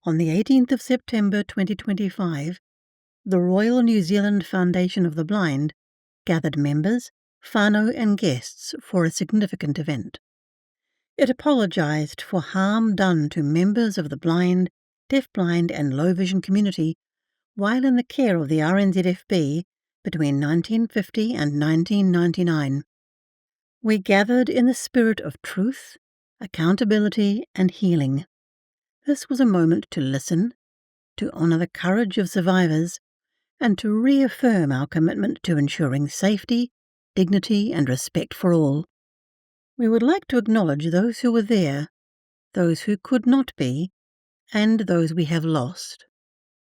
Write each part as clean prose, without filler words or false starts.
On the 18th of September 2025, the Royal New Zealand Foundation of the Blind gathered members, whānau and guests for a significant event. It apologised for harm done to members of the blind, deafblind and low vision community while in the care of the RNZFB between 1950 and 1999. We gathered in the spirit of truth, accountability and healing. This was a moment to listen, to honour the courage of survivors, and to reaffirm our commitment to ensuring safety, dignity and respect for all. We would like to acknowledge those who were there, those who could not be, and those we have lost.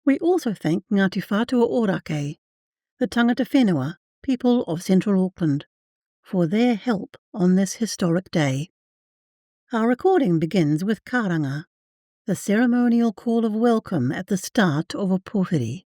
We also thank Ngāti Whātua Ōrākei, the tangata whenua, people of Central Auckland, for their help on this historic day. Our recording begins with Karanga, the ceremonial call of welcome at the start of a pōwhiri.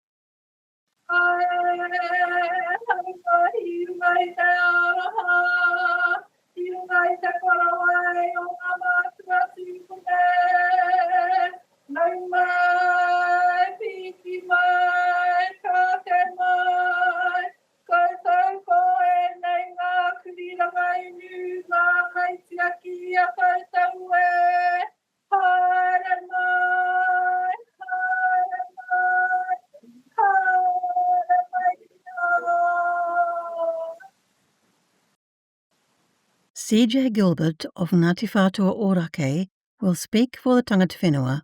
CJ Gilbert of Ngāti Whātua Ōrākei will speak for the tangata whenua,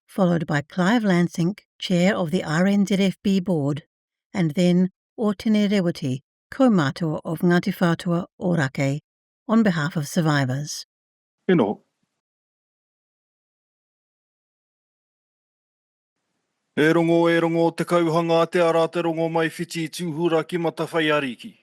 followed by Clive Lansink, Chair of the RNZFB Board, and then Otene Rewiti, co-mātua of Ngāti Whātua Ōrākei, on behalf of survivors. E rongo te kauhanga te ara te rongo mai whiti tūhura ki mata whai ariki.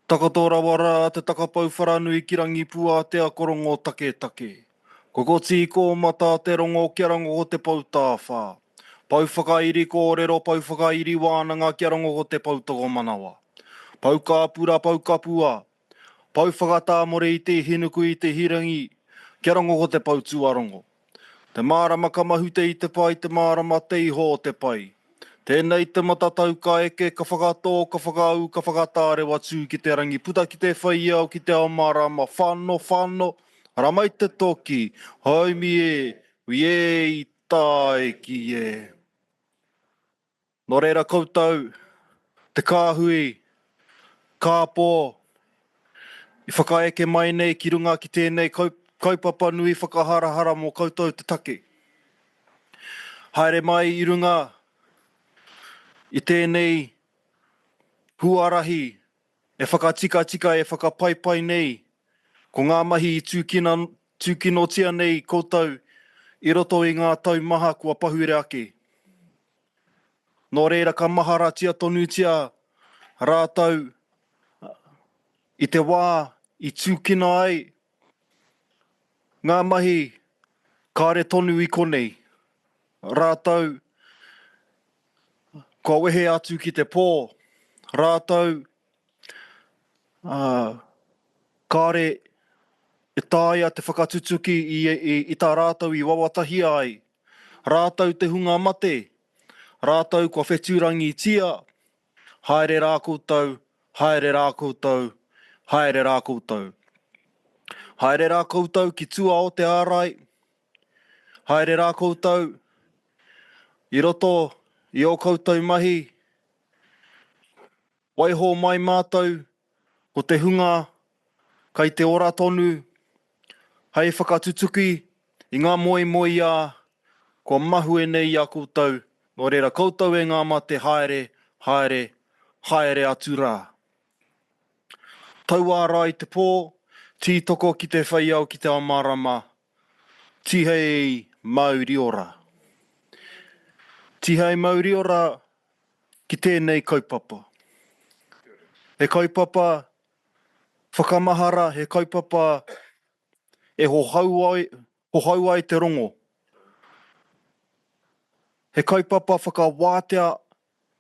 Takatora wara te takapau wharanui ki rangi pua te akorongo take. Kokoti ko mata te rongo kia rango ko te pautāwha. Pau whakairi ko rero pau whakairi wānanga kia rango ko te pautago manawa. Pau kāpura pau kapua. Pau whakatāmore i te hinuku i te hirangi kia rango ko te pautuarongo. Te mārama kamahute i te pai, te mārama teiho te pai. Tēnei te matatau ka eke, ka whakatō, ka whakau, ka whakatāre watu ki te rangi puta ki te whaiau, ki te ao mārama, whāno, ramai te toki, haumi e, ui e i tae ki e. Nō reira koutou, te kāhui, kāpō, i whakaeke mai nei ki runga ki tēnei kaupapa nui whakaharahara mō koutou te take. Haere mai i runga, i tēnei huarahi, e whakatika, e whakapaipai nei, ko ngā mahi i tūkinotia nei koutou, i roto i ngā tau maha kua pahure ake. Nō reira ka maharatia tonutia rātau, i te wā, i tūkina ai, ngā mahi kāre tonu i konei, rātau, kua wehe atu ki te pō, rātau, kāre e tāia te whakatutuki i tā rātau i wawatahi ai, rātau te hunga mate, rātau kua whetūrangi tia, haere rā koutou, haere rā koutou, haere rā koutou. Haere rā koutou ki tua o te ārai, haere rā koutou, i roto i o koutou mahi, waiho mai mātou, ko te hunga, kai te ora tonu, hei whakatutuki, i ngā moi a, ko mahue nei a koutou, nō reira koutou e ngā mate haere atu rā. Tau ārā i te pō, tītoko ki te whaiau ki te amarama, tihei mauri ora. Tihei mauri ora ki tēnei kaupapa. He kaupapa whakamahara, he kaupapa e hohau ai te rongo. He kaupapa whakawātea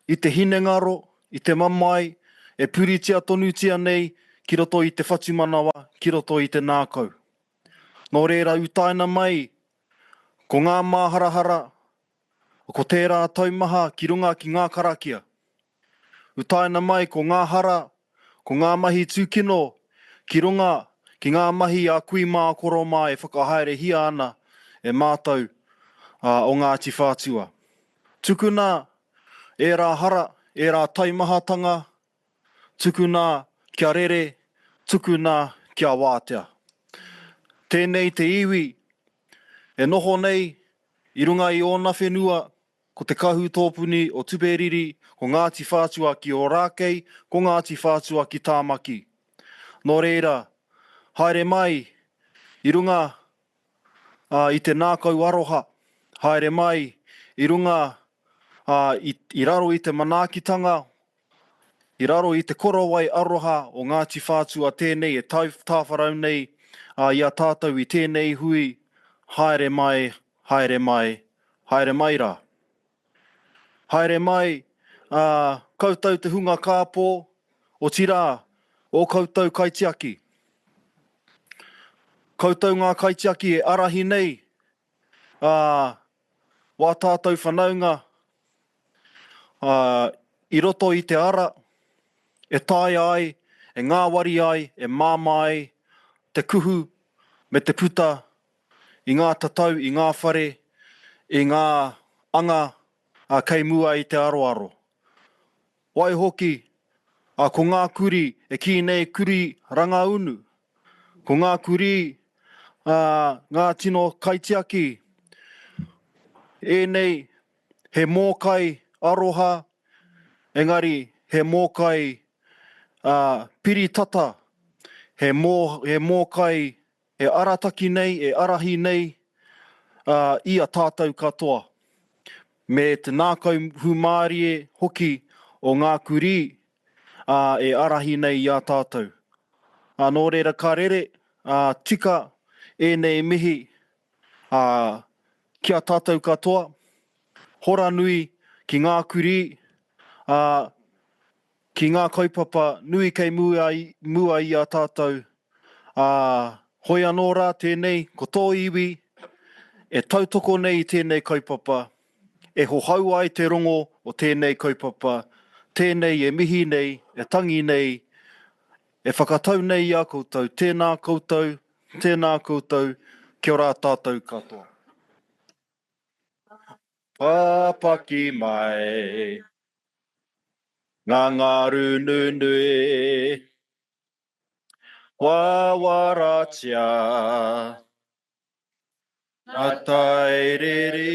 i te hinengaro, i te mamai, e puritia tonutia nei, ki roto i te whatumanawa, ki roto i te nākau. Nō reira utaina mai, ko ngā māharahara, Ko tērā taumaha ki runga ki ngā karakia. Utaina mai ko ngā hara, ko ngā mahi tūkino, ki runga ki ngā mahi a kui mā koroma e whakahaere hia ana e mātou o Ngāti Whātua. Tukuna e rā hara, e rā taimahatanga, tukuna kia rere, tukuna kia wātea. Tēnei te iwi, e noho nei, i runga i ōna whenua, ko te kahu tōpuni o Tuperiri, ko Ngāti Whātua ki Ōrākei, ko Ngāti Whātua ki Tāmaki. Nō reira, haere mai, i runga i te nākau aroha, haere mai, i runga i raro i te manaakitanga, i raro i te korowai aroha o Ngāti Whātua tēnei e tāwharau nei i a tātou i tēnei hui, haere mai, haere mai, haere mai rā. Haere mai, koutou te hunga kāpō, o tira, o koutou kaitiaki. Koutou ngā kaitiaki e arahi nei, wā tātou whanaunga, i roto i te ara, e tai ai, e ngāwari ai, e māmai, te kuhu me te puta, i ngā tatau, i ngā whare, i ngā anga kei mua i te aroaro. Wai hoki, ko ngā kuri, e ki nei kuri rangaunu, ko ngā kuri, ngā tino kaitiaki, e nei he mōkai aroha, engari he mōkai piritata, he mōkai e arataki nei, e arahi nei i a tātou katoa. Me te nākau humārie hoki o ngā kuri e arahi nei i a tātou. Nō reira ka rere, tika e nei mihi ki a tātou katoa, hora nui ki ngā kuri, ki ngā kaupapa nui kei mua i a tātou. Hoi anō rā tēnei, ko tō iwi, e tautoko nei i tēnei kaupapa, e hohau ai te rongo o tēnei kaupapa, tēnei e mihi nei, e tangi nei, e whakatau nei i a koutou, tēnā koutou, kia ora tātou katoa. Pāpaki mai, ngā ngaru nunui, wāwaratia, atairiri.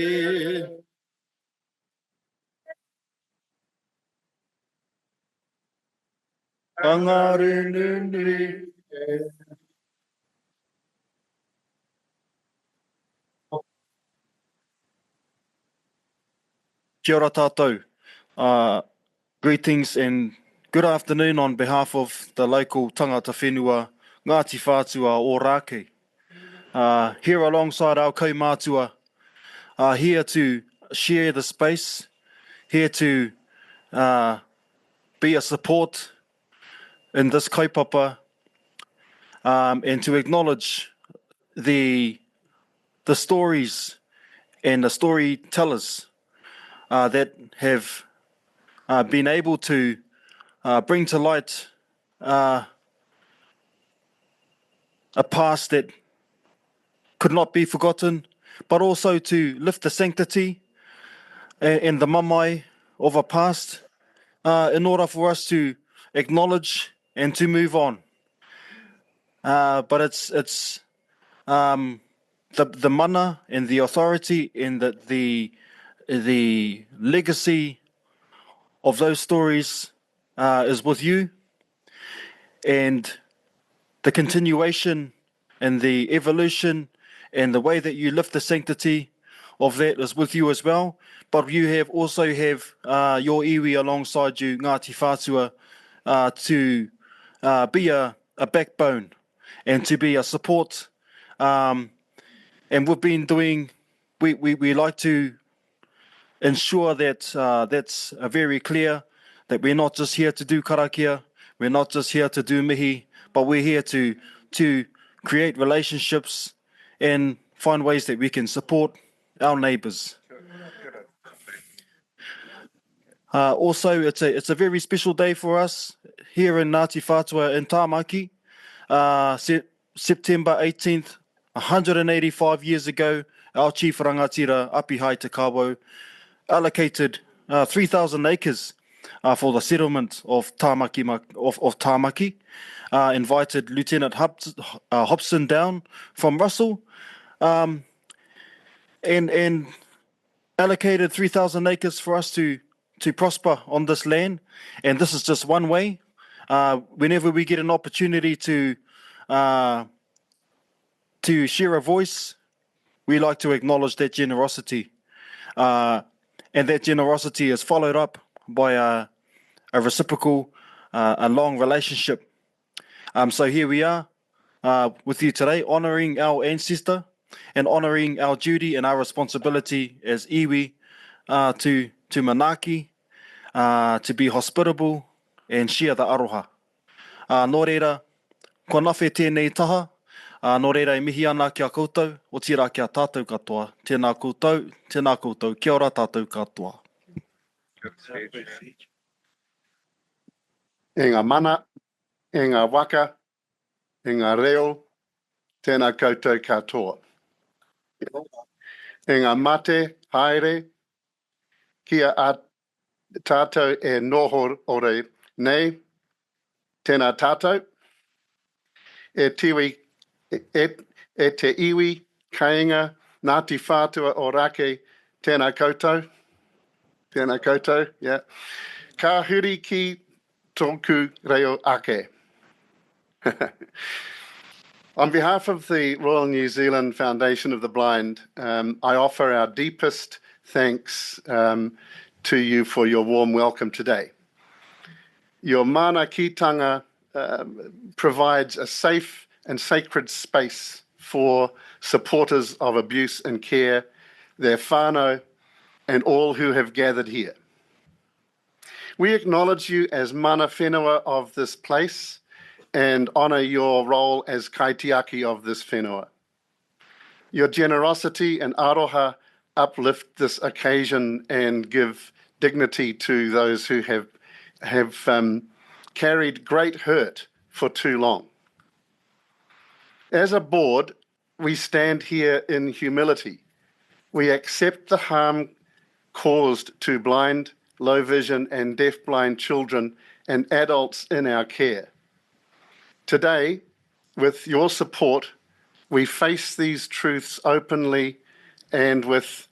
Ngā ngaru nunui. Kia ora tātou. Greetings and good afternoon on behalf of the local tangata whenua Ngāti Whātua Ōrākei. Here alongside our kaumātua, here to share the space, here to be a support in this kaupapa, and to acknowledge the stories and the storytellers that have been able to bring to light a past that could not be forgotten, but also to lift the sanctity and the mamae of a past in order for us to acknowledge and to move on. But it's the mana and the authority and the legacy of those stories is with you, and the continuation and the evolution and the way that you lift the sanctity of that is with you as well. But you also have your iwi alongside you, Ngāti Whātua, to be a backbone and to be a support. And we've been doing, we like to ensure that that's very clear, that we're not just here to do karakia, we're not just here to do mihi, but we're here to create relationships and find ways that we can support our neighbours. Also, it's a very special day for us here in Ngāti Whātua in Tāmaki. September 18th, 185 years ago, our chief rangatira, Apihai Te Kawo, allocated 3,000 acres for the settlement of Tāmaki, invited Lieutenant Hobson down from Russell, and allocated 3,000 acres for us to prosper on this land. And this is just one way. Whenever we get an opportunity to share a voice, we like to acknowledge that generosity. And that generosity is followed up by a reciprocal, a long relationship. So here we are with you today, honouring our ancestor and honouring our duty and our responsibility as iwi to manaaki, to be hospitable and share the aroha. Nō reira, ko nawhi tēnei taha, nō reira e mihi ana kia koutou, o tira kia tātou katoa. Tēnā koutou, kia ora tātou katoa. E ngā mana, e ngā waka, e ngā reo, tēnā koutou katoa. E ngā mate, haere, kia a tātou e noho ore nei, tēnā tātou, e te iwi, kainga, Ngāti Whātua Ōrākei, tēnā koutou, yeah. Ka huri ki tōku reo ake. On behalf of the Royal New Zealand Foundation of the Blind, I offer our deepest thanks to you for your warm welcome today. Your mānakitanga provides a safe and sacred space for supporters of abuse and care, their whānau, and all who have gathered here. We acknowledge you as mana whenua of this place and honour your role as kaitiaki of this whenua. Your generosity and aroha uplift this occasion and give dignity to those who have carried great hurt for too long. As a board, we stand here in humility. We accept the harm caused to blind, low vision and deafblind children and adults in our care. Today, with your support, we face these truths openly and with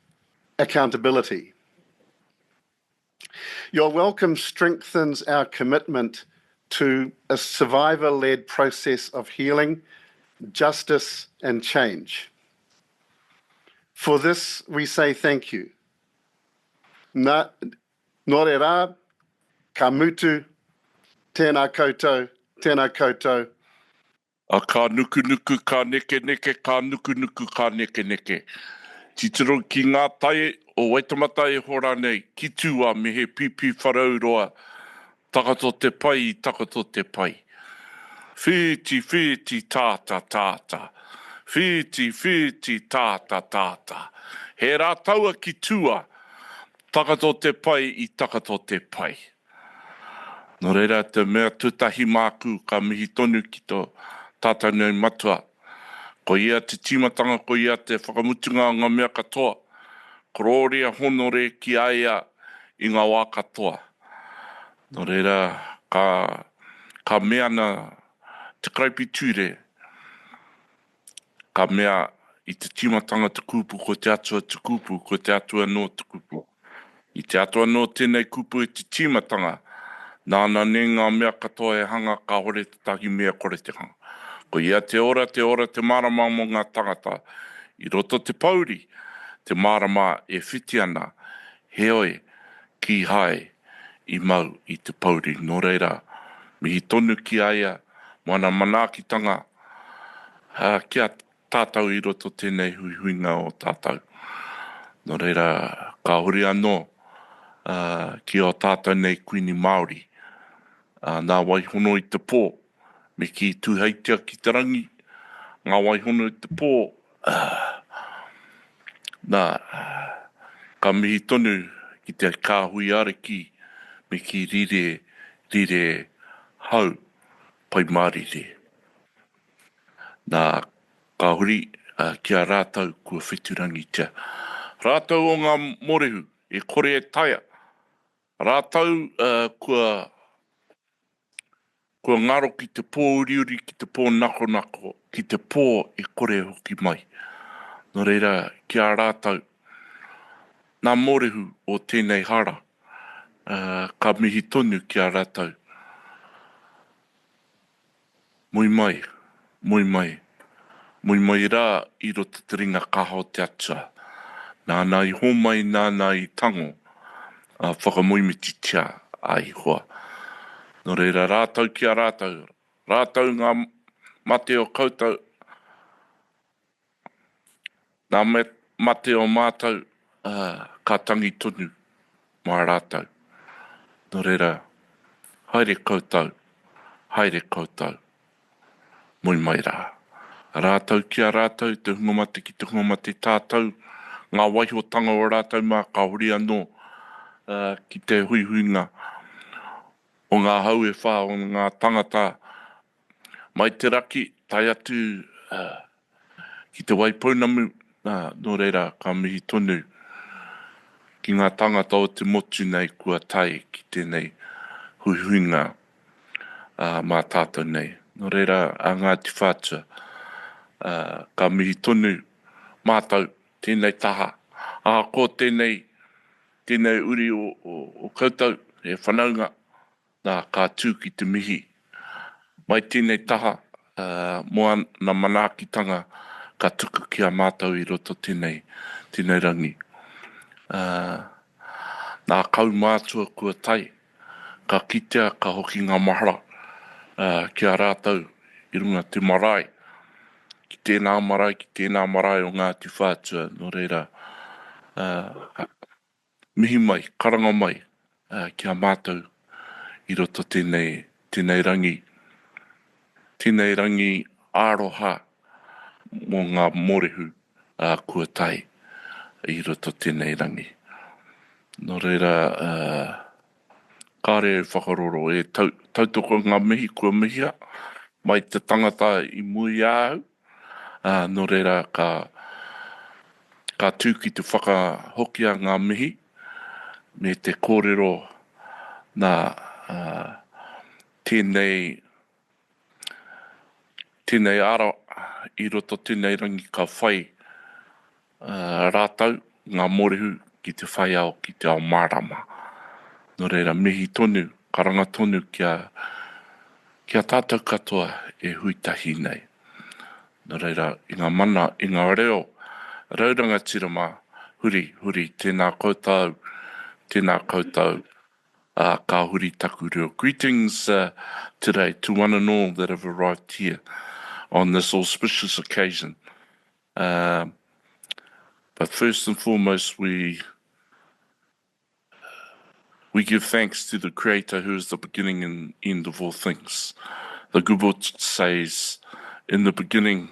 accountability. Your welcome strengthens our commitment to a survivor-led process of healing, justice and change. For this, we say thank you. Nō reira, ka mutu, tēnā koutou. A ka nuku, ka neke, ka nuku, ka neke. Titiro ki ngā tae o Waitamata e hora nei, ki tua me he pipi wharauroa, takato te pai. Whiti, tāta. Whiti, tāta. He rā taua ki tua, takato te pai. Nō reira te mea tutahi māku ka mihi tonu ki tō tātou nei matua. Ko ia te timatanga, ko ia te whakamutunga ngā mea katoa. Ko rōrea honore ki aia i ngā wā katoa. Nō reira ka mea na te kraipi ture. Ka mea i te timatanga te kupu, ko te atua te kupu, ko te atua no te kupu. I te atua no tēnei kupu e te timatanga. Nāna ne ngā mea katoa e hanga ka hore te tahi mea kore te hanga. Ko ia te ora, te marama mo ngā tangata. I roto te pauri, te marama e whiti ana. Heoi, ki hai, i mau i te pauri. Nō reira, mihi tonu ki aia, mana manākitanga. Kia tātou i roto tēnei huihuinga o tātou. Nō reira, ka hori anō, ki o tātou nei kuini Māori. Nā waihono i te pō, me ki tūheitia ki te rangi, ngā waihono i te pō, nā, ka mihi tonu ki te kāhui areki, me ki rire hau pai marire. Nā ka huri kia rātau kua whiturangi tia. Rātau o ngā morehu, e kore e taia. Rātau kua ngaro ki te pō uriuri, ki te pō nako, ki te pō e kore hoki mai. Nō reira, kia rātau, nā morehu o tēnei hara, ka mihi tonu kia rātau. Mui mai rā i roto te ringa kaho te atua. Nāna i homai, nāna i tango, whakamoimiti tia ai hoa. Nō reira, rātau kia rātau. Rātau ngā mate o koutou. Nā mate o mātou ka tangi tonu mā rātau. Nō reira, haere koutou. Mui mai rā. Rātau kia rātau, te hungomate ki te hungomate tātou. Ngā waihotanga o rātau mā ka hori anō ki te huihuinga o ngā hau e whā o ngā tangata. Mai te raki, tai atu ki te wai pounamu, nō reira ka mihi tonu ki ngā tangata o te motu nei kua tai ki tēnei huihuinga mā tātou nei. Nō reira, a Ngāti Whātua, ka mihi tonu mātou, tēnei taha. Ko tēnei uri o koutou, e whanaunga, nā ka tū ki te mihi. Mai tēnei taha, mua na manaakitanga, ka tuku ki a mātou i roto tēnei rangi. Nā kau mātua kua tai, ka kitea, ka hoki ngā mahara, ki a rātau, i runga te marae, ki tēnā marae o Ngāti Whātua, nō reira, mihi mai, karanga mai, ki a mātou, i roto tēnei rangi āroha mō ngā morehu kua tai, i roto tēnei rangi. Nō reira, kāre whakaroro, e tautoko ngā mihi kua mihia, mai te tangata i mui āu, nō reira ka tū ki te whakahokia ngā mihi, me te kōrero nā tēnei ara i roto tēnei rangi ka whai rātau ngā morehu ki te whai ao ki te ao mārama. Nō reira, mihi tonu, karanga tonu kia tātou katoa e huitahi nei. Nō reira, i ngā mana, i ngā reo, rauranga tirama, huri, tēnā koutou, ka huri taku reo. Greetings today to one and all that have arrived here on this auspicious occasion. But first and foremost, we give thanks to the Creator who is the beginning and end of all things. The good book says, in the beginning,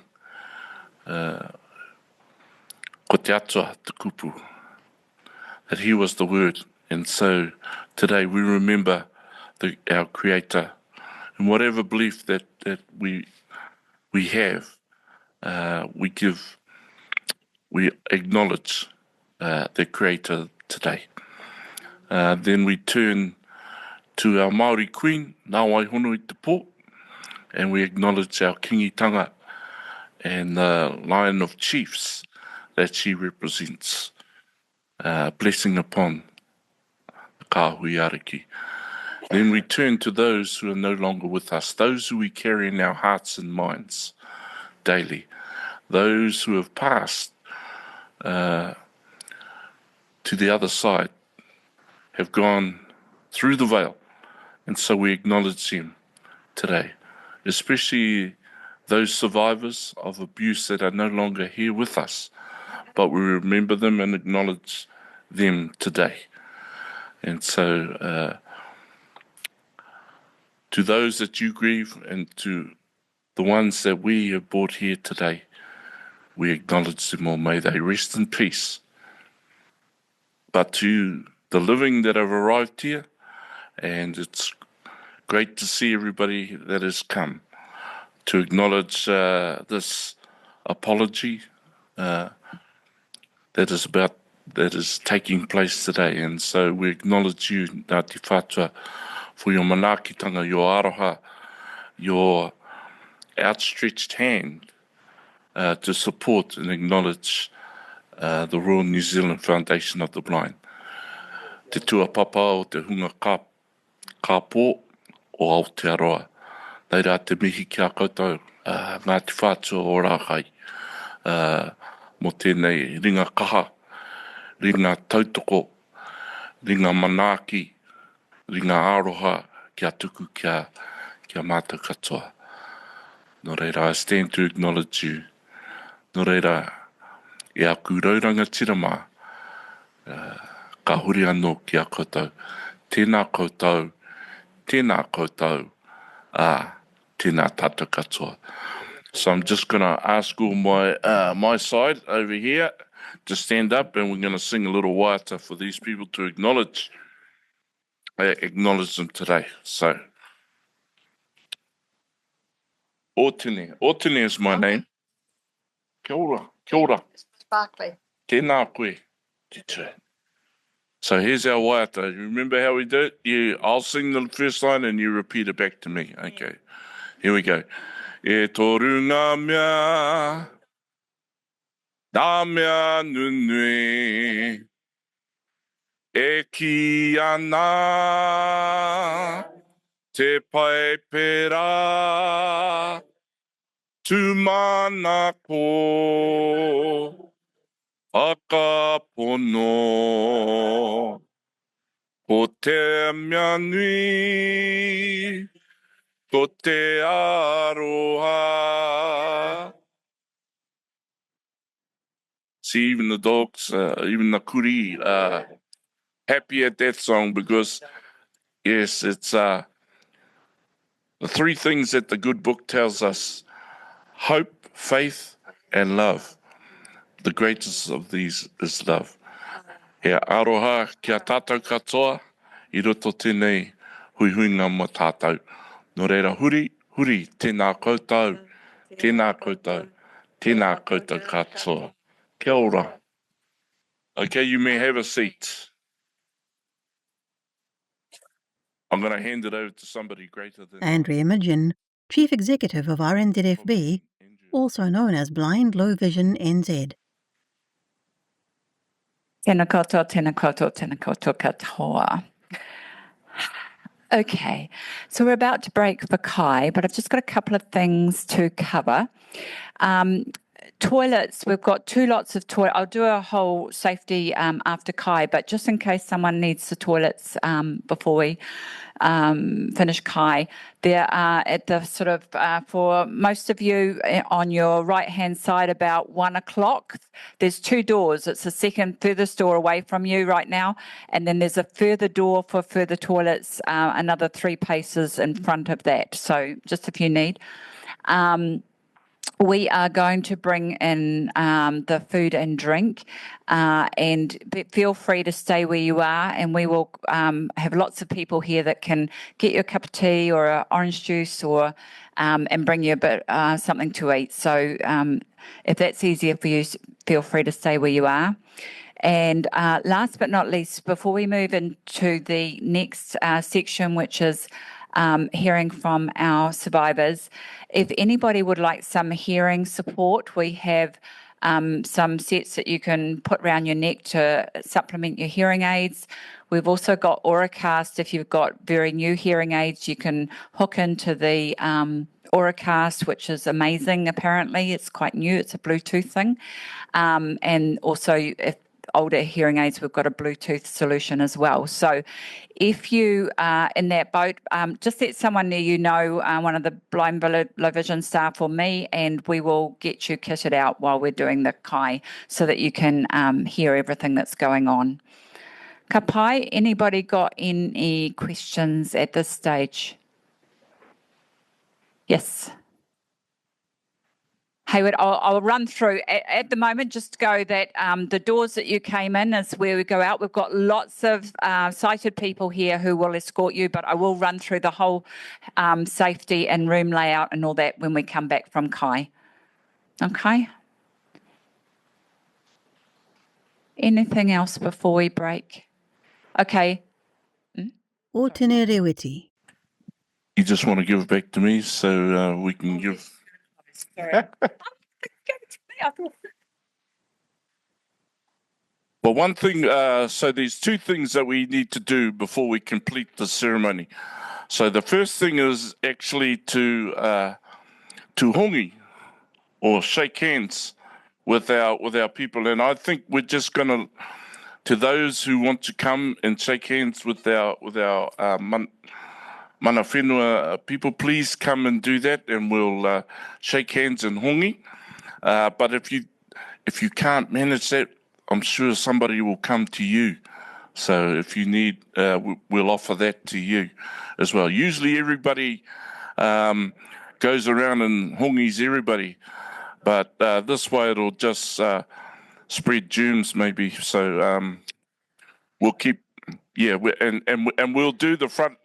ko te atua, te kupu, that he was the word. And so today we remember our Creator, and whatever belief that we have, we acknowledge the Creator today. Then we turn to our Māori Queen, Ngā Waihonui Te Pō, and we acknowledge our kingitanga and the Lion of Chiefs that she represents. Blessing upon the Kāhui Ariki. Then we turn to those who are no longer with us, those who we carry in our hearts and minds daily, those who have passed to the other side, have gone through the veil, and so we acknowledge them today, especially those survivors of abuse that are no longer here with us, but we remember them and acknowledge them today. And so to those that you grieve and to the ones that we have brought here today, we acknowledge them all. May they rest in peace. But to the living that have arrived here, and it's great to see everybody that has come to acknowledge this apology that is taking place today. And so we acknowledge you, Ngāti Whātua, for your manaakitanga, your aroha, your outstretched hand to support and acknowledge the Royal New Zealand Foundation of the Blind. Te tuapapa o te hunga kāpō o Aotearoa. Reira te mihi kia koutou, Ngāti Whātua Ōrākei, mo tēnei ringa kaha, ringa tautoko, ringa manaaki, ringa aroha, kia tuku kia mātou katoa. Nō reira, I stand to acknowledge you. Nō reira, e aku rauranga tirama, ka huri anō ki a koutou. Tēnā koutou, tēnā koutou, tēnā tātou katoa. So I'm just going to ask all my side over here to stand up, and we're going to sing a little waiata for these people to acknowledge them today. So, Otene. Otene is my name. Kia ora, kia ora. Barclay. Tēnā koe. Te tū. So here's our waiata. You remember how we do it? I'll sing the first line and you repeat it back to me. Okay. Here we go. E toru ngā mea, nā mea nunui, e ki ana, te pai pera, tūmana ko, whakapono, ko te mea nui, ko te aroha. See, even the dogs, even the kuri, happy at that song because, yes, it's the three things that the good book tells us: hope, faith, and love. The greatest of these is love. He aroha kia tātou katoa, I roto tēnei hui ngā mo tātou. Nō reira huri, tēnā koutou, tēnā koutou, tēnā koutou katoa. Kia ora. Okay, you may have a seat. I'm going to hand it over to somebody greater than Andrea Midgen, Chief Executive of RNZFB, also known as Blind Low Vision NZ. Tēnā koutou, tēnā koutou, tēnā koutou katoa. Okay, so we're about to break for Kai, but I've just got a couple of things to cover. Toilets, we've got 2 lots of toilets. I'll do a whole safety after Kai, but just in case someone needs the toilets before we finish Kai, there are at the sort of, for most of you on your right-hand side about 1 o'clock, there's 2 doors. It's the second furthest door away from you right now, and then there's a further door for further toilets, another 3 paces in front of that. So just if you need. We are going to bring in the food and drink, and feel free to stay where you are, and we will have lots of people here that can get you a cup of tea or an orange juice or and bring you a bit something to eat. So if that's easier for you, feel free to stay where you are. And last but not least, before we move into the next section, which is hearing from our survivors, if anybody would like some hearing support, we have some sets that you can put around your neck to supplement your hearing aids. We've also got Auracast. If you've got very new hearing aids, you can hook into the Auracast, which is amazing. Apparently, it's quite new. It's a Bluetooth thing. And also, if older hearing aids, we've got a Bluetooth solution as well. So if you are in that boat, just let someone near you know, one of the blind low vision staff or me, and we will get you kitted out while we're doing the kai so that you can hear everything that's going on. Ka pai, anybody got any questions at this stage? Yes. Haywood, I'll run through at the moment, just to go that the doors that you came in is where we go out. We've got lots of sighted people here who will escort you, but I will run through the whole safety and room layout and all that when we come back from Kai. Okay. Anything else before we break? Okay. Otene Rewiti. You just want to give it back to me so we can give... Sorry. Well, one thing, so there's two things that we need to do before we complete the ceremony. So the first thing is actually to hongi, or shake hands with our people. And I think we're just going to those who want to come and shake hands with our mana whenua people, please come and do that, and we'll shake hands and hongi. But if you can't manage that, I'm sure somebody will come to you. So if you need, we'll offer that to you as well. Usually everybody goes around and hongis everybody, but this way it'll just spread germs maybe. So we'll keep, and we'll do the front.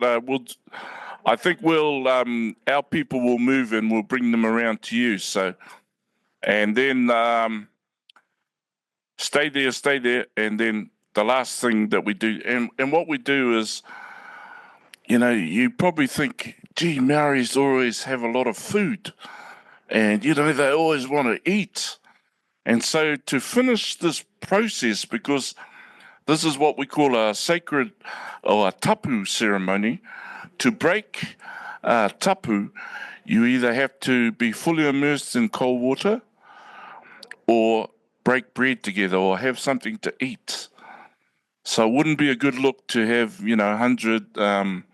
I think our people will move and we'll bring them around to you. So, and then stay there, and then the last thing that we do, and what we do is, you probably think, gee, Maoris always have a lot of food, and they always want to eat. And so to finish this process, because this is what we call a sacred or a tapu ceremony, to break tapu, you either have to be fully immersed in cold water or break bread together or have something to eat. So it wouldn't be a good look to have, 100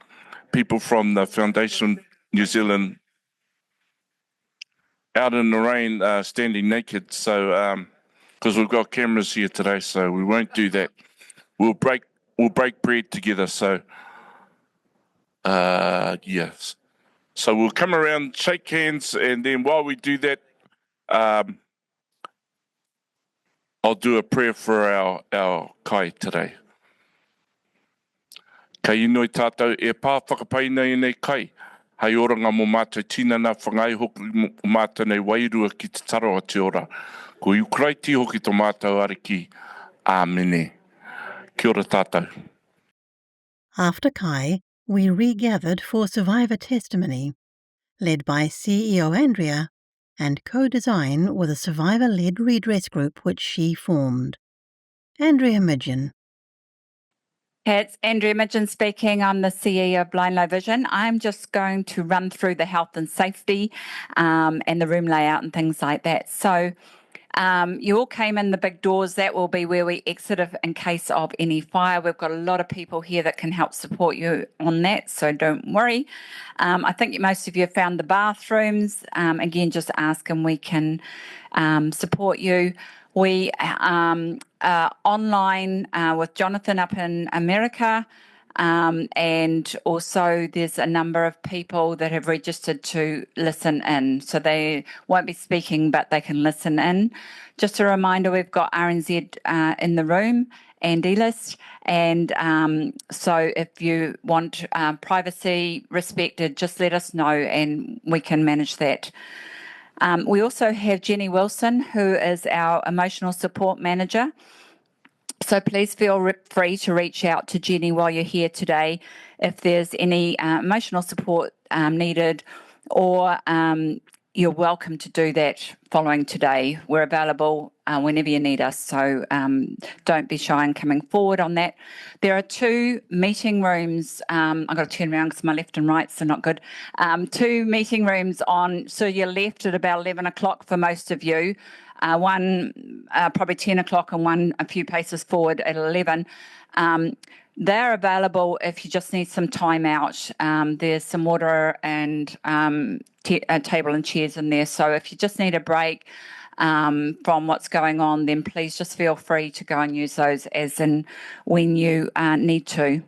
people from the Foundation New Zealand out in the rain standing naked. So, because we've got cameras here today, so we won't do that. We'll break bread together. So, yes. So we'll come around, shake hands, and then while we do that, I'll do a prayer for our kai today. Kai inoi tātou e pā whakapaina i nei kai. Hei oranga mo mātou tinana whangai hoki mo mātou nei wairua ki te taro a te ora. Ko Ukraiti hoki tō mātou ariki. Āmene. Kia ora tātou. After Kai, we regathered for survivor testimony, led by CEO Andrea, and co-design with a survivor-led redress group which she formed. Andrea Midgen. It's Andrea Midgen speaking. I'm the CEO of Blind Low Vision. I'm just going to run through the health and safety and the room layout and things like that. So you all came in the big doors. That will be where we exit in case of any fire. We've got a lot of people here that can help support you on that, so don't worry. I think most of you have found the bathrooms. Again, just ask and we can support you. We are online with Jonathan up in America, and also there's a number of people that have registered to listen in. So they won't be speaking, but they can listen in. Just a reminder, we've got RNZ in the room and E-list. And so if you want privacy respected, just let us know and we can manage that. We also have Jenny Wilson, who is our emotional support manager. So please feel free to reach out to Jenny while you're here today if there's any emotional support needed, or you're welcome to do that following today. We're available whenever you need us, so don't be shy in coming forward on that. There are 2 meeting rooms. I've got to turn around because my left and rights are not good. 2 meeting rooms on, so you're left at about 11 o'clock for most of you. One probably 10 o'clock and one a few paces forward at 11. They're available if you just need some time out. There's some water and a table and chairs in there. So if you just need a break from what's going on, then please just feel free to go and use those as and when you need to.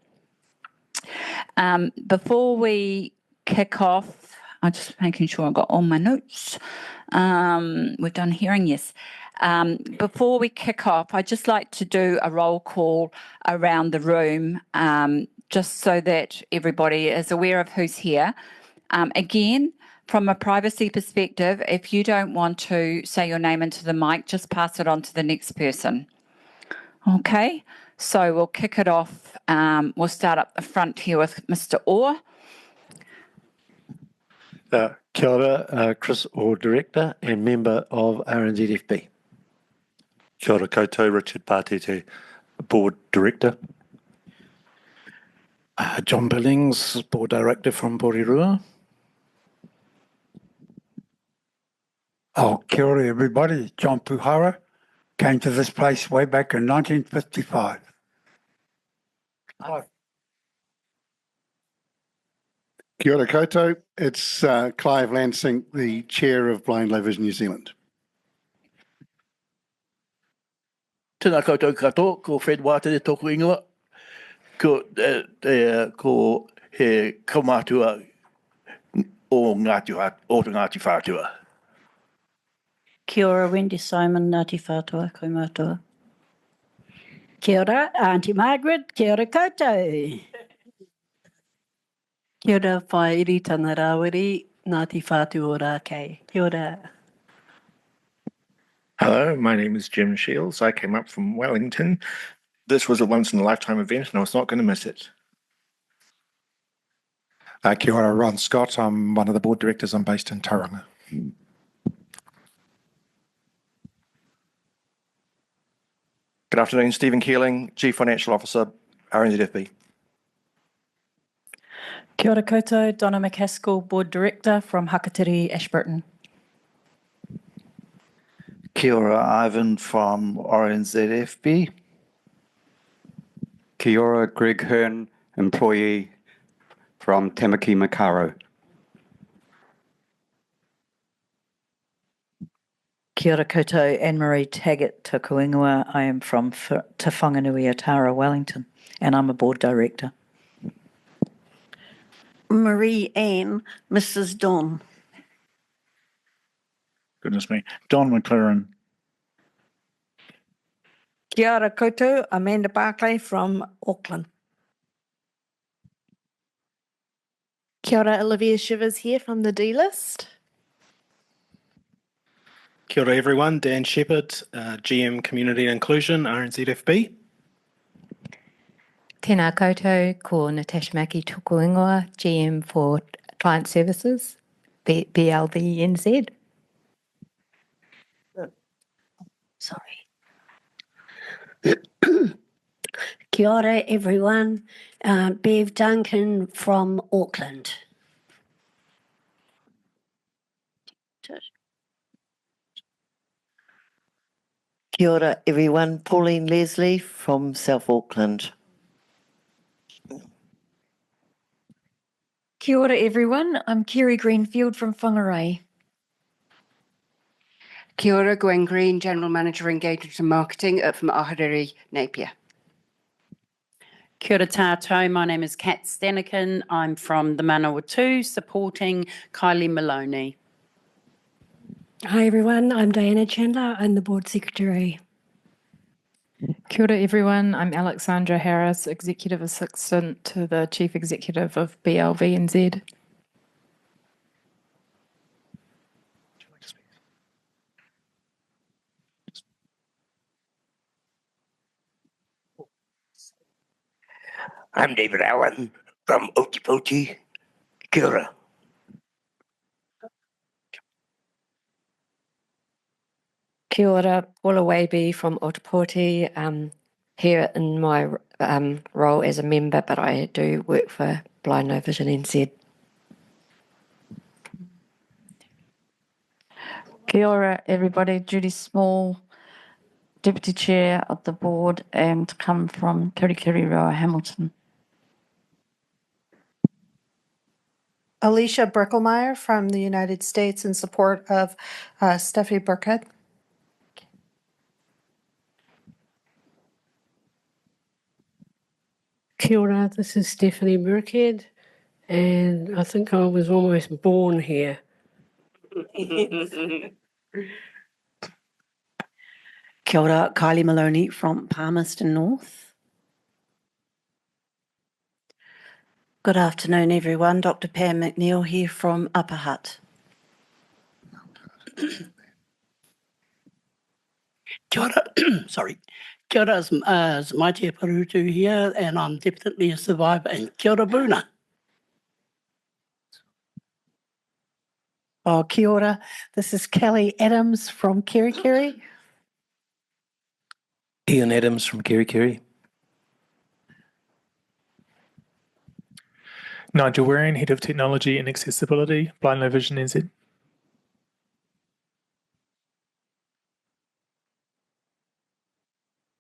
Before we kick off, I'm just making sure I've got all my notes. We've done hearing, yes. Before we kick off, I'd just like to do a roll call around the room, just so that everybody is aware of who's here. Again, from a privacy perspective, if you don't want to say your name into the mic, just pass it on to the next person. Okay, so we'll kick it off. We'll start up the front here with Mr. Orr. Kia ora, Chris Orr, Director and Member of RNZFB. Kia ora koutou, Richard Pātete, Board Director. John Billings, Board Director from Porirua. Oh, kia ora everybody, John Puhara. Came to this place way back in 1955. Kia ora koutou. It's Clive Lansink, the Chair of Blind Low Vision New Zealand. Tēnā koutou katoa, ko Fred Wātere tōku ingoa. Ko he kaumātua o Ngāti Whātua. Kia ora, Wendy Simon, Ngāti Whātua, kaumātua. Kia ora, Auntie Margaret, kia ora koutou. Kia ora, whairi tana rawiri, Ngāti Whātua Ōrākei. Kia ora. Hello, my name is Jim Shields. I came up from Wellington. This was a once-in-a-lifetime event and I was not going to miss it. Kia ora, Ron Scott. I'm one of the board directors. I'm based in Karanga. Good afternoon, Stephen Keeling, Chief Financial Officer, RNZFB. Kia ora koutou, Donna McCaskill, Board Director from Hakatiri, Ashburton. Kia ora, Ivan from RNZFB. Kia ora, Greg Hearn, employee from Tamaki Makaro. Kia ora koutou, Anne-Marie Taggart Tukuingoa. I am from Te Whanganui Atara, Wellington, and I'm a board director. Marie Ann, Mrs. Don. Goodness me. Don Mclaren. Kia ora koutou, Amanda Barclay from Auckland. Kia ora, Olivia Shivers here from the D-List. Kia ora everyone, Dan Shepherd, GM Community and Inclusion, RNZFB. Tēnā koutou, ko Natasha Maki Tukuingoa, GM for Client Services, BLVNZ. Sorry. Kia ora everyone, Bev Duncan from Auckland. Kia ora everyone, Pauline Leslie from South Auckland. Kia ora everyone, I'm Kerry Greenfield from Whangarei. Kia ora, Gwen Green, General Manager Engagement and Marketing from Ahuriri, Napier. Kia ora tātou, my name is Kat Stanikin. I'm from the Manawatu, supporting Kylee Maloney. Hi everyone, I'm Diana Chandler. I'm the Board Secretary. Kia ora everyone, I'm Alexandra Harris, Executive Assistant to the Chief Executive of BLVNZ. I'm David Allen from Otipoti. Kia ora. Kia ora, Paula Waby from Otipoti, here in my role as a member, but I do work for Blind No Vision NZ. Kia ora everybody, Judy Small, Deputy Chair of the Board and come from Karakia, Hamilton. Alicia Brickelmeyer from the United States in support of Steffi Birkhead. Kia ora, this is Stephanie Birkhead, and I think I was almost born here. Kia ora, Kylee Maloney from Palmerston North. Good afternoon, everyone. Dr. Pam MacNeill here from Upper Hutt. Kia ora, sorry. Kia ora, Matea Parutu here, and I'm definitely a survivor. And kia ora, Boona. Oh, kia ora. This is Kelly Adams from Kerry. Ian Adams from Kerry. Nigel Waring, Head of Technology and Accessibility, Blind Low Vision NZ.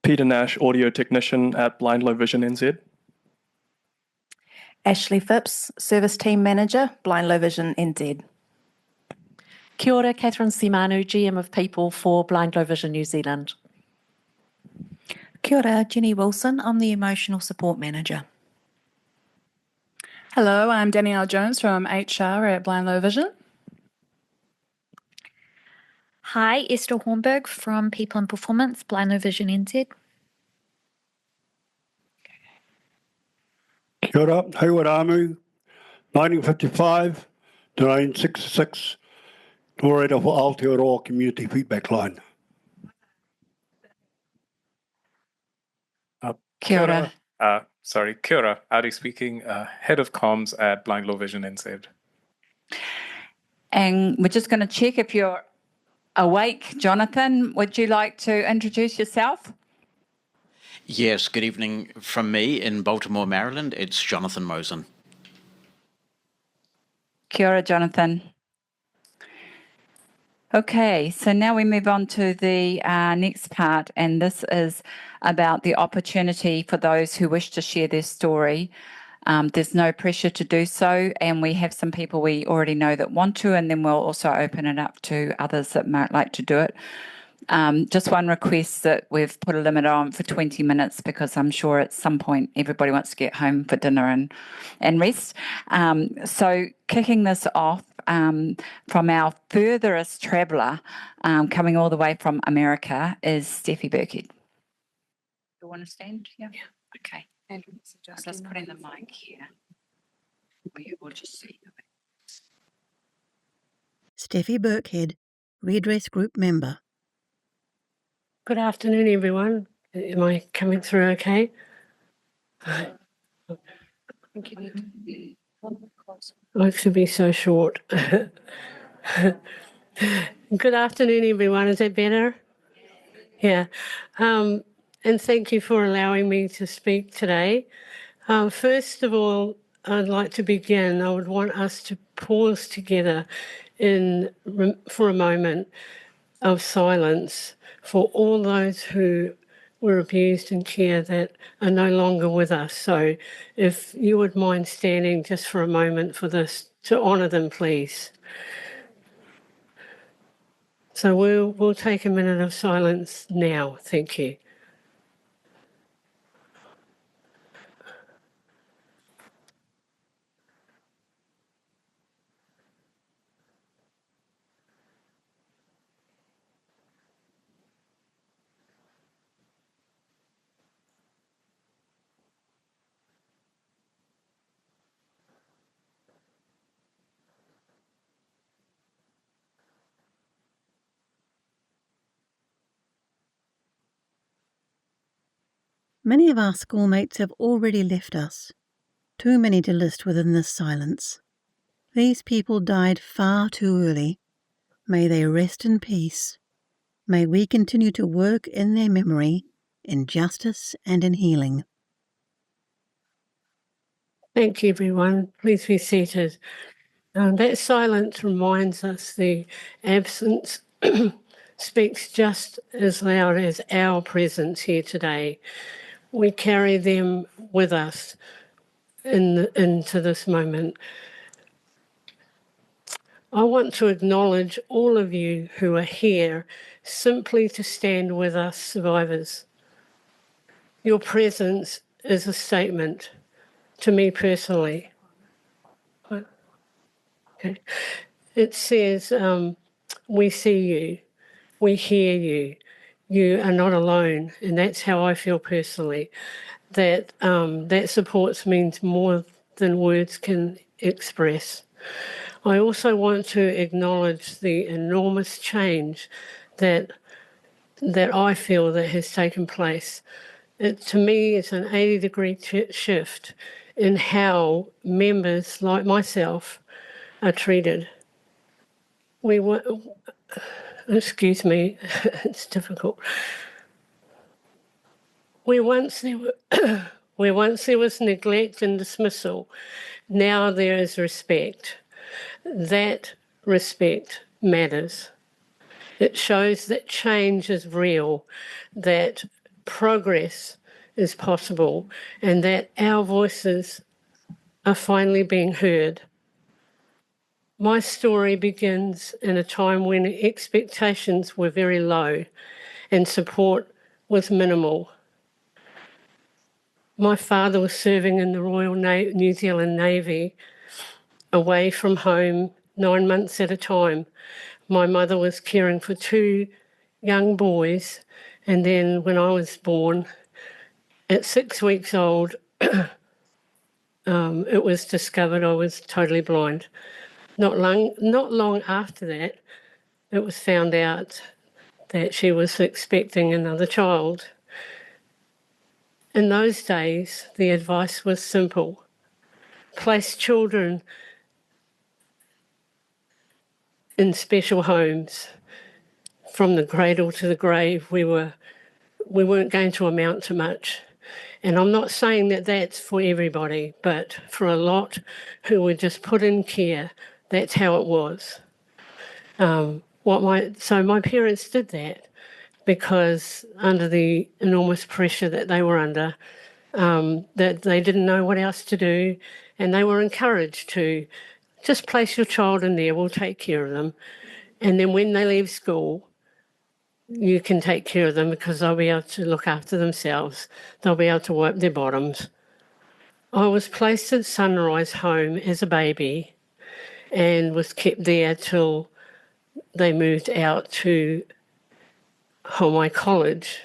Peter Nash, Audio Technician at Blind Low Vision NZ. Ashley Phipps, Service Team Manager, Blind Low Vision NZ. Kia ora, Catherine Simanu, GM of People for Blind Low Vision New Zealand. Kia ora, Jenny Wilson. I'm the Emotional Support Manager. Hello, I'm Danielle Jones from HR at Blind Low Vision. Hi, Esther Hornberg from People and Performance, Blind Low Vision NZ. Kia ora, Haywood Ahmu, 1955 to 1966, Operator for Aotearoa Community Feedback Line. Kia ora. Kia ora, Adi speaking, Head of Comms at Blind Low Vision NZ. And we're just going to check if you're awake. Jonathan, would you like to introduce yourself? Yes, good evening from me in Baltimore, Maryland. It's Jonathan Mosen. Kia ora, Jonathan. Okay, so now we move on to the next part, and this is about the opportunity for those who wish to share their story. There's no pressure to do so, and we have some people we already know that want to, and then we'll also open it up to others that might like to do it. Just one request that we've put a limit on for 20 minutes because I'm sure at some point everybody wants to get home for dinner and rest. So kicking this off from our furthest traveller coming all the way from America is Steffi Birkhead. You want to stand? Yeah. Okay. I'm just putting the mic here. We'll just see. Steffi Birkhead, Redress Group member. Good afternoon, everyone. Am I coming through okay? I should be so short. Good afternoon, everyone. Is that better? Yeah. And thank you for allowing me to speak today. First of all, I'd like to begin. I would want us to pause together for a moment of silence for all those who were abused in care that are no longer with us. So if you would mind standing just for a moment for this, to honour them, please. So we'll take a minute of silence now. Thank you. Many of our schoolmates have already left us, too many to list within this silence. These people died far too early. May they rest in peace. May we continue to work in their memory, in justice and in healing. Thank you, everyone. Please be seated. That silence reminds us the absence speaks just as loud as our presence here today. We carry them with us into this moment. I want to acknowledge all of you who are here simply to stand with us survivors. Your presence is a statement to me personally. Okay. It says, we see you, we hear you, you are not alone. And that's how I feel personally, that that support means more than words can express. I also want to acknowledge the enormous change that I feel that has taken place. To me, it's an 80-degree shift in how members like myself are treated. Excuse me, it's difficult. Where once there was neglect and dismissal, now there is respect. That respect matters. It shows that change is real, that progress is possible, and that our voices are finally being heard. My story begins in a time when expectations were very low and support was minimal. My father was serving in the Royal New Zealand Navy, away from home 9 months at a time. My mother was caring for 2 young boys, and then when I was born, at 6 weeks old, it was discovered I was totally blind. Not long after that, it was found out that she was expecting another child. In those days, the advice was simple. Place children in special homes. From the cradle to the grave, we weren't going to amount to much. And I'm not saying that that's for everybody, but for a lot who were just put in care, that's how it was. So my parents did that because under the enormous pressure that they were under, that they didn't know what else to do, and they were encouraged to just place your child in there, we'll take care of them. And then when they leave school, you can take care of them because they'll be able to look after themselves. They'll be able to wipe their bottoms. I was placed at Sunrise Home as a baby and was kept there till they moved out to Hawaii College.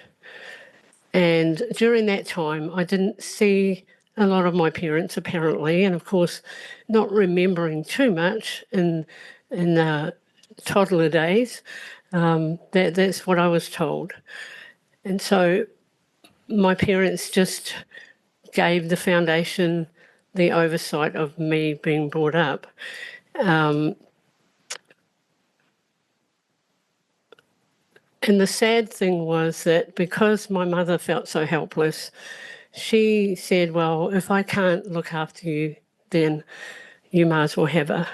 And during that time, I didn't see a lot of my parents, apparently, and of course, not remembering too much in toddler days. That's what I was told. And so my parents just gave the foundation the oversight of me being brought up. And the sad thing was that because my mother felt so helpless, she said, well, if I can't look after you, then you might as well have her.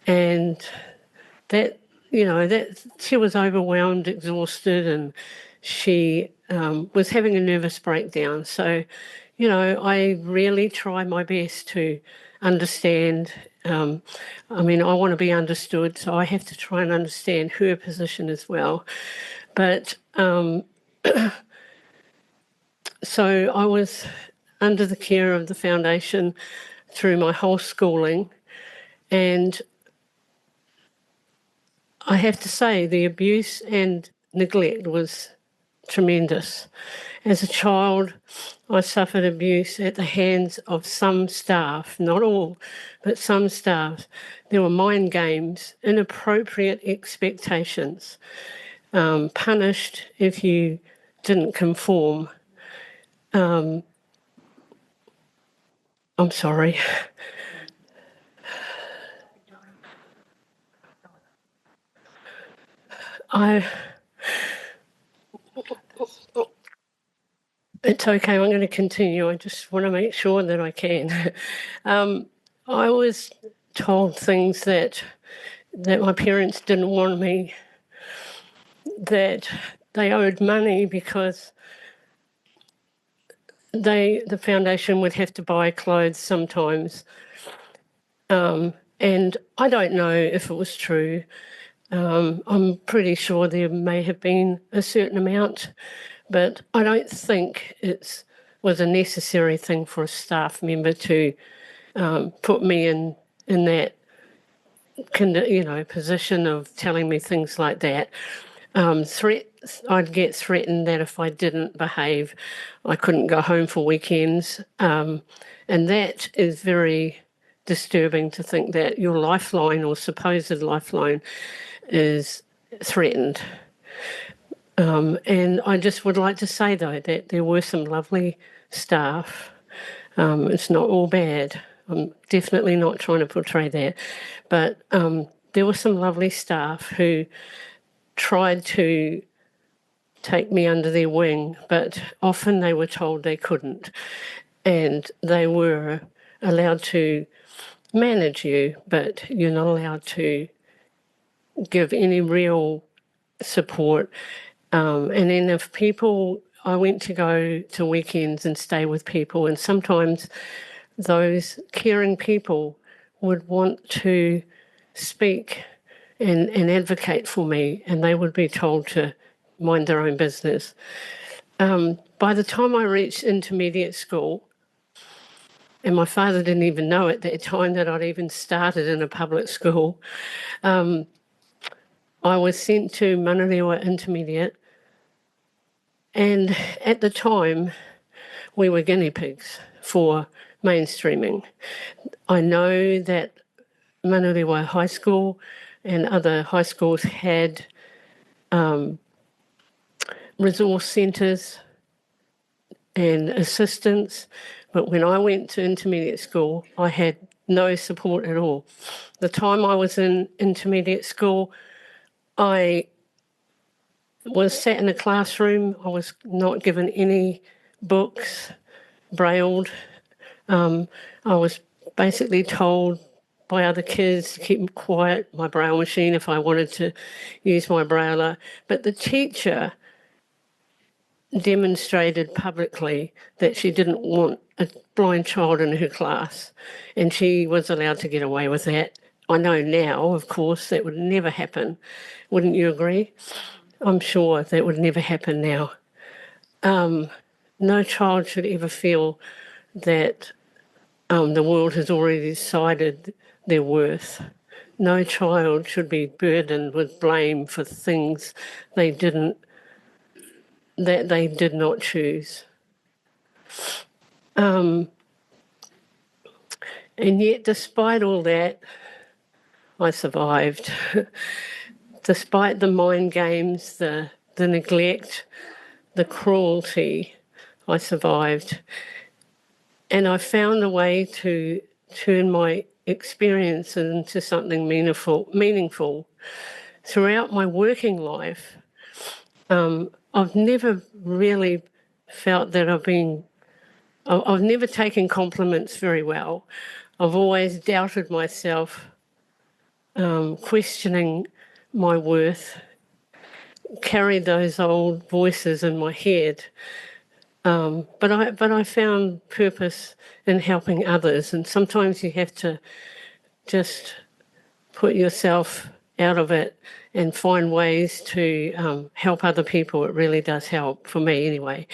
And that, she was overwhelmed, exhausted, and she was having a nervous breakdown. So, I really try my best to understand. I want to be understood, so I have to try and understand her position as well. But so I was under the care of the foundation through my whole schooling, and I have to say the abuse and neglect was tremendous. As a child, I suffered abuse at the hands of some staff, not all, but some staff. There were mind games, inappropriate expectations, punished if you didn't conform. I'm sorry. It's okay, I'm going to continue. I just want to make sure that I can. I was told things that my parents didn't want me, that they owed money because the foundation would have to buy clothes sometimes. And I don't know if it was true. I'm pretty sure there may have been a certain amount, but I don't think it was a necessary thing for a staff member to put me in that position of telling me things like that. Threats, I'd get threatened that if I didn't behave, I couldn't go home for weekends. And that is very disturbing, to think that your lifeline or supposed lifeline is threatened. And I just would like to say, though, that there were some lovely staff. It's not all bad. I'm definitely not trying to portray that. But there were some lovely staff who tried to take me under their wing, but often they were told they couldn't. And they were allowed to manage you, but you're not allowed to give any real support. And then if people, I went to go to weekends and stay with people, and sometimes those caring people would want to speak and advocate for me, and they would be told to mind their own business. By the time I reached intermediate school, and my father didn't even know at that time that I'd even started in a public school, I was sent to Manarewa Intermediate, and at the time we were guinea pigs for mainstreaming. I know that Manarewa High School and other high schools had resource centres and assistance, but when I went to intermediate school, I had no support at all. The time I was in intermediate school, I was sat in a classroom. I was not given any books, brailled. I was basically told by other kids to keep quiet, my braille machine, if I wanted to use my brailler. But the teacher demonstrated publicly that she didn't want a blind child in her class, and she was allowed to get away with that. I know now, of course, that would never happen. Wouldn't you agree? I'm sure that would never happen now. No child should ever feel that the world has already decided their worth. No child should be burdened with blame for things they did not choose. And yet, despite all that, I survived. Despite the mind games, the neglect, the cruelty, I survived. And I found a way to turn my experience into something meaningful. Throughout my working life, I've never really felt that I've never taken compliments very well. I've always doubted myself, questioning my worth, carried those old voices in my head. But I found purpose in helping others, and sometimes you have to just put yourself out of it and find ways to help other people. It really does help, for me anyway.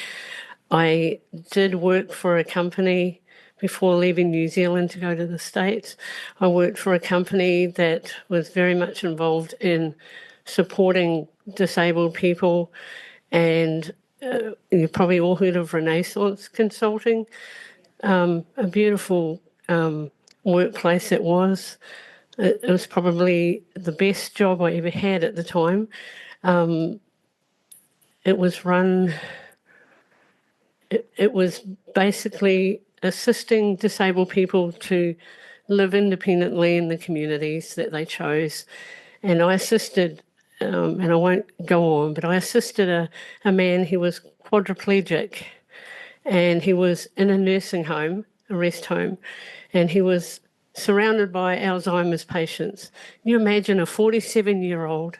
I did work for a company before leaving New Zealand to go to the States. I worked for a company that was very much involved in supporting disabled people, and you've probably all heard of Renaissance Consulting. A beautiful workplace it was. It was probably the best job I ever had at the time. It was run, it was basically assisting disabled people to live independently in the communities that they chose. And I assisted, and I won't go on, but I assisted a man who was quadriplegic, and he was in a nursing home, a rest home, and he was surrounded by Alzheimer's patients. Can you imagine a 47-year-old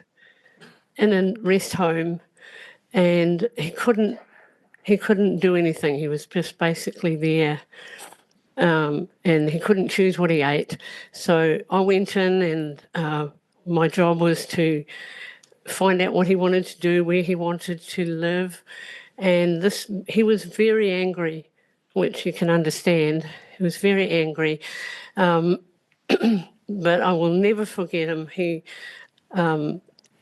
in a rest home, and he couldn't do anything. He was just basically there, and he couldn't choose what he ate. So I went in, and my job was to find out what he wanted to do, where he wanted to live. And he was very angry, which you can understand. He was very angry. but I will never forget him. He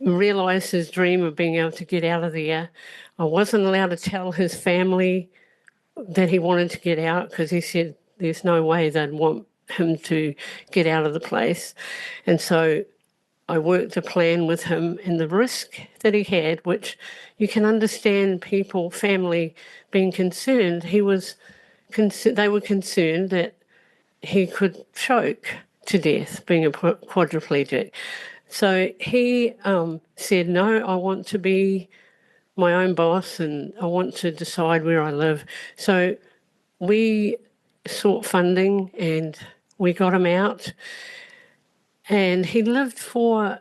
realised his dream of being able to get out of there. I wasn't allowed to tell his family that he wanted to get out because he said there's no way they'd want him to get out of the place. And so I worked a plan with him, and the risk that he had, which you can understand people, family being concerned, they were concerned that he could choke to death being a quadriplegic. So he said, no, I want to be my own boss and I want to decide where I live. So we sought funding and we got him out. And he lived for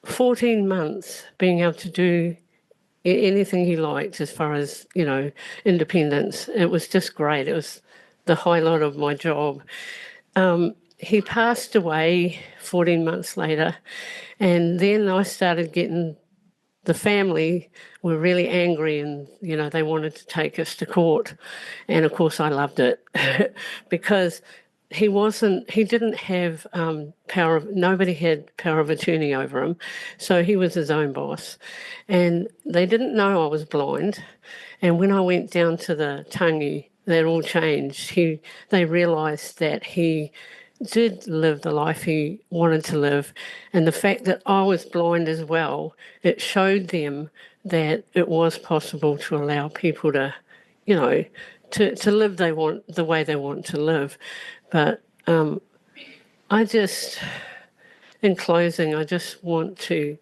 14 months being able to do anything he liked as far as, independence. It was just great. It was the highlight of my job. He passed away 14 months later, and then I started getting, the family were really angry and, they wanted to take us to court. And of course I loved it because he didn't have nobody had power of attorney over him. So he was his own boss. And they didn't know I was blind. And when I went down to the tangi, that all changed. They realised that he did live the life he wanted to live. And the fact that I was blind as well, it showed them that it was possible to allow people to, to live the way they want to live. But in closing, I just want to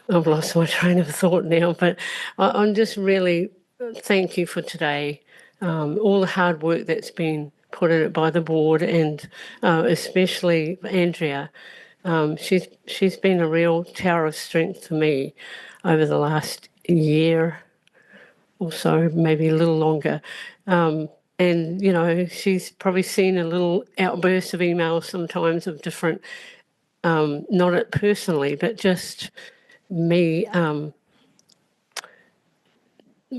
I've lost my train of thought now, but I'm just really thank you for today. All the hard work that's been put in it by the board and especially Andrea. She's been a real tower of strength for me over the last year or so, maybe a little longer. And, she's probably seen a little outburst of emails sometimes of different, not it personally, but just me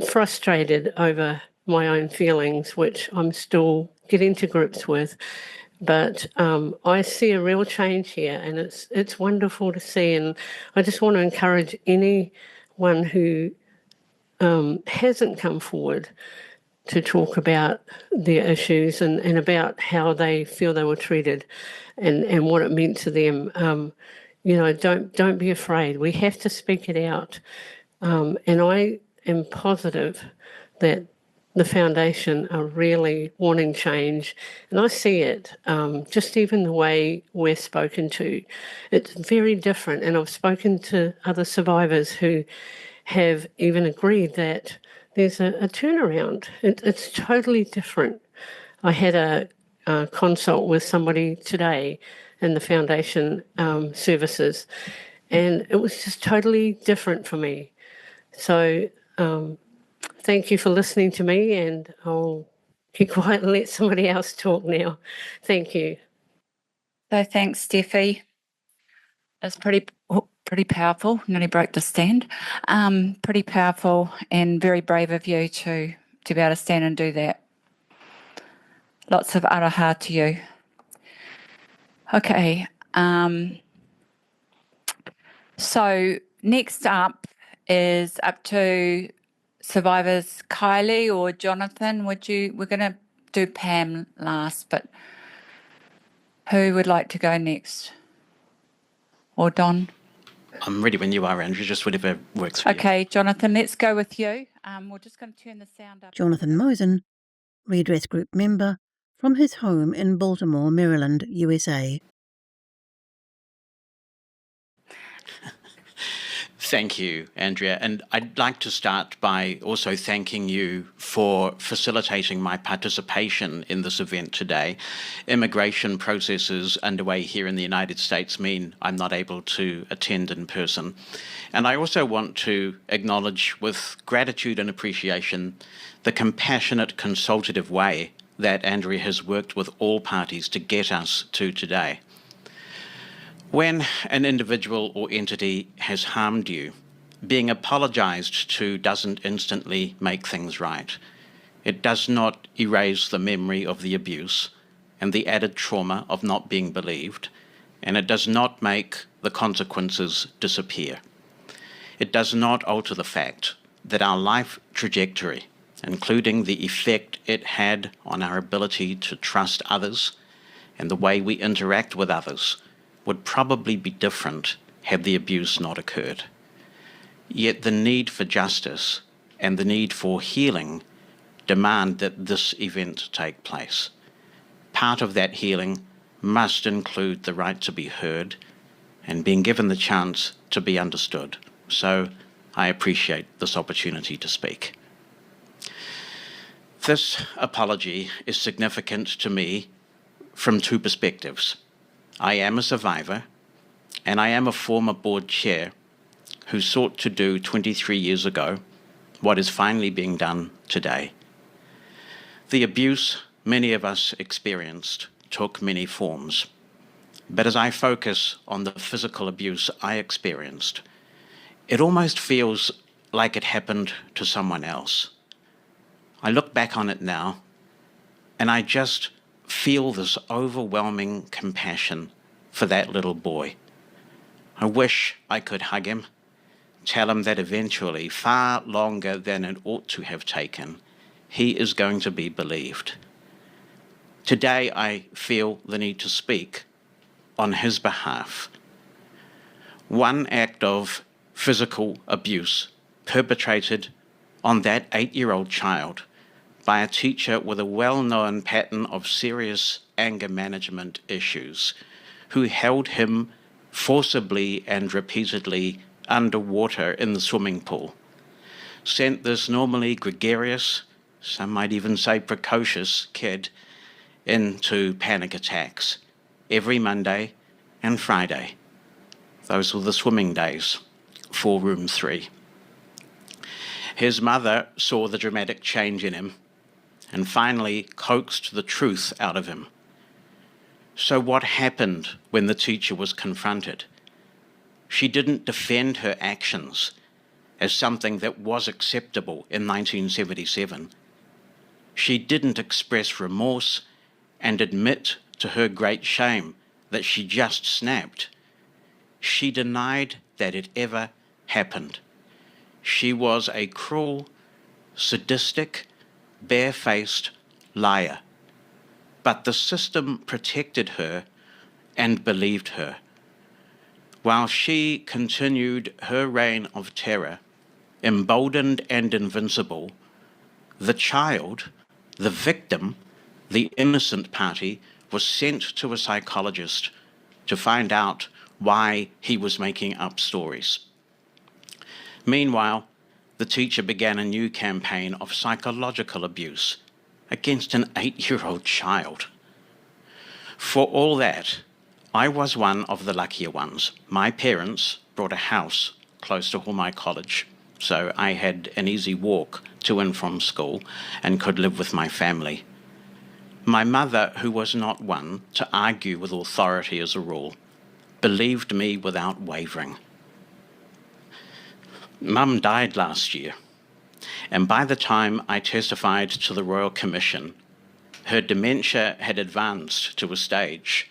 frustrated over my own feelings, which I'm still getting to grips with. But I see a real change here, and it's wonderful to see. And I just want to encourage anyone who hasn't come forward to talk about their issues and about how they feel they were treated and what it meant to them. Don't be afraid. We have to speak it out. And I am positive that the foundation are really wanting change. And I see it, just even the way we're spoken to. It's very different. And I've spoken to other survivors who have even agreed that there's a turnaround. It's totally different. I had a consult with somebody today in the foundation services, and it was just totally different for me. So thank you for listening to me, and I'll keep quiet and let somebody else talk now. Thank you. So thanks, Steffi. It's pretty powerful. Nearly broke the stand. Pretty powerful and very brave of you to be able to stand and do that. Lots of araha to you. Okay. So next up is up to survivors Kylee or Jonathan. We're going to do Pam last, but who would like to go next? Or Don? I'm ready when you are, Andrew, just whatever works for you. Okay, Jonathan, let's go with you. We're just going to turn the sound up. Jonathan Mosen, Redress Group member from his home in Baltimore, Maryland, USA. Thank you, Andrea. And I'd like to start by also thanking you for facilitating my participation in this event today. Immigration processes underway here in the United States mean I'm not able to attend in person. And I also want to acknowledge with gratitude and appreciation the compassionate, consultative way that Andrea has worked with all parties to get us to today. When an individual or entity has harmed you, being apologised to doesn't instantly make things right. It does not erase the memory of the abuse and the added trauma of not being believed, and it does not make the consequences disappear. It does not alter the fact that our life trajectory, including the effect it had on our ability to trust others and the way we interact with others, would probably be different had the abuse not occurred. Yet the need for justice and the need for healing demand that this event take place. Part of that healing must include the right to be heard and being given the chance to be understood. So I appreciate this opportunity to speak. This apology is significant to me from two perspectives. I am a survivor, and I am a former board chair who sought to do 23 years ago what is finally being done today. The abuse many of us experienced took many forms, but as I focus on the physical abuse I experienced, it almost feels like it happened to someone else. I look back on it now, and I just feel this overwhelming compassion for that little boy. I wish I could hug him, tell him that eventually, far longer than it ought to have taken, he is going to be believed. Today, I feel the need to speak on his behalf. One act of physical abuse perpetrated on that 8-year-old child by a teacher with a well-known pattern of serious anger management issues, who held him forcibly and repeatedly underwater in the swimming pool, sent this normally gregarious, some might even say precocious kid into panic attacks every Monday and Friday. Those were the swimming days for room 3. His mother saw the dramatic change in him and finally coaxed the truth out of him. So what happened when the teacher was confronted? She didn't defend her actions as something that was acceptable in 1977. She didn't express remorse and admit to her great shame that she just snapped. She denied that it ever happened. She was a cruel, sadistic, barefaced liar. But the system protected her and believed her. While she continued her reign of terror, emboldened and invincible, the child, the victim, the innocent party, was sent to a psychologist to find out why he was making up stories. Meanwhile, the teacher began a new campaign of psychological abuse against an 8-year-old child. For all that, I was one of the luckier ones. My parents bought a house close to Homai College, so I had an easy walk to and from school and could live with my family. My mother, who was not one to argue with authority as a rule, believed me without wavering. Mum died last year, and by the time I testified to the Royal Commission, her dementia had advanced to a stage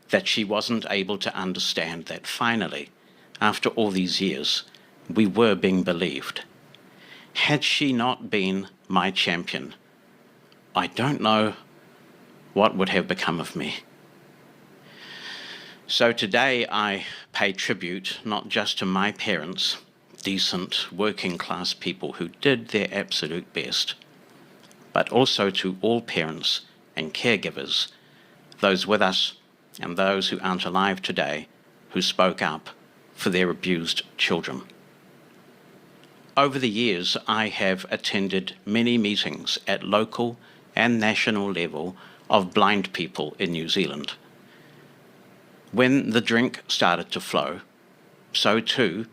that she wasn't able to understand that finally, after all these years, we were being believed. Had she not been my champion, I don't know what would have become of me. So today I pay tribute not just to my parents, decent working class people who did their absolute best, but also to all parents and caregivers, those with us and those who aren't alive today, who spoke up for their abused children. Over the years, I have attended many meetings at local and national level of blind people in New Zealand. When the drink started to flow, so too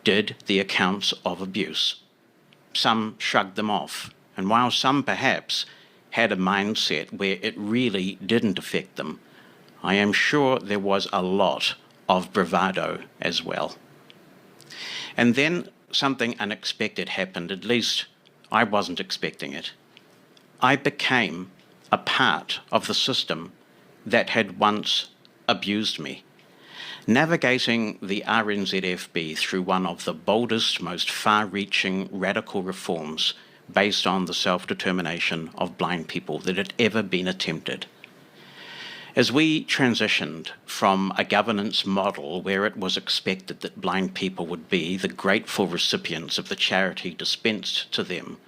did the accounts of abuse. Some shrugged them off, and while some perhaps had a mindset where it really didn't affect them, I am sure there was a lot of bravado as well. And then something unexpected happened. At least I wasn't expecting it. I became a part of the system that had once abused me. Navigating the RNZFB through one of the boldest, most far-reaching radical reforms based on the self-determination of blind people that had ever been attempted. As we transitioned from a governance model where it was expected that blind people would be the grateful recipients of the charity dispensed to them,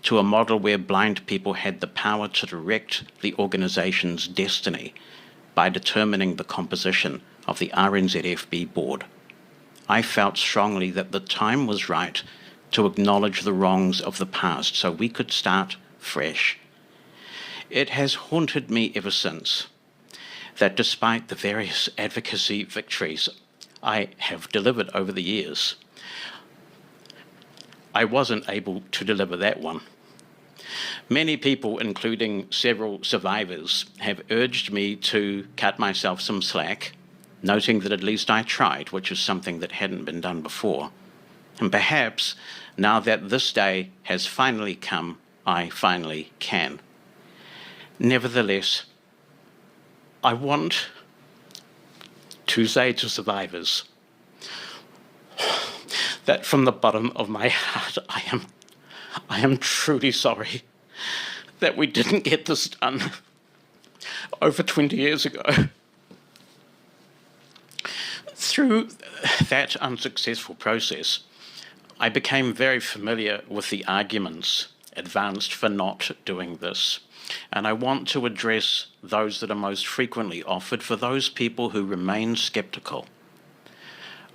to a model where blind people had the power to direct the organisation's destiny by determining the composition of the RNZFB board, I felt strongly that the time was right to acknowledge the wrongs of the past so we could start fresh. It has haunted me ever since that despite the various advocacy victories I have delivered over the years, I wasn't able to deliver that one. Many people, including several survivors, have urged me to cut myself some slack, noting that at least I tried, which is something that hadn't been done before. And perhaps, now that this day has finally come, I finally can. Nevertheless, I want to say to survivors that from the bottom of my heart, I am truly sorry that we didn't get this done over 20 years ago. Through that unsuccessful process, I became very familiar with the arguments advanced for not doing this. And I want to address those that are most frequently offered for those people who remain sceptical.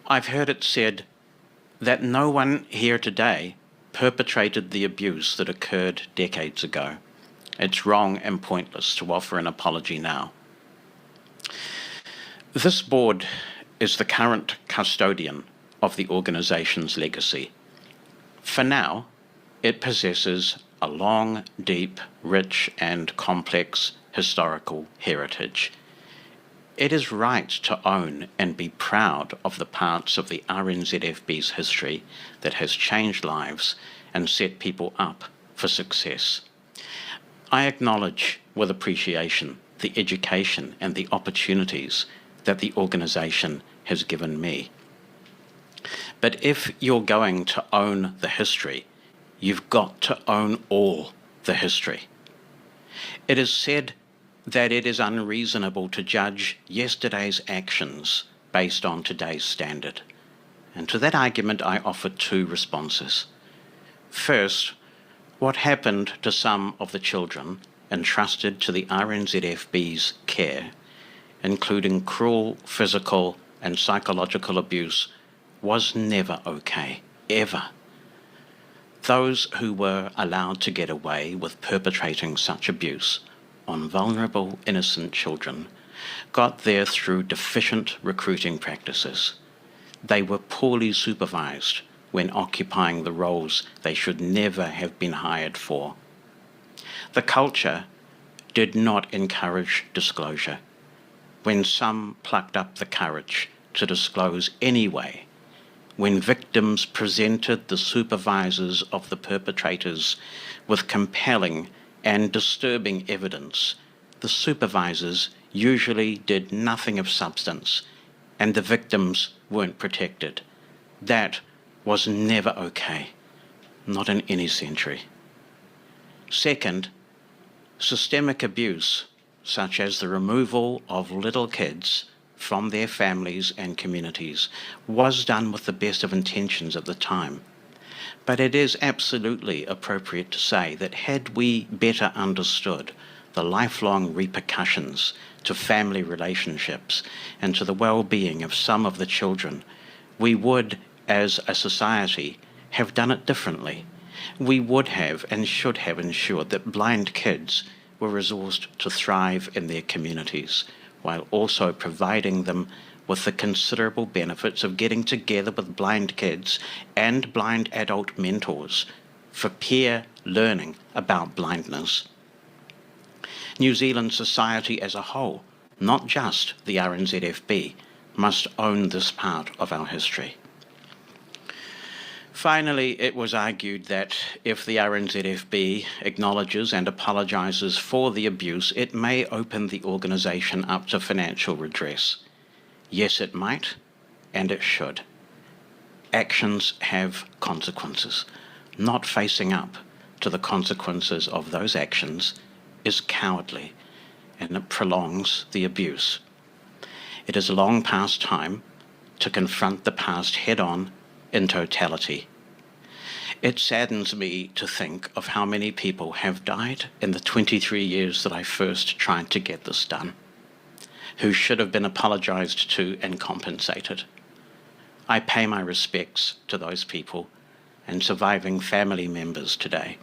I've heard it said that no one here today perpetrated the abuse that occurred decades ago. It's wrong and pointless to offer an apology now. This board is the current custodian of the organisation's legacy. For now, it possesses a long, deep, rich and complex historical heritage. It is right to own and be proud of the parts of the RNZFB's history that has changed lives and set people up for success. I acknowledge with appreciation the education and the opportunities that the organisation has given me. But if you're going to own the history, you've got to own all the history. It is said that it is unreasonable to judge yesterday's actions based on today's standard. And to that argument, I offer two responses. First, what happened to some of the children entrusted to the RNZFB's care, including cruel physical and psychological abuse, was never okay, ever. Those who were allowed to get away with perpetrating such abuse on vulnerable, innocent children got there through deficient recruiting practices. They were poorly supervised when occupying the roles they should never have been hired for. The culture did not encourage disclosure. When some plucked up the courage to disclose anyway, when victims presented the supervisors of the perpetrators with compelling and disturbing evidence, the supervisors usually did nothing of substance, and the victims weren't protected. That was never okay, not in any century. Second, systemic abuse, such as the removal of little kids from their families and communities, was done with the best of intentions at the time. But it is absolutely appropriate to say that had we better understood the lifelong repercussions to family relationships and to the well-being of some of the children, we would, as a society, have done it differently. We would have and should have ensured that blind kids were resourced to thrive in their communities, while also providing them with the considerable benefits of getting together with blind kids and blind adult mentors for peer learning about blindness. New Zealand society as a whole, not just the RNZFB, must own this part of our history. Finally, it was argued that if the RNZFB acknowledges and apologises for the abuse, it may open the organisation up to financial redress. Yes, it might, and it should. Actions have consequences. Not facing up to the consequences of those actions is cowardly, and it prolongs the abuse. It is long past time to confront the past head-on in totality. It saddens me to think of how many people have died in the 23 years that I first tried to get this done, who should have been apologised to and compensated. I pay my respects to those people and surviving family members today.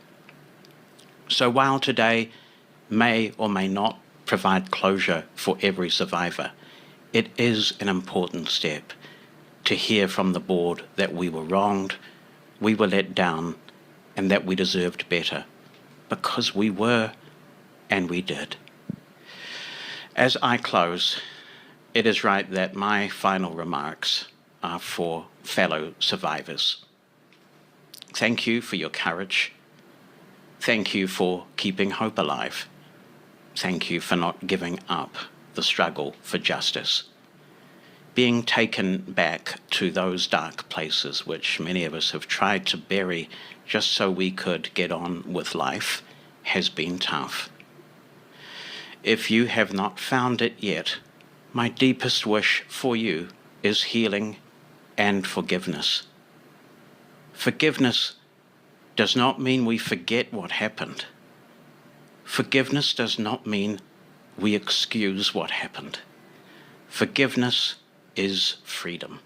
So while today may or may not provide closure for every survivor, it is an important step to hear from the board that we were wronged, we were let down, and that we deserved better, because we were and we did. As I close, it is right that my final remarks are for fellow survivors. Thank you for your courage. Thank you for keeping hope alive. Thank you for not giving up the struggle for justice. Being taken back to those dark places which many of us have tried to bury just so we could get on with life has been tough. If you have not found it yet, my deepest wish for you is healing and forgiveness. Forgiveness does not mean we forget what happened. Forgiveness does not mean we excuse what happened. Forgiveness is freedom.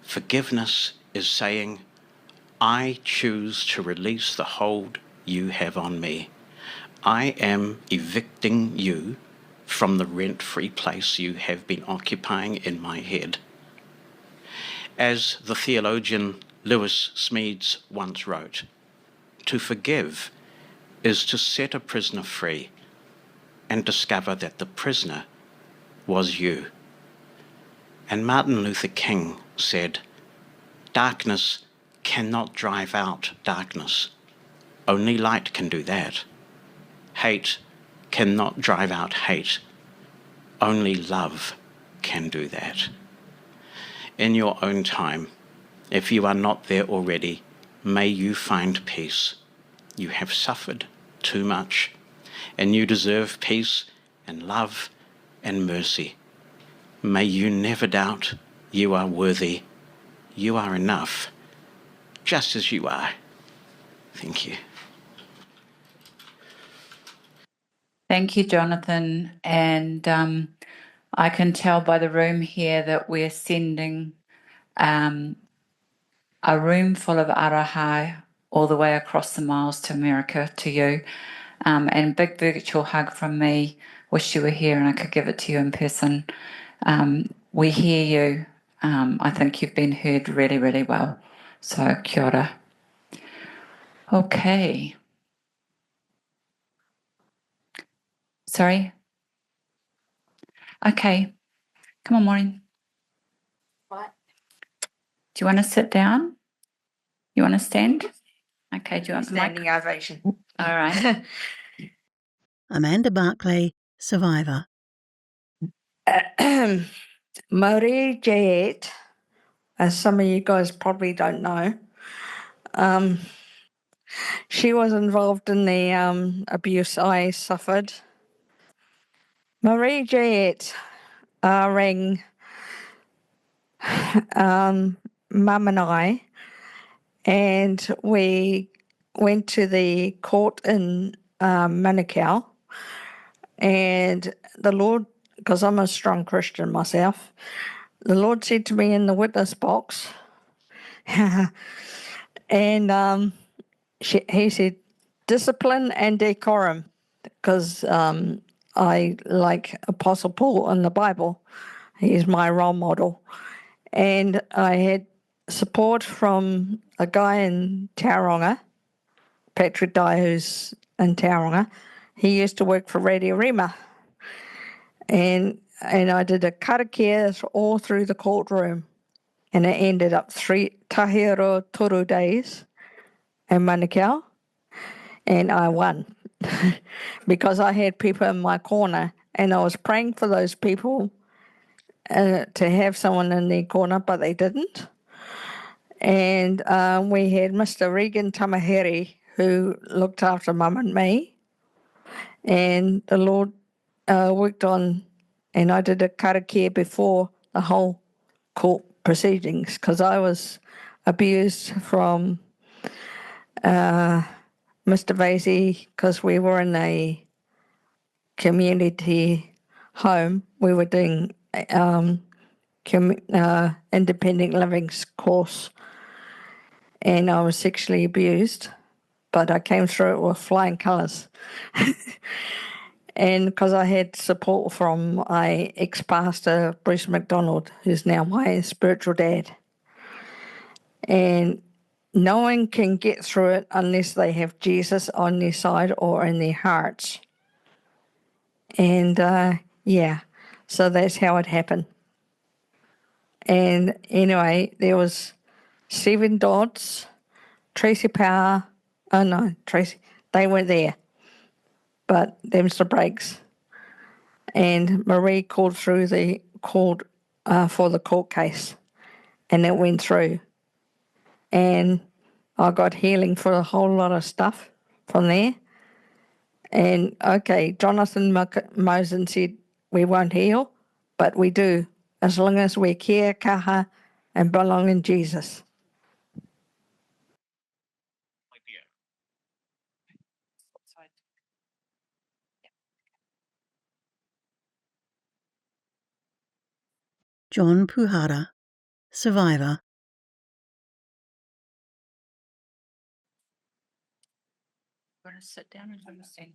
Forgiveness is saying, I choose to release the hold you have on me. I am evicting you from the rent-free place you have been occupying in my head. As the theologian Lewis Smeads once wrote, to forgive is to set a prisoner free and discover that the prisoner was you. And Martin Luther King said, darkness cannot drive out darkness. Only light can do that. Hate cannot drive out hate. Only love can do that. In your own time, if you are not there already, may you find peace. You have suffered too much, and you deserve peace and love and mercy. May you never doubt you are worthy. You are enough, just as you are. Thank you. Thank you, Jonathan. And I can tell by the room here that we're sending a room full of araha all the way across the miles to America to you. And big virtual hug from me. Wish you were here and I could give it to you in person. We hear you. I think you've been heard really, really well. So kia ora. Okay. Sorry? Okay. Come on, Maureen. What? Do you want to sit down? You want to stand? Okay, do you want the mic? Standing ovation. All right. Amanda Barclay, survivor. Marie Jet, as some of you guys probably don't know, she was involved in the abuse I suffered. Marie Jet rang Mum and I, and we went to the court in Manukau, and the Lord, because I'm a strong Christian myself, the Lord said to me in the witness box, and he said, discipline and decorum, because I like Apostle Paul in the Bible. He's my role model. And I had support from a guy in Tauranga, Patrick Dye, who's in Tauranga. He used to work for Radio Rema. And I did a karakia all through the courtroom. and it ended up 3 tahero toru days in Manukau, and I won because I had people in my corner and I was praying for those people to have someone in their corner, but they didn't. And we had Mr. Regan Tamaheri, who looked after Mum and me, and the Lord worked on, and I did a karakia before the whole court proceedings because I was abused from Mr. Vasey because we were in a community home. We were doing independent living course, and I was sexually abused, but I came through it with flying colours. And because I had support from my ex-pastor, Bruce McDonald, who's now my spiritual dad. And no one can get through it unless they have Jesus on their side or in their hearts. And so that's how it happened. And anyway, there was Stephen Dodds, Tracy Power, they weren't there, but them's the breaks. And Marie called for the court case, and it went through. And I got healing for a whole lot of stuff from there. And okay, Jonathan Mosen said we won't heal, but we do, as long as we care, kaha, and belong in Jesus. John Puhara, survivor. You're going to sit down and stand.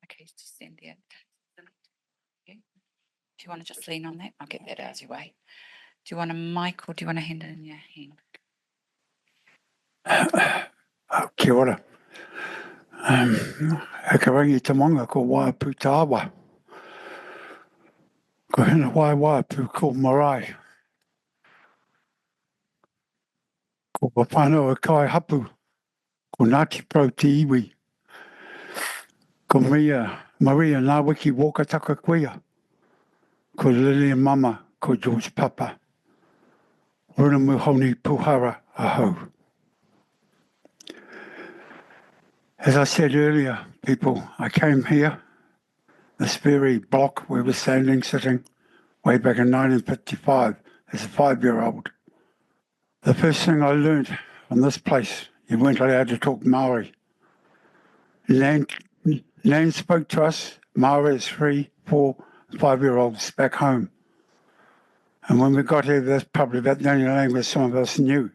Okay, just stand there. Okay. If you want to just lean on that, I'll get that out of your way. Do you want a mic or do you want to hand it in your hand? Kia ora. E ka rangi tamanga ko Waipu Tāwa. Ko hina Waipu ko marae. Ko whānau e kai hapu. Ko Ngāti Pro te iwi. Ko Maria nā wiki wokataka kuia. Ko Lillian Mama, ko George Papa. Runa muhoni Puhara ahau. As I said earlier, people, I came here, this very block where we're sitting, way back in 1955 as a 5-year-old. The first thing I learned from this place, you weren't allowed to talk Maori. Land spoke to us, Maori as 3, 4, 5-year-olds back home. And when we got here, that's probably about the only language some of us knew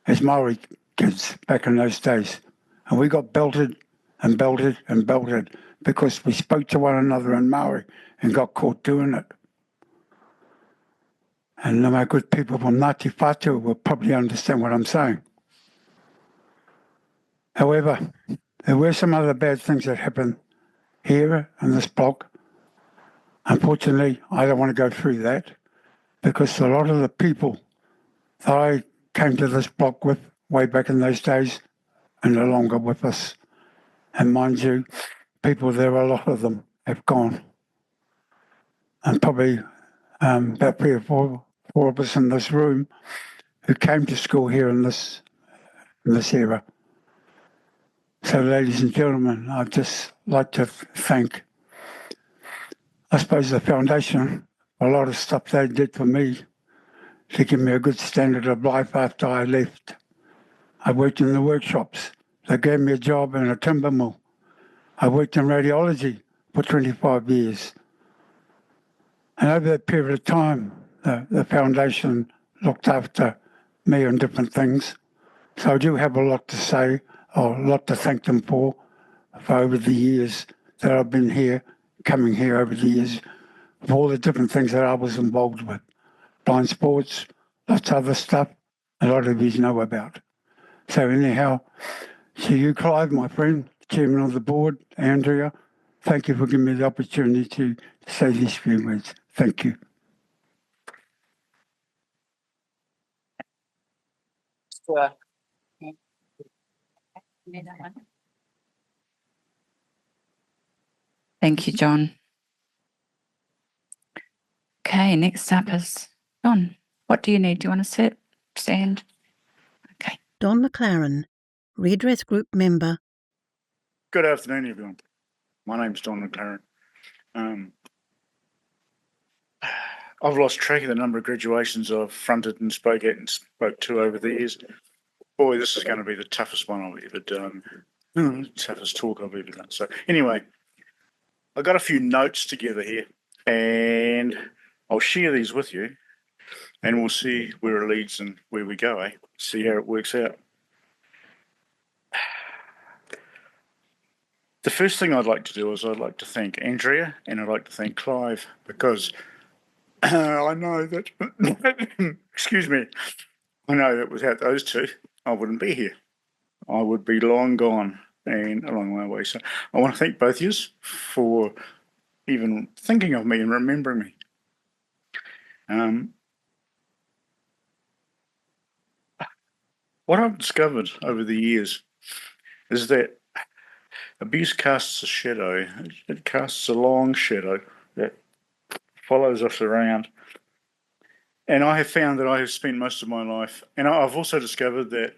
as Maori kids back in those days. And we got belted and belted and belted because we spoke to one another in Maori and got caught doing it. And my good people from Ngāti Whātua will probably understand what I'm saying. However, there were some other bad things that happened here in this block. Unfortunately, I don't want to go through that because a lot of the people that I came to this block with way back in those days are no longer with us. And mind you, people there, a lot of them have gone. And probably about 3 or 4 of us in this room who came to school here in this era. So, ladies and gentlemen, I'd just like to thank, I suppose, the foundation, a lot of stuff they did for me to give me a good standard of life after I left. I worked in the workshops. They gave me a job in a timber mill. I worked in radiology for 25 years. And over that period of time, the foundation looked after me on different things. So I do have a lot to say, or a lot to thank them for over the years that I've been here, coming here over the years, for all the different things that I was involved with. Blind sports, lots of other stuff, a lot of you know about. So anyhow, to you, Clive, my friend, chairman of the board, Andrea, thank you for giving me the opportunity to say these few words. Thank you. Thank you, John. Okay, next up is John. What do you need? Do you want to sit, stand? Okay. Don Mclaren, Redress Group member. Good afternoon, everyone. My name's Don McLaren. I've lost track of the number of graduations I've fronted and spoke at and spoke to over the years. Boy, this is going to be the toughest one I've ever done. Toughest talk I've ever done. So anyway, I got a few notes together here and I'll share these with you and we'll see where it leads and where we go, see how it works out. The first thing I'd like to do is I'd like to thank Andrea and I'd like to thank Clive because I know that, excuse me, I know that without those two, I wouldn't be here. I would be long gone and a long way away. So I want to thank both of you for even thinking of me and remembering me. What I've discovered over the years is that abuse casts a shadow. It casts a long shadow that follows us around. And I have found that I have spent most of my life, and I've also discovered that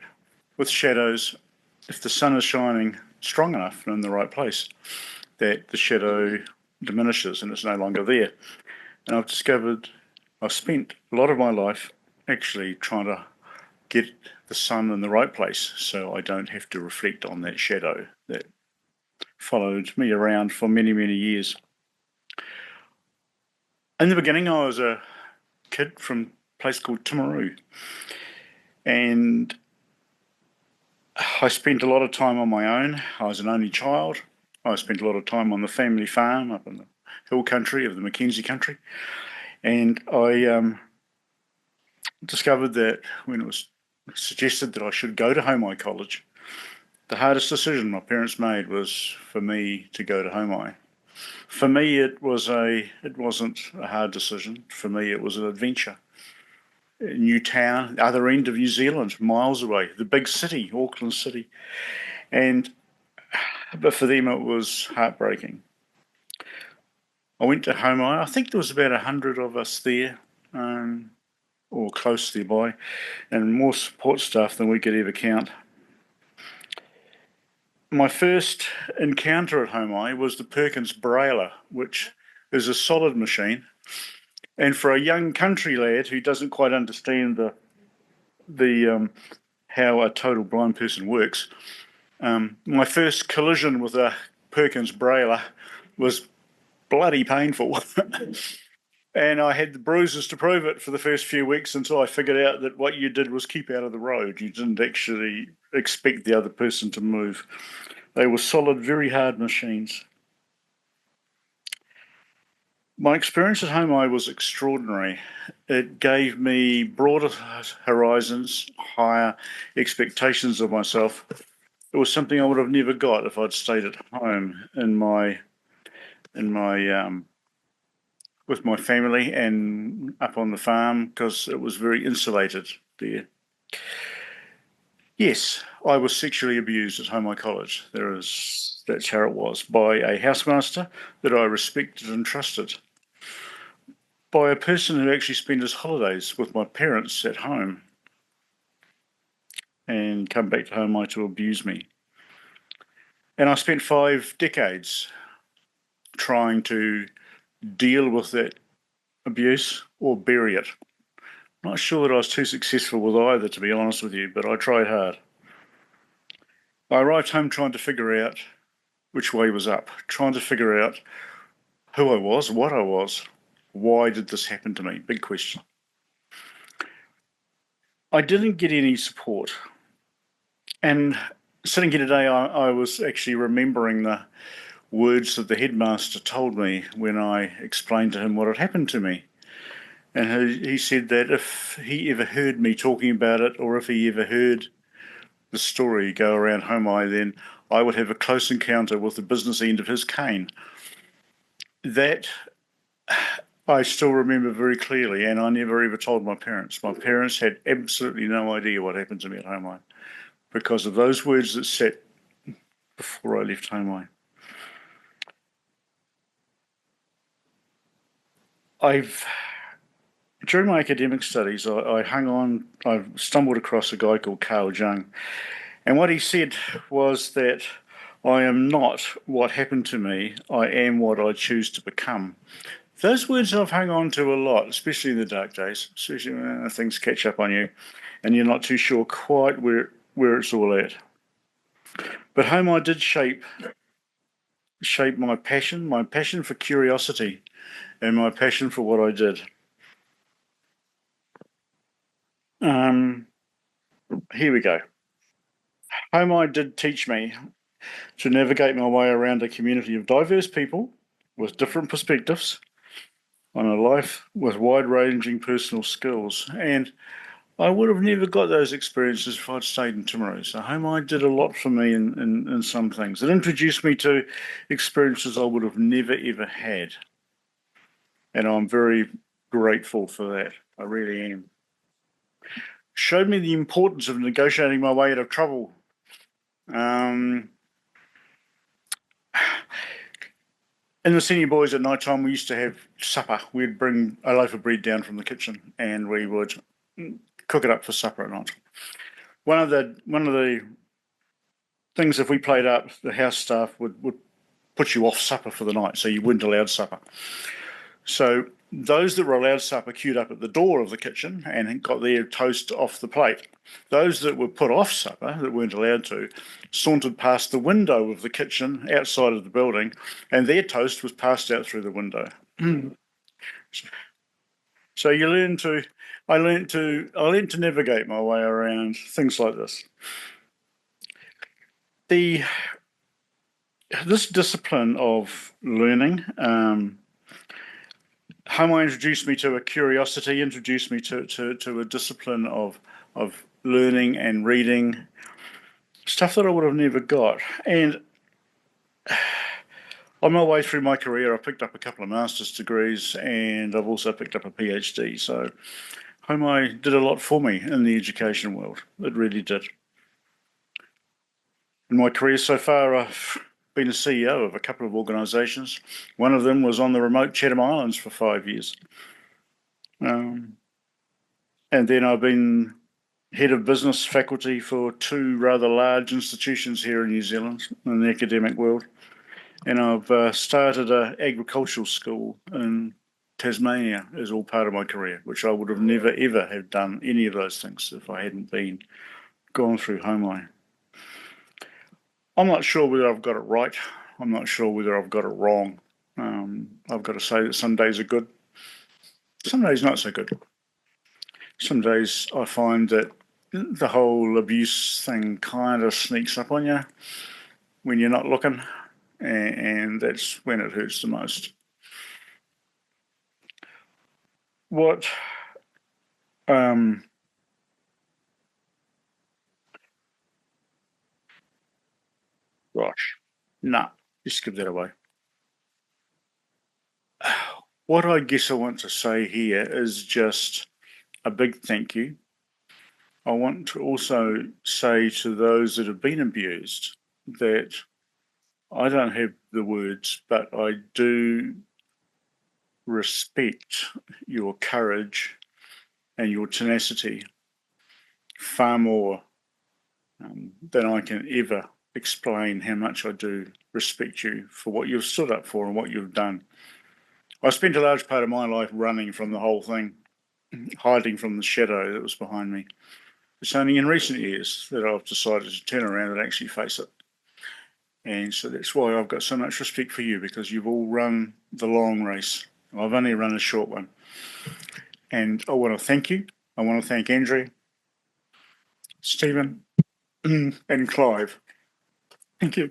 with shadows, if the sun is shining strong enough and in the right place, that the shadow diminishes and it's no longer there. And I've discovered I've spent a lot of my life actually trying to get the sun in the right place so I don't have to reflect on that shadow that followed me around for many, many years. In the beginning, I was a kid from a place called Timaru, and I spent a lot of time on my own. I was an only child. I spent a lot of time on the family farm up in the hill country of the Mackenzie country, and I discovered that when it was suggested that I should go to Homai College, the hardest decision my parents made was for me to go to Homai. For me, it wasn't a hard decision. For me, it was an adventure. A new town, other end of New Zealand, miles away, the big city, Auckland City. But for them, it was heartbreaking. I went to Homai. I think there was about 100 of us there, or close thereby, and more support staff than we could ever count. My first encounter at Homai was the Perkins Brailer, which is a solid machine. And for a young country lad who doesn't quite understand the how a total blind person works, my first collision with a Perkins Brailer was bloody painful. And I had the bruises to prove it for the first few weeks until I figured out that what you did was keep out of the road. You didn't actually expect the other person to move. They were solid, very hard machines. My experience at Homai was extraordinary. It gave me broader horizons, higher expectations of myself. It was something I would have never got if I'd stayed at home with my family and up on the farm, because it was very insulated there. Yes, I was sexually abused at Homai College. That's how it was, by a housemaster that I respected and trusted, by a person who actually spent his holidays with my parents at home and come back to Homai to abuse me. And I spent 5 decades trying to deal with that abuse or bury it. Not sure that I was too successful with either, to be honest with you, but I tried hard. I arrived home trying to figure out which way was up, trying to figure out who I was, what I was, why did this happen to me? Big question. I didn't get any support. And sitting here today, I was actually remembering the words that the headmaster told me when I explained to him what had happened to me. And he said that if he ever heard me talking about it, or if he ever heard the story go around Homai, then I would have a close encounter with the business end of his cane. That I still remember very clearly, and I never ever told my parents. My parents had absolutely no idea what happened to me at Homai because of those words that sat before I left Homai. During my academic studies, I stumbled across a guy called Carl Jung, and what he said was that I am not what happened to me, I am what I choose to become. Those words I've hung on to a lot, especially in the dark days, especially when things catch up on you and you're not too sure quite where it's all at. But Homai did shape my passion for curiosity and my passion for what I did. Here we go. Homai did teach me to navigate my way around a community of diverse people with different perspectives on a life with wide-ranging personal skills. And I would have never got those experiences if I'd stayed in Timaru. So Homai did a lot for me in some things. It introduced me to experiences I would have never, ever had. And I'm very grateful for that. I really am. Showed me the importance of negotiating my way out of trouble. In the senior boys at night time, we used to have supper. We'd bring a loaf of bread down from the kitchen and we would cook it up for supper at night. One of the things, if we played up, the house staff would put you off supper for the night, so you weren't allowed supper. So those that were allowed supper queued up at the door of the kitchen and got their toast off the plate. Those that were put off supper, that weren't allowed to, sauntered past the window of the kitchen outside of the building, and their toast was passed out through the window. So I learned to navigate my way around things like this. This discipline of learning, Homai introduced me to a curiosity, introduced me to a discipline of learning and reading, stuff that I would have never got. And on my way through my career, I picked up a couple of master's degrees and I've also picked up a PhD. So Homai did a lot for me in the education world. It really did. In my career so far, I've been a CEO of a couple of organisations. One of them was on the remote Chatham Islands for 5 years. And then I've been head of business faculty for 2 rather large institutions here in New Zealand in the academic world. And I've started an agricultural school in Tasmania as all part of my career, which I would have never ever have done any of those things if I hadn't gone through Homai. I'm not sure whether I've got it right. I'm not sure whether I've got it wrong. I've got to say that some days are good, some days not so good. Some days I find that the whole abuse thing kind of sneaks up on you when you're not looking, and that's when it hurts the most. What gosh, nah, just give that away. What I guess I want to say here is just a big thank you. I want to also say to those that have been abused that I don't have the words, but I do respect your courage and your tenacity far more than I can ever explain how much I do respect you for what you've stood up for and what you've done. I spent a large part of my life running from the whole thing, hiding from the shadow that was behind me. It's only in recent years that I've decided to turn around and actually face it. And so that's why I've got so much respect for you, because you've all run the long race. I've only run a short one. And I want to thank you. I want to thank Andrea, Stephen, and Clive. Thank you.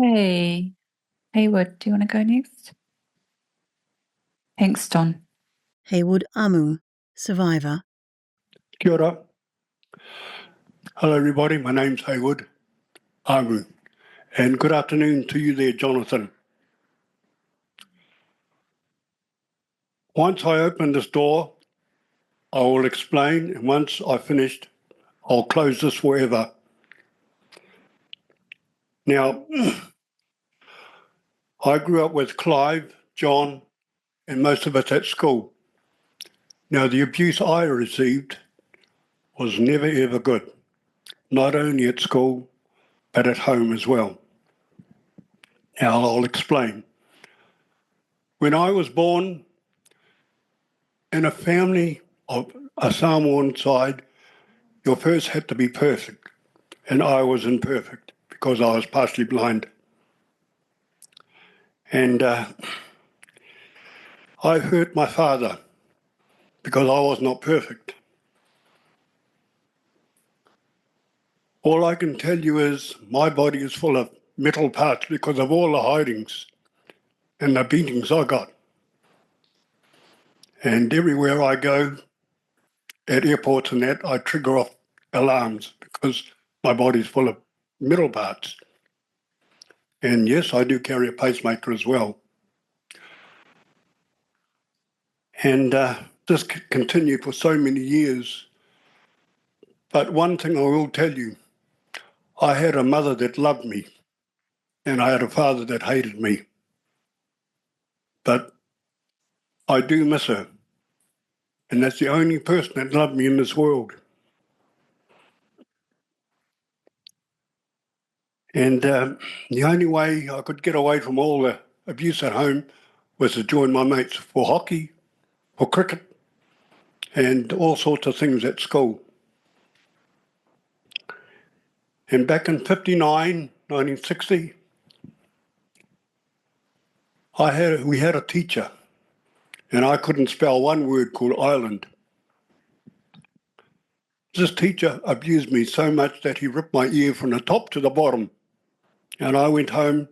Okay. Haywood, do you want to go next? Thanks, Don. Haywood Ahmu, survivor. Kia ora. Hello, everybody. My name's Haywood Ahmu. And good afternoon to you there, Jonathan. Once I open this door, I will explain, and once I've finished, I'll close this forever. Now, I grew up with Clive, John, and most of us at school. Now, the abuse I received was never ever good, not only at school, but at home as well. Now, I'll explain. When I was born in a family of a Samoan side, your first had to be perfect, and I was imperfect because I was partially blind. And I hurt my father because I was not perfect. All I can tell you is my body is full of metal parts because of all the hidings and the beatings I got. And everywhere I go, at airports and that, I trigger off alarms because my body's full of metal parts. And yes, I do carry a pacemaker as well. And this continued for so many years. But one thing I will tell you, I had a mother that loved me, and I had a father that hated me. But I do miss her. And that's the only person that loved me in this world. And the only way I could get away from all the abuse at home was to join my mates for hockey, for cricket, and all sorts of things at school. And back in 1960, we had a teacher, and I couldn't spell one word called island. This teacher abused me so much that he ripped my ear from the top to the bottom. And I went home,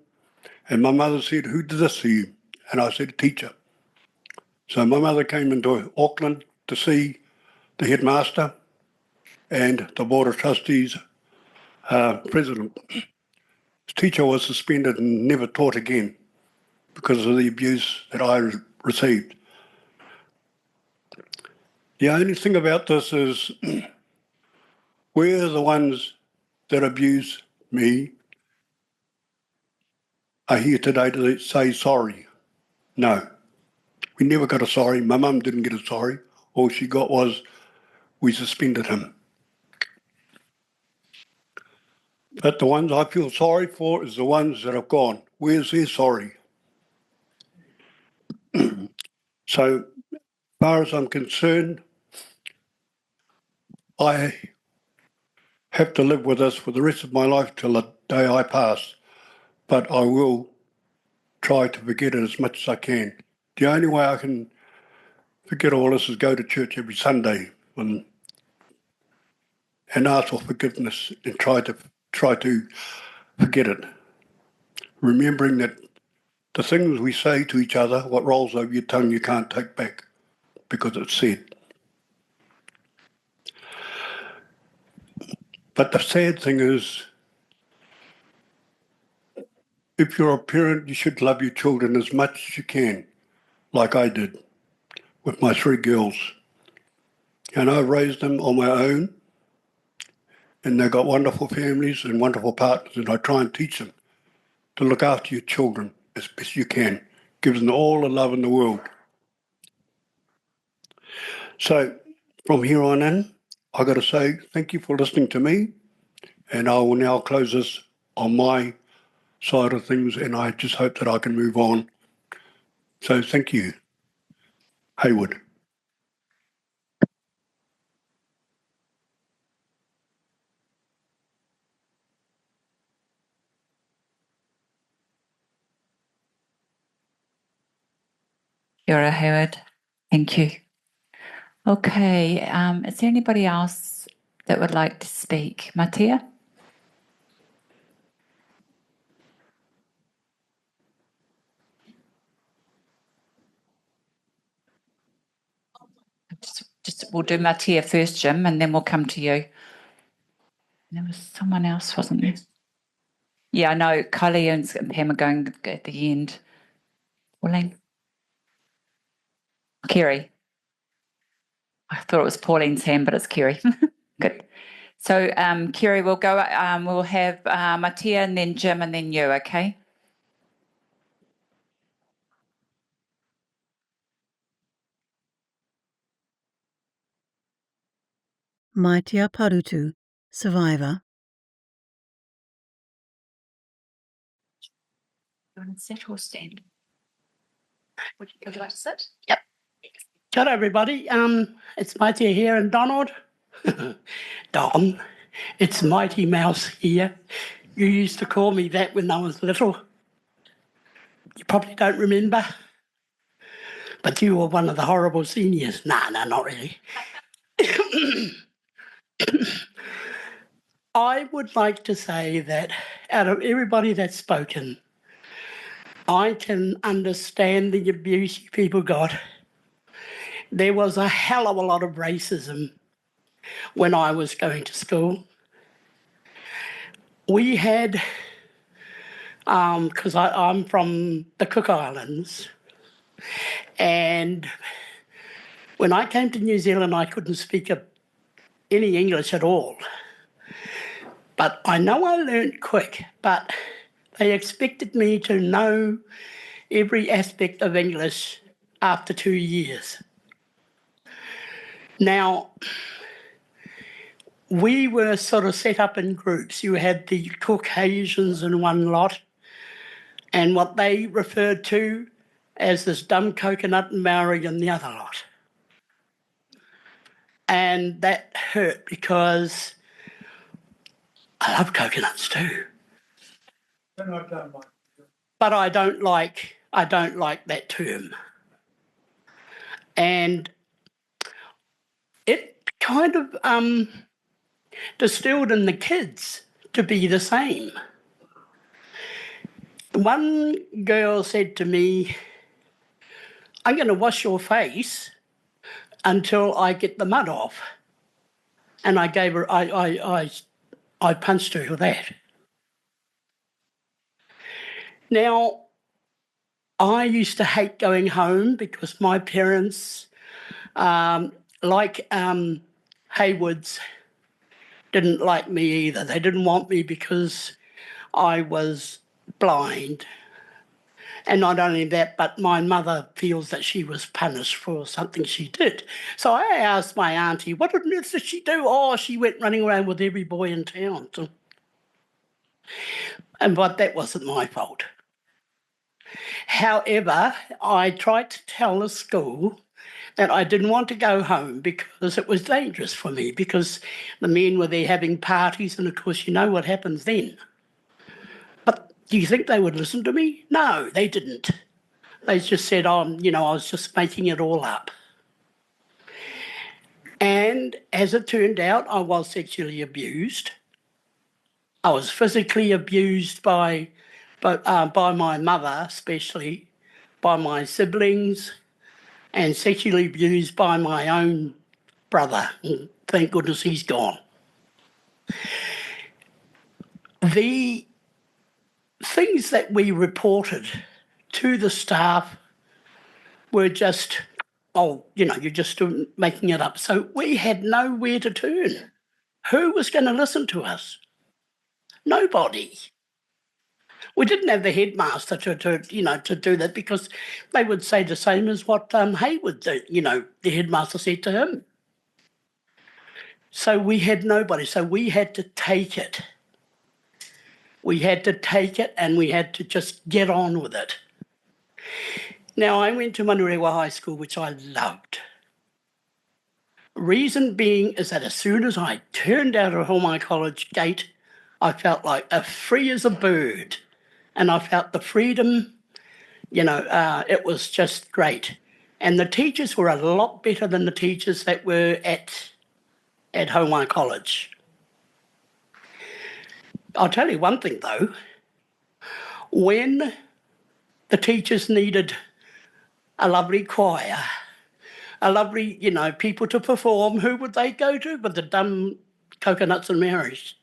and my mother said, "Who did this to you?" And I said, "Teacher." So my mother came into Auckland to see the headmaster and the Board of Trustees president. This teacher was suspended and never taught again because of the abuse that I received. The only thing about this is we're the ones that abuse me are here today to say sorry. No, we never got a sorry. My mum didn't get a sorry. All she got was we suspended him. But the ones I feel sorry for is the ones that have gone. Where's their sorry? So, as far as I'm concerned, I have to live with this for the rest of my life till the day I pass. But I will try to forget it as much as I can. The only way I can forget all this is go to church every Sunday and ask for forgiveness and try to forget it. Remembering that the things we say to each other, what rolls over your tongue, you can't take back because it's said. But the sad thing is, if you're a parent, you should love your children as much as you can, like I did with my 3 girls. And I raised them on my own, and they've got wonderful families and wonderful partners, and I try and teach them to look after your children as best you can. Give them all the love in the world. So from here on in, I've got to say thank you for listening to me, and I will now close this on my side of things, and I just hope that I can move on. So thank you. Haywood. Kia ora, Haywood. Thank you. Okay, is there anybody else that would like to speak? Matea? we'll do Matea first, Jim, and then we'll come to you. There was someone else, wasn't there? Yeah, I know. Kylee and Pam are going at the end. Pauline? Kerry? I thought it was Pauline's hand, but it's Kerry. Good. So, Kerry, we'll go, we'll have Matea and then Jim and then you, okay? Matea Parutu, survivor. You want to sit or stand? Would you like to sit? Yep. Kia ora, everybody. It's Matea here and Donald. Don. It's Mighty Mouse here. You used to call me that when I was little. You probably don't remember. But you were one of the horrible seniors. No, not really. I would like to say that out of everybody that's spoken, I can understand the abuse you people got. There was a hell of a lot of racism when I was going to school. We had, because I'm from the Cook Islands, and when I came to New Zealand, I couldn't speak any English at all. But I know I learnt quick, but they expected me to know every aspect of English after 2 years. Now, we were sort of set up in groups. You had the Caucasians in one lot, and what they referred to as this dumb coconut and Maori in the other lot. And that hurt because I love coconuts too. But I don't like that term. And it kind of distilled in the kids to be the same. One girl said to me, I'm going to wash your face until I get the mud off. And I gave her, I punched her with that. Now, I used to hate going home because my parents, like Haywoods, didn't like me either. They didn't want me because I was blind. And not only that, but my mother feels that she was punished for something she did. So I asked my auntie, what on earth did she do? Oh, she went running around with every boy in town. But that wasn't my fault. However, I tried to tell the school that I didn't want to go home because it was dangerous for me, because the men were there having parties, and of course you know what happens then. But do you think they would listen to me? No, they didn't. They just said, I was just making it all up. And as it turned out, I was sexually abused. I was physically abused by my mother, especially, by my siblings, and sexually abused by my own brother. And thank goodness he's gone. The things that we reported to the staff were just, you're just making it up. So we had nowhere to turn. Who was going to listen to us? Nobody. We didn't have the headmaster to do that, because they would say the same as what Haywood did, the headmaster said to him. So we had nobody. So we had to take it. We had to take it, and we had to just get on with it. Now, I went to Manurewa High School, which I loved. Reason being is that as soon as I turned out of Homai College gate, I felt like free as a bird. And I felt the freedom, it was just great. And the teachers were a lot better than the teachers that were at Homai College. I'll tell you one thing though, when the teachers needed a lovely choir, a lovely, you know, people to perform, who would they go to but the dumb Coconuts and Marys?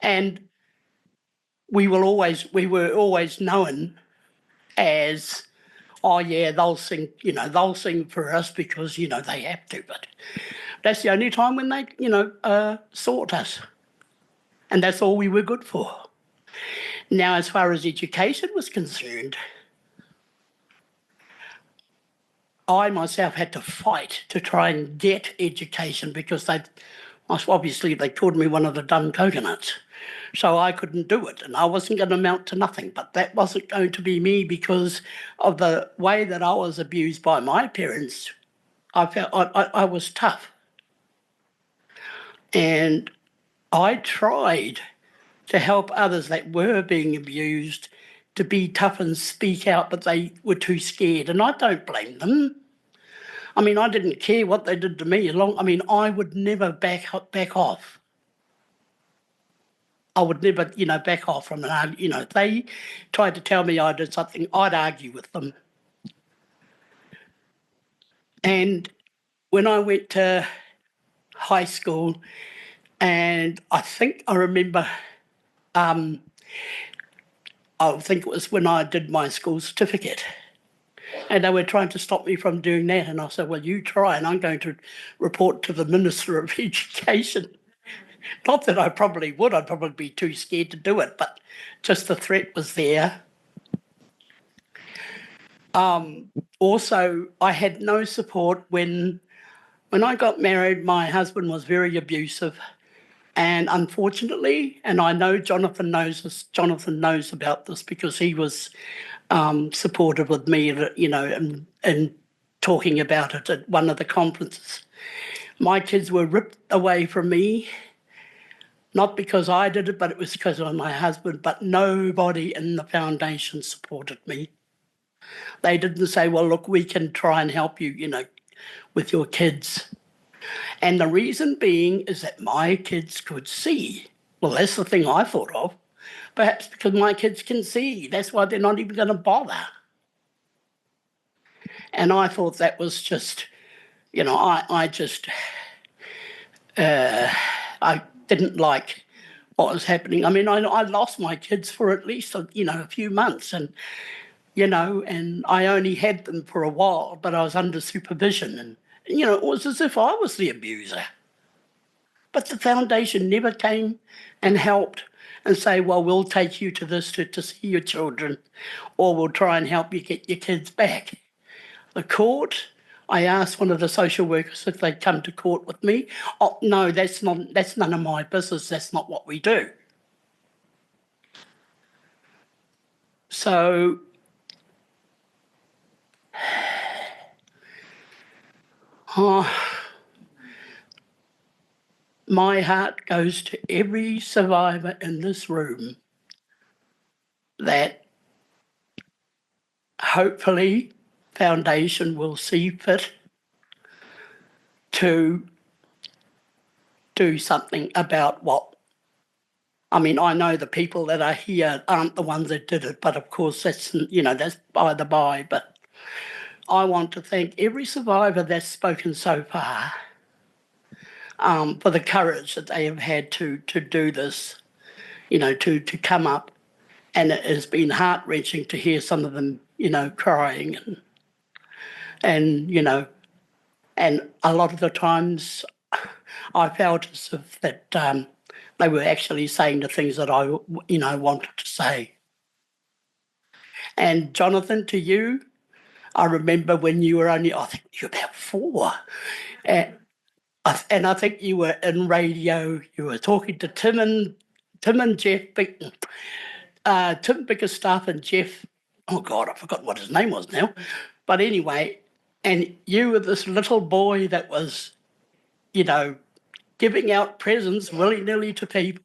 And we were always known as, oh yeah, they'll sing, you know, they'll sing for us because, you know, they have to. But that's the only time when they, you know, sought us. And that's all we were good for. Now, as far as education was concerned, I myself had to fight to try and get education because obviously they called me one of the dumb coconuts. So I couldn't do it and I wasn't going to amount to nothing. But that wasn't going to be me because of the way that I was abused by my parents. I felt I was tough. And I tried to help others that were being abused to be tough and speak out, but they were too scared. And I don't blame them. I mean, I didn't care what they did to me. I would never back off. I would never, you know, back off from an, you know, if they tried to tell me I did something, I'd argue with them. And when I went to high school, and I think I remember, I think it was when I did my school certificate, and they were trying to stop me from doing that. And I said, well, you try, and I'm going to report to the Minister of Education. Not that I probably would, I'd probably be too scared to do it, but just the threat was there. Also, I had no support when I got married. My husband was very abusive, and unfortunately, and I know Jonathan knows this, Jonathan knows about this because he was supportive with me, you know, and talking about it at one of the conferences. My kids were ripped away from me, not because I did it, but it was because of my husband, but nobody in the foundation supported me. They didn't say, well, look, we can try and help you, you know, with your kids. And the reason being is that my kids could see. Well, that's the thing I thought of. Perhaps because my kids can see. That's why they're not even going to bother. And I thought that was just, you know, I didn't like what was happening. I mean, I lost my kids for at least, you know, a few months, and, you know, and I only had them for a while, but I was under supervision, and, you know, it was as if I was the abuser. But the foundation never came and helped and say, well, we'll take you to this to see your children, or we'll try and help you get your kids back. The court, I asked one of the social workers if they'd come to court with me. Oh, no, that's none of my business. That's not what we do. So my heart goes to every survivor in this room that hopefully Foundation will see fit to do something about what, I mean, I know the people that are here aren't the ones that did it, but of course that's, you know, that's by the by. But I want to thank every survivor that's spoken so far for the courage that they have had to do this, you know, to come up. And it has been heart-wrenching to hear some of them, you know, crying and you know, and a lot of the times I felt as if that they were actually saying the things that I, you know, wanted to say. And Jonathan, to you, I remember when you were only, I think you were about 4, and I think you were in radio. You were talking to Tim and Jeff, Tim Bickerstaff and Jeff. Oh God, I forgot what his name was now. But anyway, and you were this little boy that was, you know, giving out presents willy-nilly to people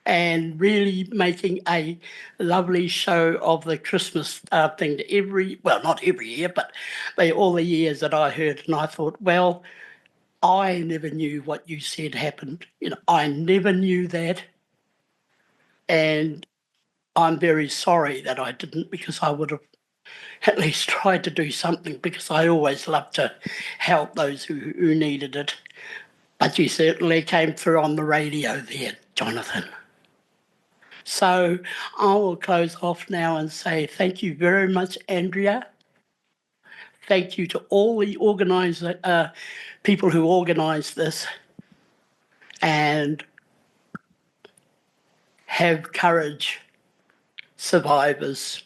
and really making a lovely show of the Christmas thing to not every year, but all the years that I heard. And I thought, well, I never knew what you said happened. You know, I never knew that. And I'm very sorry that I didn't, because I would have at least tried to do something, because I always loved to help those who needed it. But you certainly came through on the radio there, Jonathan. So I will close off now and say thank you very much, Andrea. Thank you to all the people who organised this, and have courage, survivors.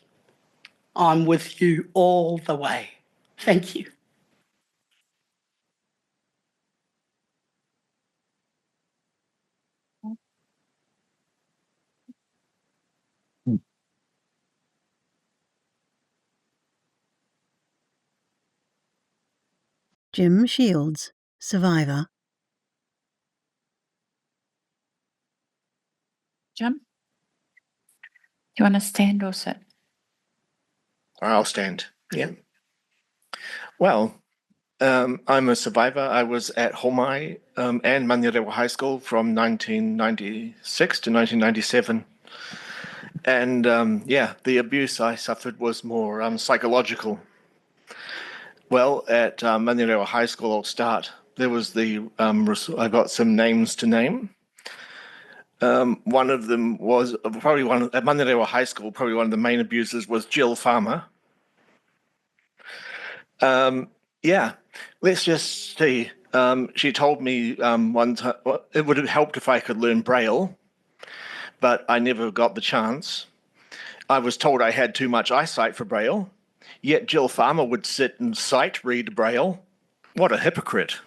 I'm with you all the way. Thank you. Jim Shields, survivor. Jim? You want to stand or sit? I'll stand. Yeah. Well, I'm a survivor. I was at Homai and Manurewa High School from 1996 to 1997. And the abuse I suffered was more psychological. Well, at Manurewa High School, I'll start. There was I got some names to name. One of them was at Manurewa High School, probably one of the main abusers was Jill Farmer. Let's just see. She told me one time it would have helped if I could learn Braille, but I never got the chance. I was told I had too much eyesight for Braille, yet Jill Farmer would sit and sight read Braille. What a hypocrite.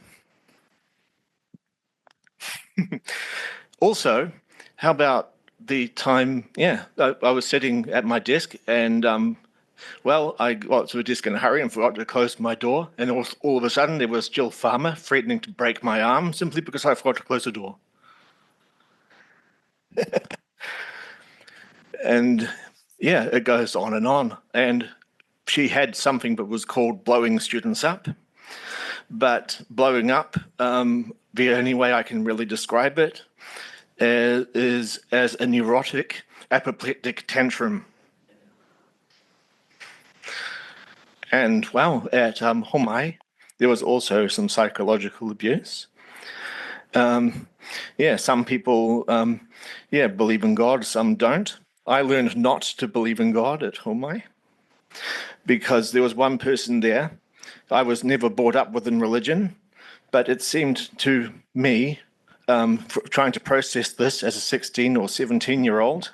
Also, how about the time, I was sitting at my desk and I got to a desk in a hurry and forgot to close my door, and all of a sudden there was Jill Farmer threatening to break my arm simply because I forgot to close the door. And it goes on. And she had something that was called blowing students up. But blowing up, the only way I can really describe it is as a neurotic, apoplectic tantrum. And at Homai, there was also some psychological abuse. Some people, believe in God, some don't. I learned not to believe in God at Homai because there was one person there. I was never brought up within religion, but it seemed to me, trying to process this as a 16 or 17-year-old,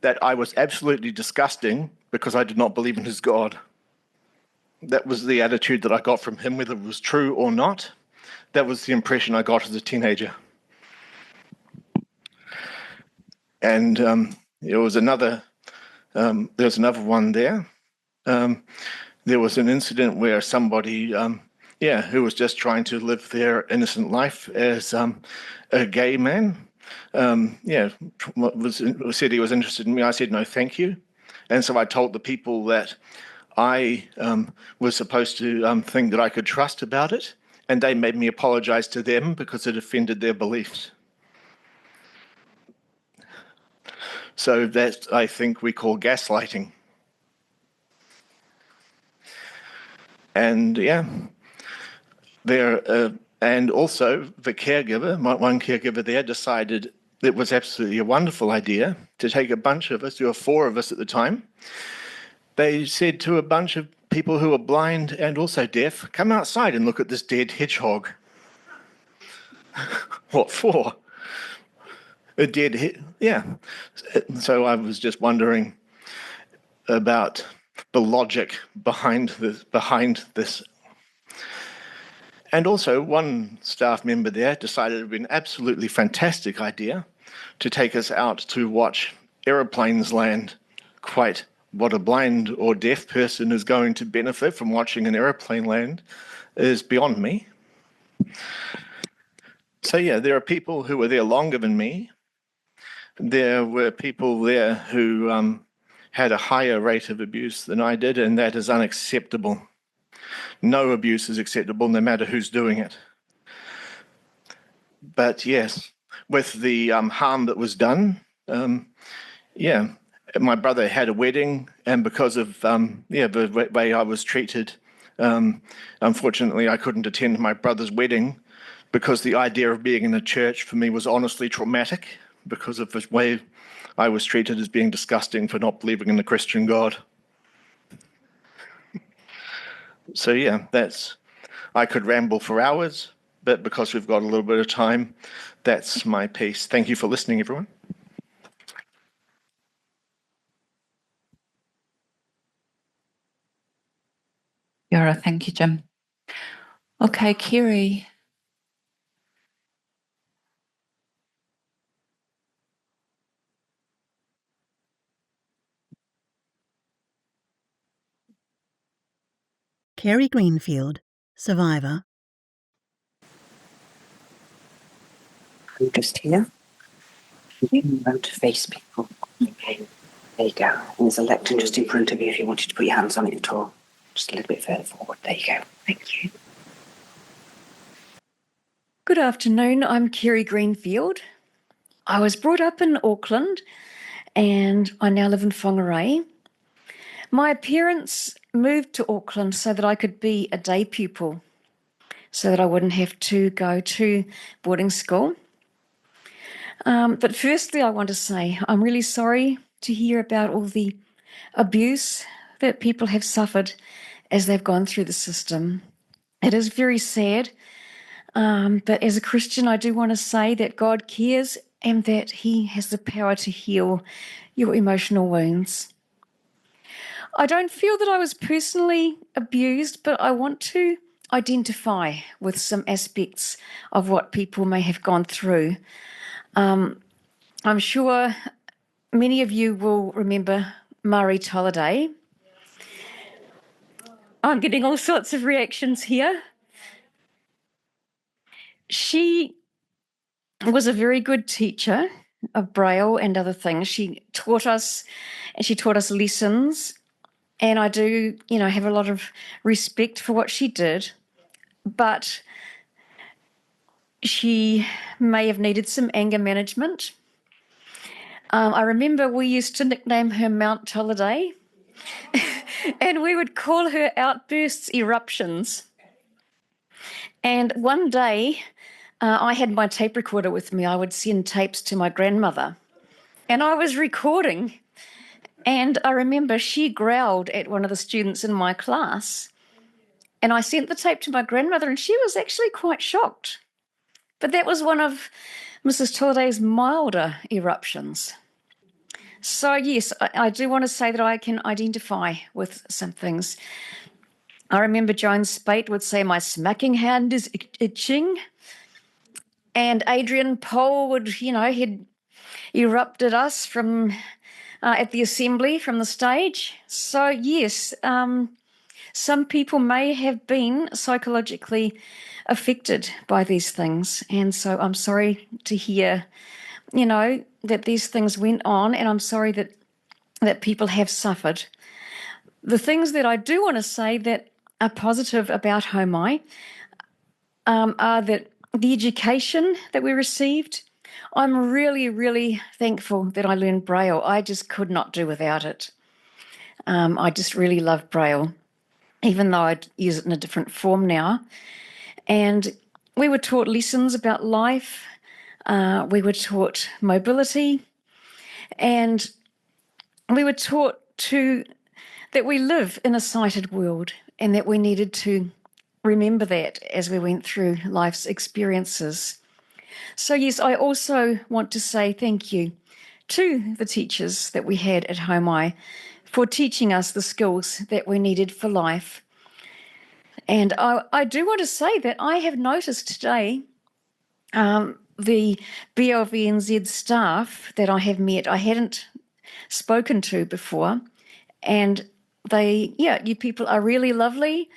that I was absolutely disgusting because I did not believe in his God. That was the attitude that I got from him, whether it was true or not. That was the impression I got as a teenager. And there was another one there. There was an incident where somebody, who was just trying to live their innocent life as a gay man, said he was interested in me. I said, no, thank you. And so I told the people that I was supposed to think that I could trust about it, and they made me apologize to them because it offended their beliefs. So that, I think, we call gaslighting. And and also the caregiver, one caregiver there decided it was absolutely a wonderful idea to take a bunch of us, there were 4 of us at the time. They said to a bunch of people who were blind and also deaf, come outside and look at this dead hedgehog. What for? A dead head? Yeah. So I was just wondering about the logic behind this. And also one staff member there decided it would be an absolutely fantastic idea to take us out to watch aeroplanes land. Quite what a blind or deaf person is going to benefit from watching an aeroplane land is beyond me. So there are people who were there longer than me. There were people there who had a higher rate of abuse than I did, and that is unacceptable. No abuse is acceptable, no matter who's doing it. But yes, with the harm that was done, my brother had a wedding, and because of the way I was treated, unfortunately I couldn't attend my brother's wedding because the idea of being in a church for me was honestly traumatic because of the way I was treated as being disgusting for not believing in the Christian God. So yeah, I could ramble for hours, but because we've got a little bit of time, that's my piece. Thank you for listening, everyone. Yara, thank you, Jim. Okay, Kerry. Kerry Greenfield, survivor. I'm just here. You want to face people. Okay. There you go. And there's a lectern just in front of you if you wanted to put your hands on it at all. Just a little bit further forward. There you go. Thank you. Good afternoon. I'm Kerry Greenfield. I was brought up in Auckland and I now live in Whangarei. My parents moved to Auckland so that I could be a day pupil, so that I wouldn't have to go to boarding school. But firstly, I want to say I'm really sorry to hear about all the abuse that people have suffered as they've gone through the system. It is very sad, but as a Christian, I do want to say that God cares and that He has the power to heal your emotional wounds. I don't feel that I was personally abused, but I want to identify with some aspects of what people may have gone through. I'm sure many of you will remember Marie Tolliday. I'm getting all sorts of reactions here. She was a very good teacher of Braille and other things. She taught us lessons, and I do, have a lot of respect for what she did, but she may have needed some anger management. I remember we used to nickname her Mount Tolliday, and we would call her outbursts eruptions. And one day, I had my tape recorder with me. I would send tapes to my grandmother, and I was recording. And I remember she growled at one of the students in my class, and I sent the tape to my grandmother, and she was actually quite shocked. But that was one of Mrs. Tolliday's milder eruptions. So yes, I do want to say that I can identify with some things. I remember Joan Spate would say, "My smacking hand is itching." And Adrian Pohl would, he'd erupt at us from at the assembly from the stage. So yes, some people may have been psychologically affected by these things. And so I'm sorry to hear, that these things went on, and I'm sorry that people have suffered. The things that I do want to say that are positive about Homai are that the education that we received, I'm really, really thankful that I learned Braille. I just could not do without it. I just really love Braille, even though I'd use it in a different form now. And we were taught lessons about life. We were taught mobility, and we were taught that we live in a sighted world and that we needed to remember that as we went through life's experiences. So yes, I also want to say thank you to the teachers that we had at Homai for teaching us the skills that we needed for life. And I do want to say that I have noticed today the BLVNZ staff that I have met, I hadn't spoken to before, and you people are really lovely,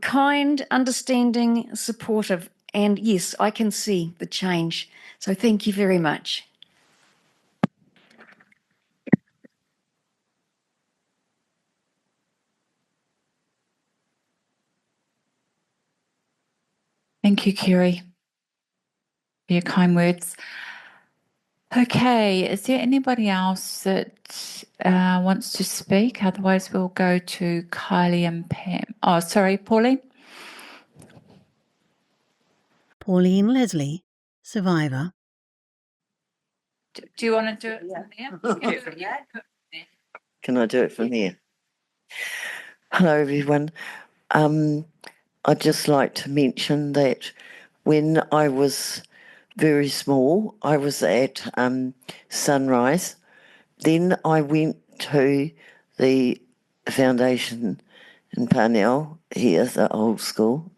kind, understanding, supportive, and yes, I can see the change. So thank you very much. Thank you, Kerry, for your kind words. Okay, is there anybody else that wants to speak? Otherwise, we'll go to Kylie and Pam. Oh, sorry, Pauline. Pauline Leslie, survivor. Do you want to do it from there? Can I do it from here? Hello, everyone. I'd just like to mention that when I was very small, I was at Sunrise. Then I went to the foundation in Parnell, here, the old school.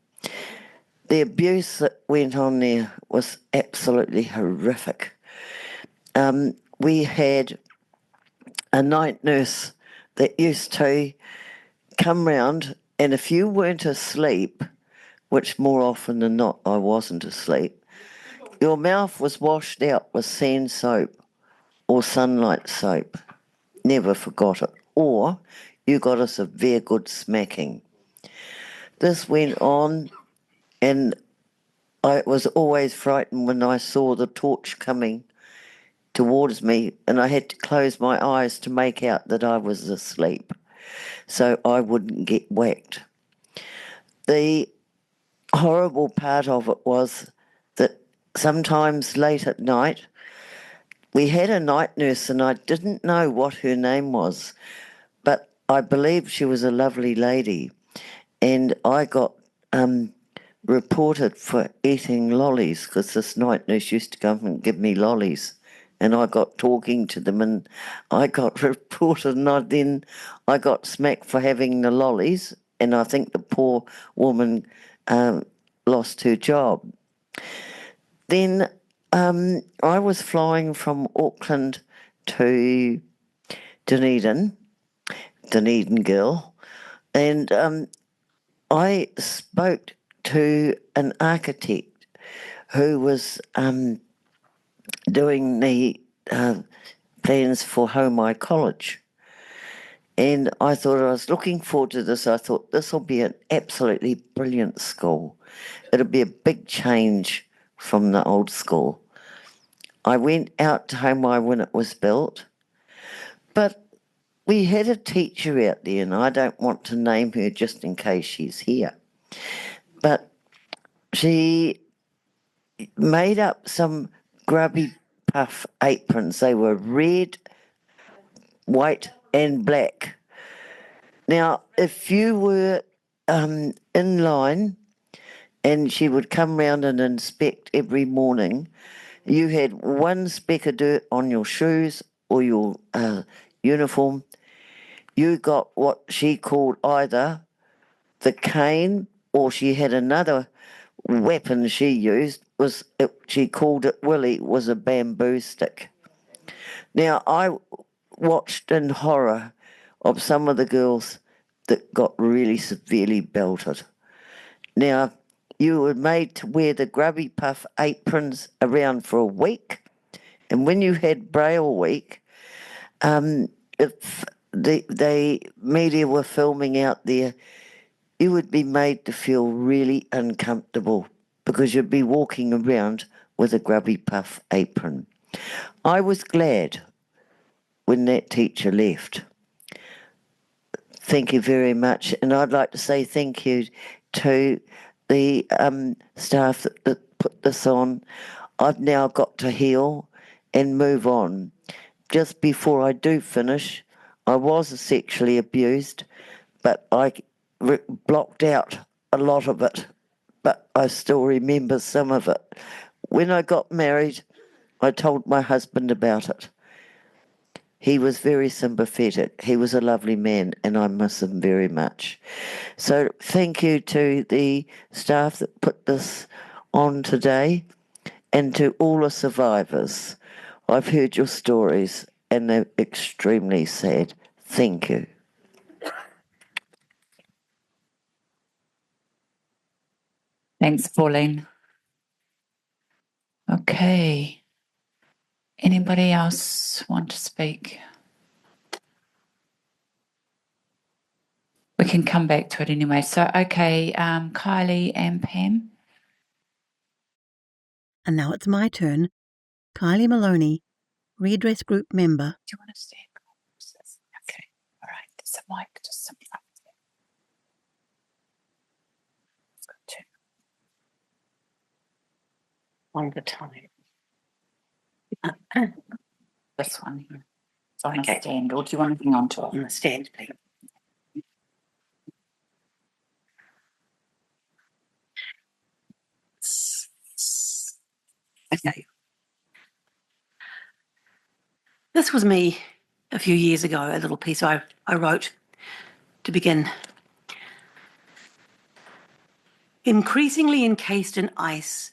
The abuse that went on there was absolutely horrific. We had a night nurse that used to come round, and if you weren't asleep, which more often than not I wasn't asleep, your mouth was washed out with sand soap or sunlight soap. Never forgot it. Or you got us a very good smacking. This went on, and I was always frightened when I saw the torch coming towards me, and I had to close my eyes to make out that I was asleep so I wouldn't get whacked. The horrible part of it was that sometimes late at night, we had a night nurse, and I didn't know what her name was, but I believe she was a lovely lady, and I got reported for eating lollies because this night nurse used to come and give me lollies, and I got talking to them, and I got reported, and then I got smacked for having the lollies, and I think the poor woman lost her job. Then I was flying from Auckland to Dunedin girl, and I spoke to an architect who was doing the plans for Homai College. And I thought, I was looking forward to this. I thought this will be an absolutely brilliant school. It'll be a big change from the old school. I went out to Homai when it was built, but we had a teacher out there, and I don't want to name her just in case she's here, but she made up some grubby puff aprons. They were red, white and black. Now, if you were in line and she would come round and inspect every morning, you had one speck of dirt on your shoes or your uniform. You got what she called either the cane, or she had another weapon she used, she called it Willie, was a bamboo stick. Now, I watched in horror of some of the girls that got really severely belted. Now, you were made to wear the grubby puff aprons around for a week, and when you had Braille Week, if the media were filming out there, you would be made to feel really uncomfortable because you'd be walking around with a grubby puff apron. I was glad when that teacher left. Thank you very much. And I'd like to say thank you to the staff that put this on. I've now got to heal and move on. Just before I do finish, I was sexually abused, but I blocked out a lot of it, but I still remember some of it. When I got married, I told my husband about it. He was very sympathetic. He was a lovely man, and I miss him very much. So thank you to the staff that put this on today, and to all the survivors. I've heard your stories, and they're extremely sad. Thank you. Thanks, Pauline. Okay. Anybody else want to speak? We can come back to it anyway. So, okay, Kylie and Pam. And now it's my turn. Kylee Maloney, redress group member. Do you want to stand? Okay. All right. There's a mic just something up there. It's got two. One at a time. This one here. It's on a stand, or do you want to hang on to it? On the stand, please. Okay. This was me a few years ago, a little piece I wrote to begin. Increasingly encased in ice,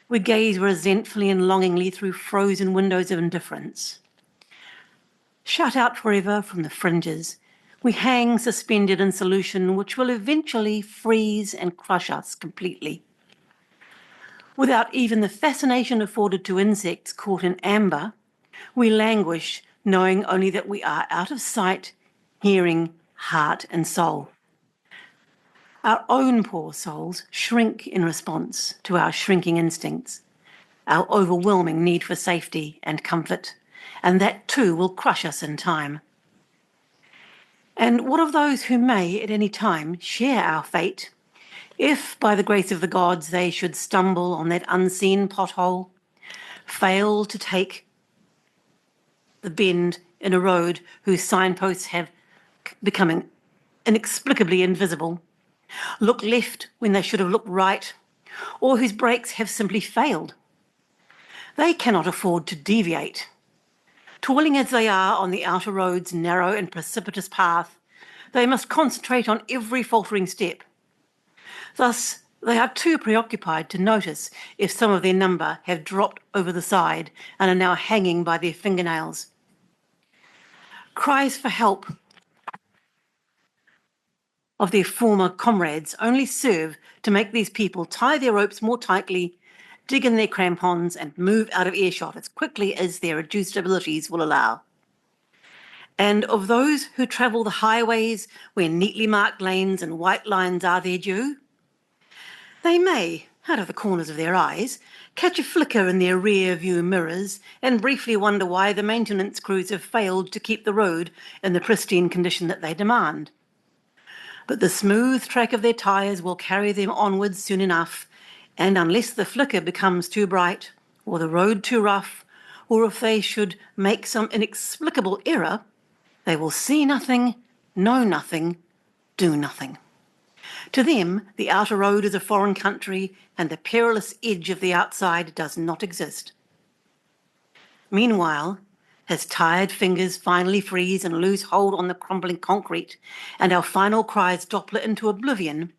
we gaze resentfully and longingly through frozen windows of indifference. Shut out forever from the fringes, we hang suspended in solution which will eventually freeze and crush us completely. Without even the fascination afforded to insects caught in amber, we languish, knowing only that we are out of sight, hearing, heart and soul. Our own poor souls shrink in response to our shrinking instincts, our overwhelming need for safety and comfort, and that too will crush us in time. And what of those who may at any time share our fate, if by the grace of the gods they should stumble on that unseen pothole, fail to take the bend in a road whose signposts have become inexplicably invisible, look left when they should have looked right, or whose brakes have simply failed? They cannot afford to deviate. Toiling as they are on the outer road's narrow and precipitous path, they must concentrate on every faltering step. Thus, they are too preoccupied to notice if some of their number have dropped over the side and are now hanging by their fingernails. Cries for help of their former comrades only serve to make these people tie their ropes more tightly, dig in their crampons and move out of earshot as quickly as their reduced abilities will allow. And of those who travel the highways where neatly marked lanes and white lines are their due, they may, out of the corners of their eyes, catch a flicker in their rear view mirrors and briefly wonder why the maintenance crews have failed to keep the road in the pristine condition that they demand. But the smooth track of their tyres will carry them onwards soon enough, and unless the flicker becomes too bright, or the road too rough, or if they should make some inexplicable error, they will see nothing, know nothing, do nothing. To them, the outer road is a foreign country and the perilous edge of the outside does not exist. Meanwhile, as tired fingers finally freeze and lose hold on the crumbling concrete and our final cries doppler into oblivion,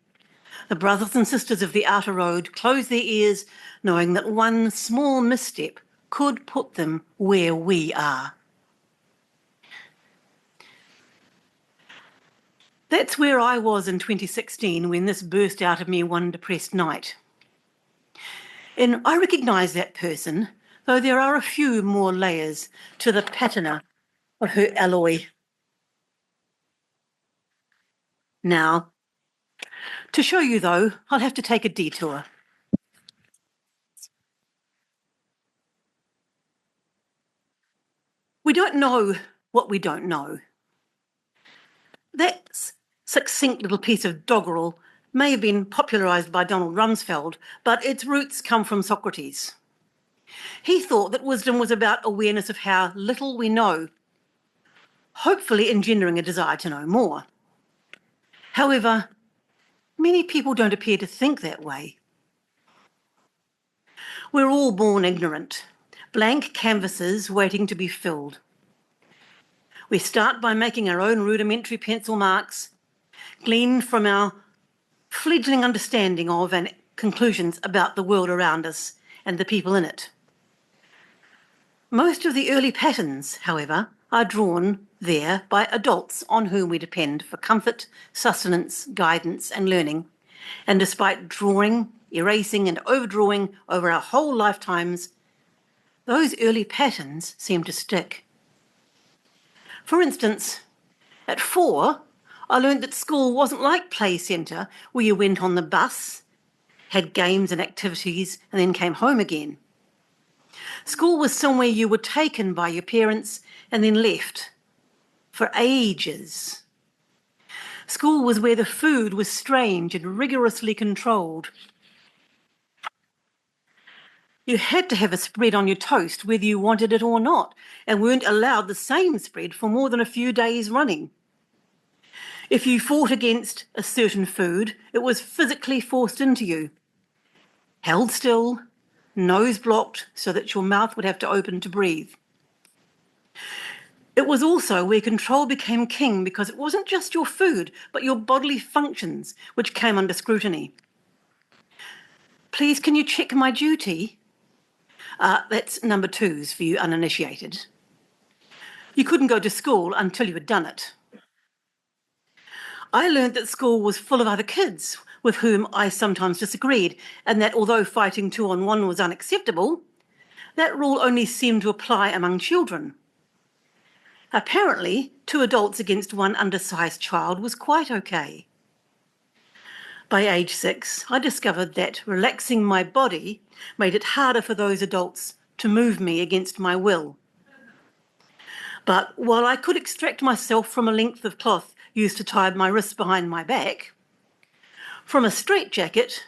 the brothers and sisters of the outer road close their ears knowing that one small misstep could put them where we are. That's where I was in 2016 when this burst out of me one depressed night. And I recognise that person, though there are a few more layers to the patina of her alloy. Now, to show you though, I'll have to take a detour. We don't know what we don't know. That succinct little piece of doggerel may have been popularised by Donald Rumsfeld, but its roots come from Socrates. He thought that wisdom was about awareness of how little we know, hopefully engendering a desire to know more. However, many people don't appear to think that way. We're all born ignorant, blank canvases waiting to be filled. We start by making our own rudimentary pencil marks, gleaned from our fledgling understanding of and conclusions about the world around us and the people in it. Most of the early patterns, however, are drawn there by adults on whom we depend for comfort, sustenance, guidance and learning. And despite drawing, erasing and overdrawing over our whole lifetimes, those early patterns seem to stick. For instance, at 4, I learned that school wasn't like play centre where you went on the bus, had games and activities and then came home again. School was somewhere you were taken by your parents and then left for ages. School was where the food was strange and rigorously controlled. You had to have a spread on your toast whether you wanted it or not, and weren't allowed the same spread for more than a few days running. If you fought against a certain food, it was physically forced into you. Held still, nose blocked so that your mouth would have to open to breathe. It was also where control became king because it wasn't just your food, but your bodily functions which came under scrutiny. Please, can you check my duty? That's number 2s for you uninitiated. You couldn't go to school until you had done it. I learned that school was full of other kids with whom I sometimes disagreed, and that although fighting 2-on-1 was unacceptable, that rule only seemed to apply among children. Apparently, 2 adults against 1 undersized child was quite okay. By age 6, I discovered that relaxing my body made it harder for those adults to move me against my will. But while I could extract myself from a length of cloth used to tie my wrists behind my back, from a straitjacket,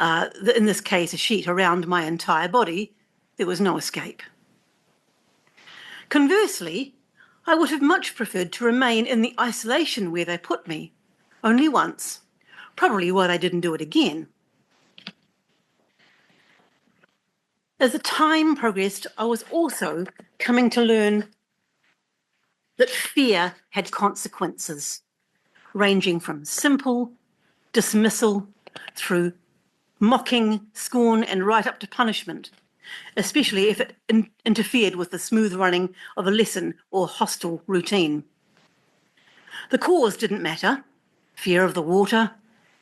in this case a sheet around my entire body, there was no escape. Conversely, I would have much preferred to remain in the isolation where they put me, only once, probably why they didn't do it again. As the time progressed, I was also coming to learn that fear had consequences, ranging from simple dismissal through mocking, scorn, and right up to punishment, especially if it interfered with the smooth running of a lesson or hostile routine. The cause didn't matter. Fear of the water,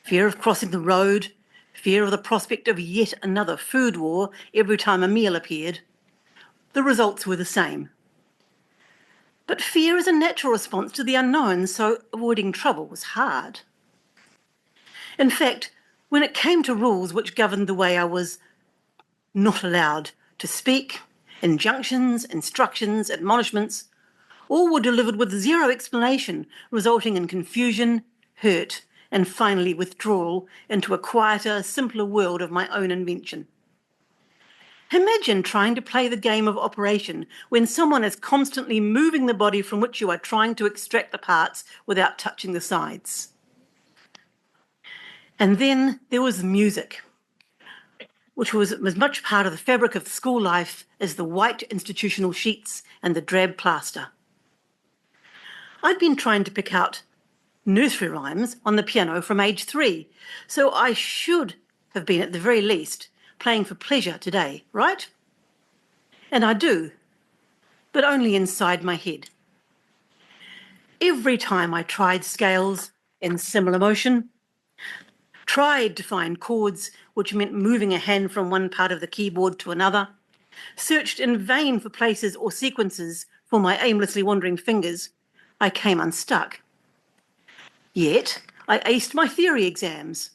fear of crossing the road, fear of the prospect of yet another food war every time a meal appeared. The results were the same. But fear is a natural response to the unknown, so avoiding trouble was hard. In fact, when it came to rules which governed the way I was not allowed to speak, injunctions, instructions, admonishments, all were delivered with zero explanation, resulting in confusion, hurt, and finally withdrawal into a quieter, simpler world of my own invention. Imagine trying to play the game of operation when someone is constantly moving the body from which you are trying to extract the parts without touching the sides. And then there was music, which was as much part of the fabric of school life as the white institutional sheets and the drab plaster. I'd been trying to pick out nursery rhymes on the piano from age 3, so I should have been at the very least playing for pleasure today, right? And I do, but only inside my head. Every time I tried scales in similar motion, tried to find chords which meant moving a hand from one part of the keyboard to another, searched in vain for places or sequences for my aimlessly wandering fingers, I came unstuck. Yet I aced my theory exams.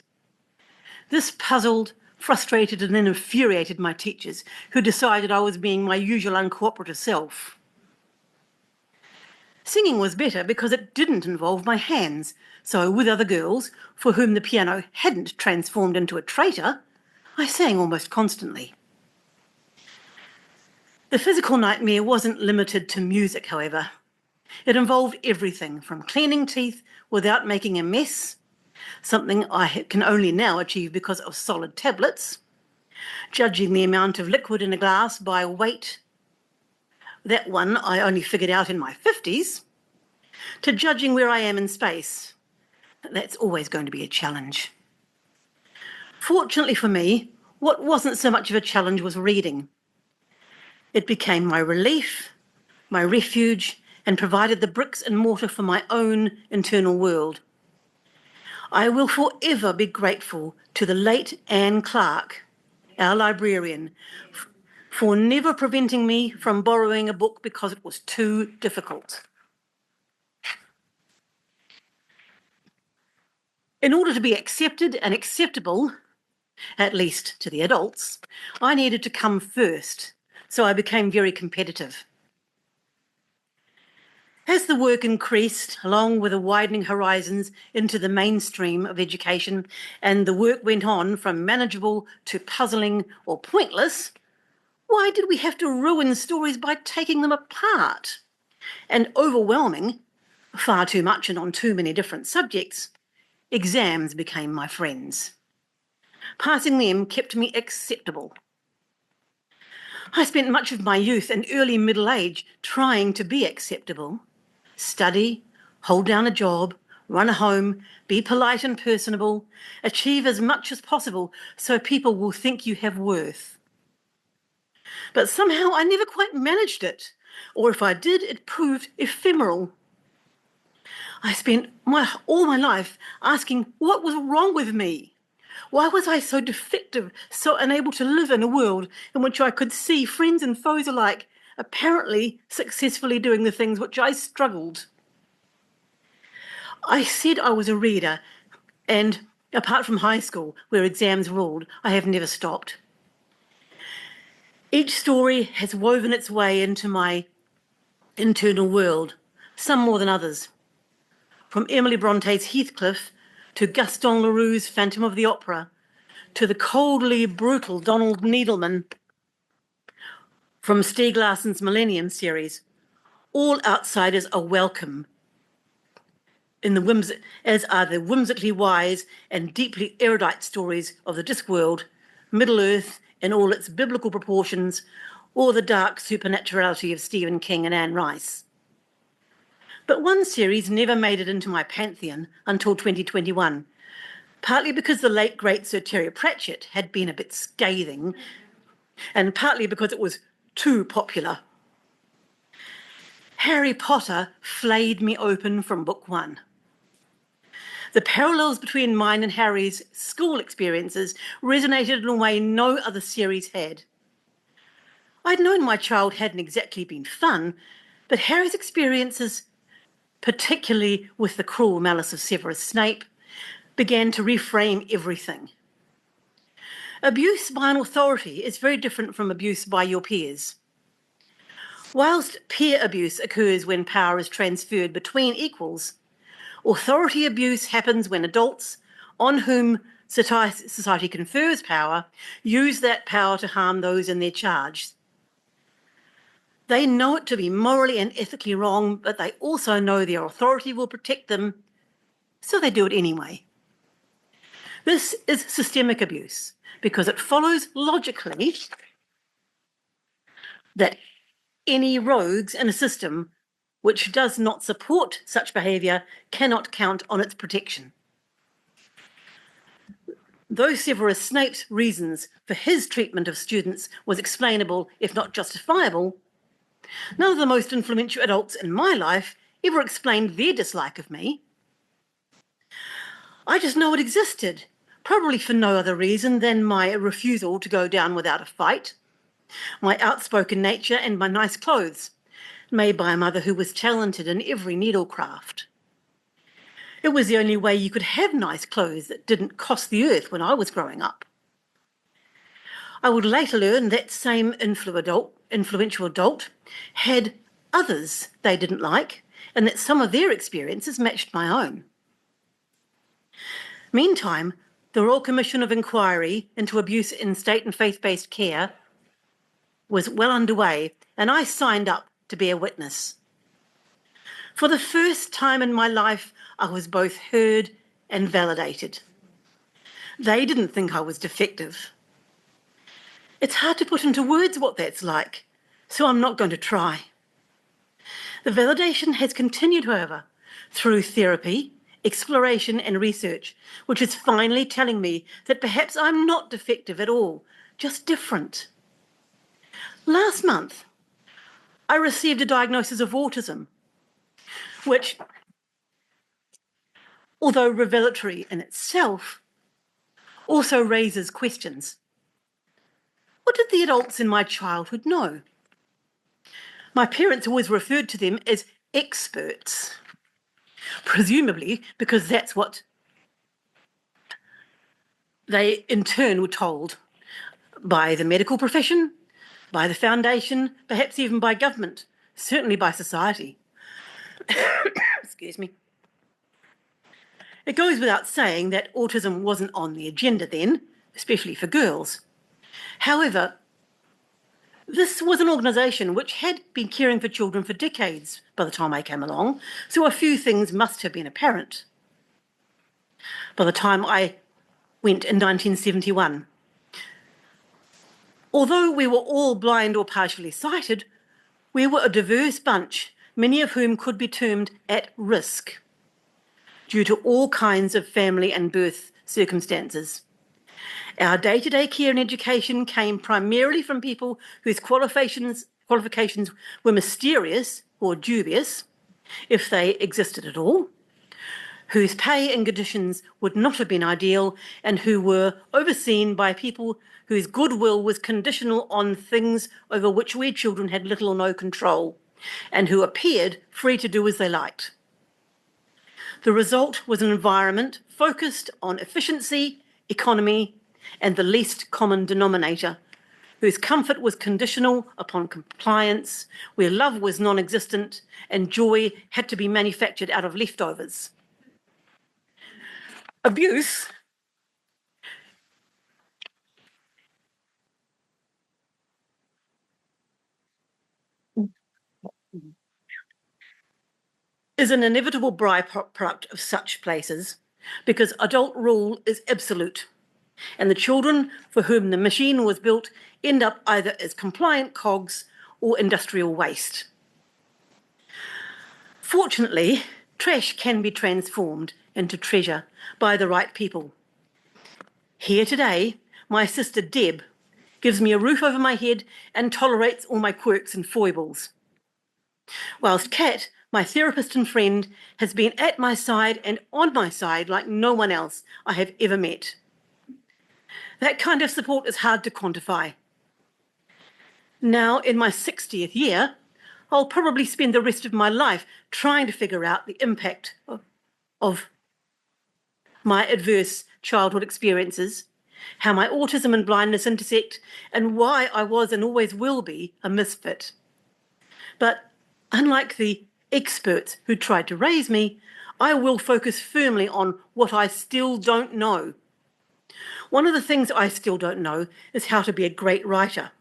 This puzzled, frustrated and infuriated my teachers, who decided I was being my usual uncooperative self. Singing was better because it didn't involve my hands, so with other girls, for whom the piano hadn't transformed into a traitor, I sang almost constantly. The physical nightmare wasn't limited to music, however. It involved everything from cleaning teeth without making a mess, something I can only now achieve because of solid tablets, judging the amount of liquid in a glass by weight, that one I only figured out in my 50s, to judging where I am in space. That's always going to be a challenge. Fortunately for me, what wasn't so much of a challenge was reading. It became my relief, my refuge, and provided the bricks and mortar for my own internal world. I will forever be grateful to the late Anne Clark, our librarian, for never preventing me from borrowing a book because it was too difficult. In order to be accepted and acceptable, at least to the adults, I needed to come first, so I became very competitive. As the work increased, along with the widening horizons into the mainstream of education, and the work went on from manageable to puzzling or pointless, why did we have to ruin stories by taking them apart? And overwhelming, far too much and on too many different subjects, exams became my friends. Passing them kept me acceptable. I spent much of my youth and early middle age trying to be acceptable. Study, hold down a job, run a home, be polite and personable, achieve as much as possible so people will think you have worth. But somehow I never quite managed it, or if I did, it proved ephemeral. I spent all my life asking what was wrong with me. Why was I so defective, so unable to live in a world in which I could see friends and foes alike apparently successfully doing the things which I struggled? I said I was a reader, and apart from high school, where exams ruled, I have never stopped. Each story has woven its way into my internal world, some more than others. From Emily Bronte's Heathcliff to Gaston Leroux's Phantom of the Opera, to the coldly brutal Donald Needleman from Stieg Larsson's Millennium series, all outsiders are welcome, as are the whimsically wise and deeply erudite stories of the Discworld, Middle-earth in all its biblical proportions, or the dark supernaturality of Stephen King and Anne Rice. But one series never made it into my pantheon until 2021, partly because the late great Sir Terry Pratchett had been a bit scathing, and partly because it was too popular. Harry Potter flayed me open from book one. The parallels between mine and Harry's school experiences resonated in a way no other series had. I'd known my child hadn't exactly been fun, but Harry's experiences, particularly with the cruel malice of Severus Snape, began to reframe everything. Abuse by an authority is very different from abuse by your peers. Whilst peer abuse occurs when power is transferred between equals, authority abuse happens when adults, on whom society confers power, use that power to harm those in their charge. They know it to be morally and ethically wrong, but they also know their authority will protect them, so they do it anyway. This is systemic abuse because it follows logically that any rogues in a system which does not support such behaviour cannot count on its protection. Though Severus Snape's reasons for his treatment of students was explainable, if not justifiable, none of the most influential adults in my life ever explained their dislike of me. I just know it existed, probably for no other reason than my refusal to go down without a fight, my outspoken nature and my nice clothes, made by a mother who was talented in every needlecraft. It was the only way you could have nice clothes that didn't cost the earth when I was growing up. I would later learn that same influential adult had others they didn't like, and that some of their experiences matched my own. Meantime, the Royal Commission of Inquiry into Abuse in State and Faith-Based Care was well underway, and I signed up to be a witness. For the first time in my life, I was both heard and validated. They didn't think I was defective. It's hard to put into words what that's like, so I'm not going to try. The validation has continued, however, through therapy, exploration and research, which is finally telling me that perhaps I'm not defective at all, just different. Last month, I received a diagnosis of autism, which, although revelatory in itself, also raises questions. What did the adults in my childhood know? My parents always referred to them as experts, presumably because that's what they in turn were told by the medical profession, by the foundation, perhaps even by government, certainly by society. Excuse me. It goes without saying that autism wasn't on the agenda then, especially for girls. However, this was an organisation which had been caring for children for decades by the time I came along, so a few things must have been apparent. By the time I went in 1971. Although we were all blind or partially sighted, we were a diverse bunch, many of whom could be termed at risk due to all kinds of family and birth circumstances. Our day-to-day care and education came primarily from people whose qualifications were mysterious or dubious, if they existed at all, whose pay and conditions would not have been ideal, and who were overseen by people whose goodwill was conditional on things over which we children had little or no control, and who appeared free to do as they liked. The result was an environment focused on efficiency, economy, and the least common denominator, whose comfort was conditional upon compliance, where love was non-existent, and joy had to be manufactured out of leftovers. Abuse is an inevitable byproduct of such places because adult rule is absolute, and the children for whom the machine was built end up either as compliant cogs or industrial waste. Fortunately, trash can be transformed into treasure by the right people. Here today, my sister Deb gives me a roof over my head and tolerates all my quirks and foibles. Whilst Kat, my therapist and friend, has been at my side and on my side like no one else I have ever met. That kind of support is hard to quantify. Now, in my 60th year, I'll probably spend the rest of my life trying to figure out the impact of my adverse childhood experiences, how my autism and blindness intersect, and why I was and always will be a misfit. But unlike the experts who tried to raise me, I will focus firmly on what I still don't know. One of the things I still don't know is how to be a great writer.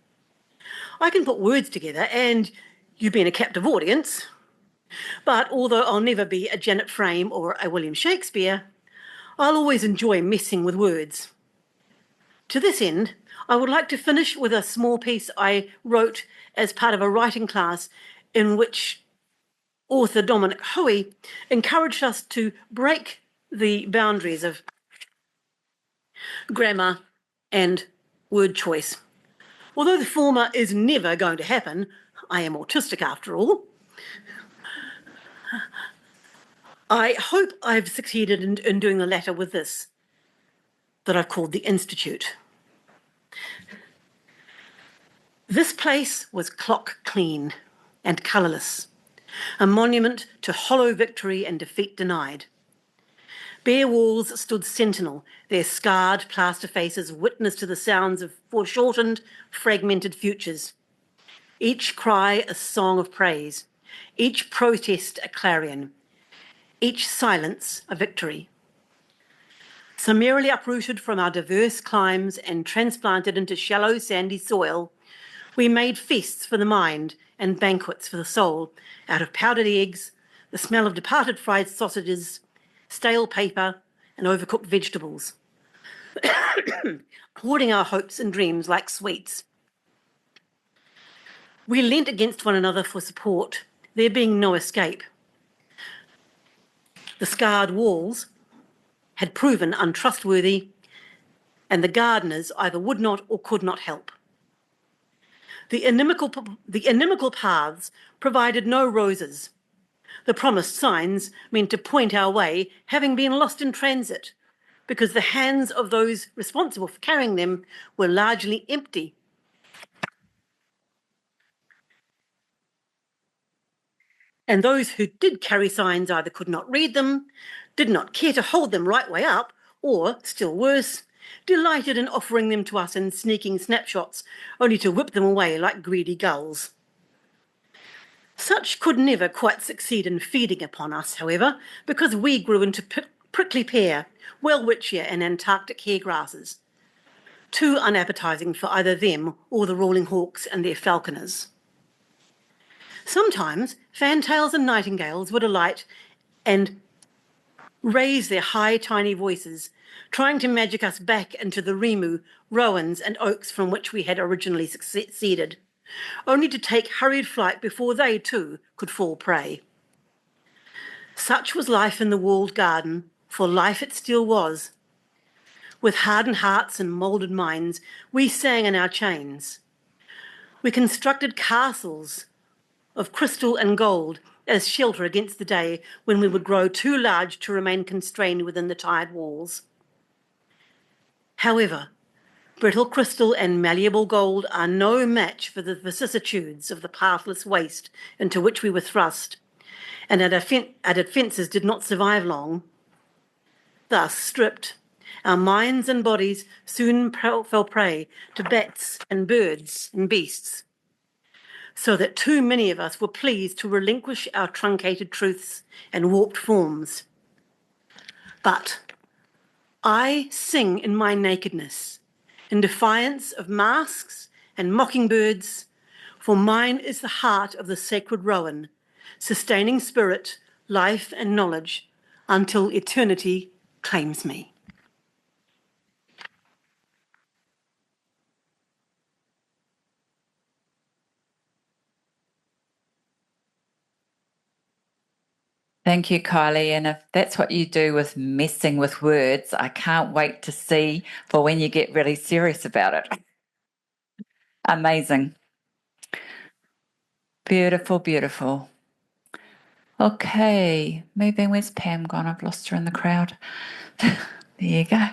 I can put words together and you've been a captive audience, but although I'll never be a Janet Frame or a William Shakespeare, I'll always enjoy messing with words. To this end, I would like to finish with a small piece I wrote as part of a writing class in which author Dominic Hui encouraged us to break the boundaries of grammar and word choice. Although the former is never going to happen, I am autistic after all, I hope I've succeeded in doing the latter with this, that I've called the Institute. This place was clock clean and colourless, a monument to hollow victory and defeat denied. Bare walls stood sentinel, their scarred plaster faces witness to the sounds of foreshortened, fragmented futures. Each cry a song of praise, each protest a clarion, each silence a victory. Summarily uprooted from our diverse climes and transplanted into shallow sandy soil, we made feasts for the mind and banquets for the soul out of powdered eggs, the smell of departed fried sausages, stale paper and overcooked vegetables, hoarding our hopes and dreams like sweets. We leant against one another for support, there being no escape. The scarred walls had proven untrustworthy, and the gardeners either would not or could not help. The inimical paths provided no roses. The promised signs meant to point our way, having been lost in transit, because the hands of those responsible for carrying them were largely empty. And those who did carry signs either could not read them, did not care to hold them right way up, or, still worse, delighted in offering them to us in sneaking snapshots, only to whip them away like greedy gulls. Such could never quite succeed in feeding upon us, however, because we grew into prickly pear, welwitschia and Antarctic hairgrasses, too unappetising for either them or the rolling hawks and their falconers. Sometimes fantails and nightingales would alight and raise their high, tiny voices, trying to magic us back into the rimu, rowans and oaks from which we had originally succeeded, only to take hurried flight before they too could fall prey. Such was life in the walled garden, for life it still was. With hardened hearts and moulded minds, we sang in our chains. We constructed castles of crystal and gold as shelter against the day when we would grow too large to remain constrained within the tired walls. However, brittle crystal and malleable gold are no match for the vicissitudes of the pathless waste into which we were thrust, and our defences did not survive long. Thus, stripped, our minds and bodies soon fell prey to bats and birds and beasts, so that too many of us were pleased to relinquish our truncated truths and warped forms. But I sing in my nakedness, in defiance of masks and mockingbirds, for mine is the heart of the sacred rowan, sustaining spirit, life and knowledge, until eternity claims me. Thank you, Kylie. And if that's what you do with messing with words, I can't wait to see for when you get really serious about it. Amazing. Beautiful, beautiful. Okay, moving. Where's Pam gone? I've lost her in the crowd. There you go.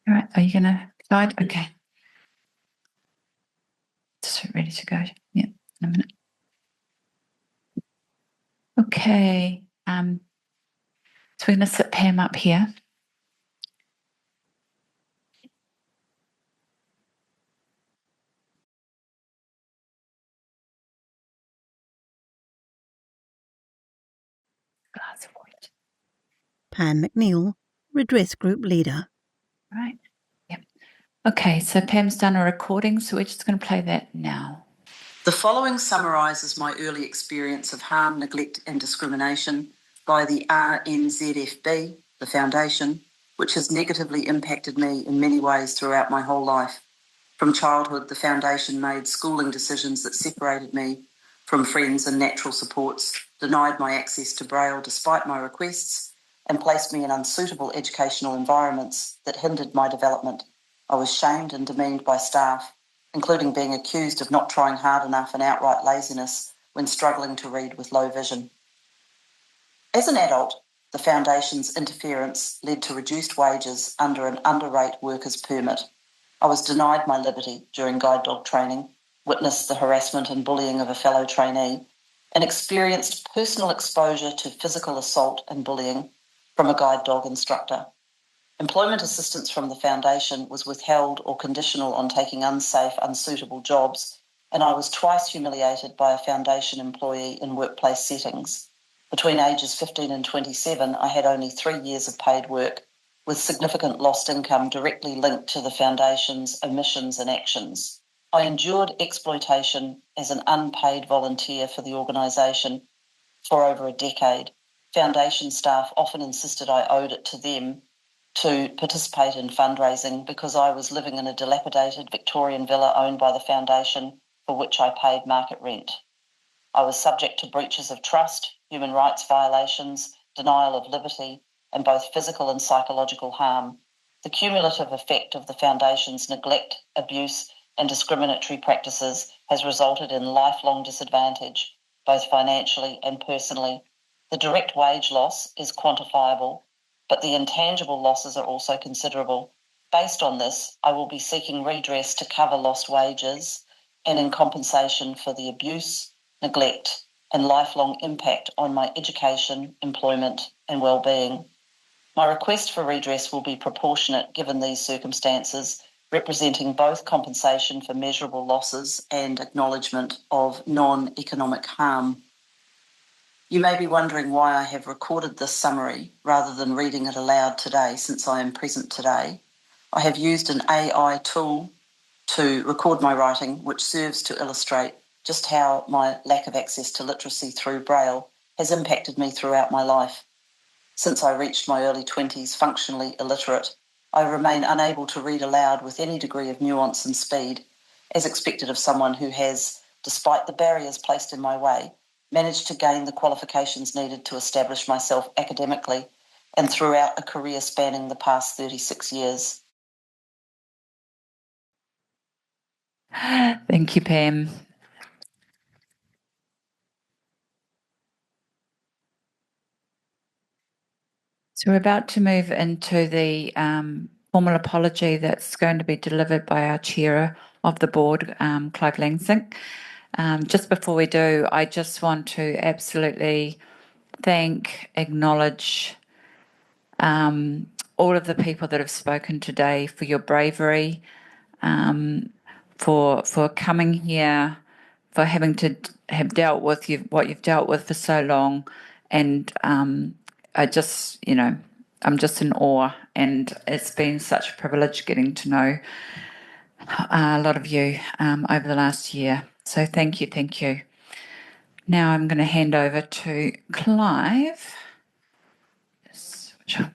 All right, are you going to guide? Okay. Just ready to go. Yeah, in a minute. Okay. So we're going to sit Pam up here. Glass of white. Pam MacNeill, Redress Group Leader. Right. Yep. Okay, so Pam's done a recording, so we're just going to play that now. The following summarises my early experience of harm, neglect and discrimination by the RNZFB, the Foundation, which has negatively impacted me in many ways throughout my whole life. From childhood, the Foundation made schooling decisions that separated me from friends and natural supports, denied my access to Braille despite my requests, and placed me in unsuitable educational environments that hindered my development. I was shamed and demeaned by staff, including being accused of not trying hard enough and outright laziness when struggling to read with low vision. As an adult, the Foundation's interference led to reduced wages under an underrate workers permit. I was denied my liberty during guide dog training, witnessed the harassment and bullying of a fellow trainee, and experienced personal exposure to physical assault and bullying from a guide dog instructor. Employment assistance from the Foundation was withheld or conditional on taking unsafe, unsuitable jobs, and I was twice humiliated by a Foundation employee in workplace settings. Between ages 15 and 27, I had only 3 years of paid work, with significant lost income directly linked to the Foundation's omissions and actions. I endured exploitation as an unpaid volunteer for the organisation for over a decade. Foundation staff often insisted I owed it to them to participate in fundraising because I was living in a dilapidated Victorian villa owned by the Foundation, for which I paid market rent. I was subject to breaches of trust, human rights violations, denial of liberty, and both physical and psychological harm. The cumulative effect of the Foundation's neglect, abuse, and discriminatory practices has resulted in lifelong disadvantage, both financially and personally. The direct wage loss is quantifiable, but the intangible losses are also considerable. Based on this, I will be seeking redress to cover lost wages and in compensation for the abuse, neglect, and lifelong impact on my education, employment, and well-being. My request for redress will be proportionate given these circumstances, representing both compensation for measurable losses and acknowledgement of non-economic harm. You may be wondering why I have recorded this summary rather than reading it aloud today, since I am present today. I have used an AI tool to record my writing, which serves to illustrate just how my lack of access to literacy through Braille has impacted me throughout my life. Since I reached my early 20s functionally illiterate, I remain unable to read aloud with any degree of nuance and speed, as expected of someone who has, despite the barriers placed in my way, managed to gain the qualifications needed to establish myself academically and throughout a career spanning the past 36 years. Thank you, Pam. So we're about to move into the formal apology that's going to be delivered by our chair of the board, Clive Lansink. Just before we do, I just want to absolutely acknowledge all of the people that have spoken today for your bravery, for coming here, for having to have dealt with what you've dealt with for so long, and I'm just in awe, and it's been such a privilege getting to know a lot of you over the last year. So thank you. Now I'm going to hand over to Clive. Which one?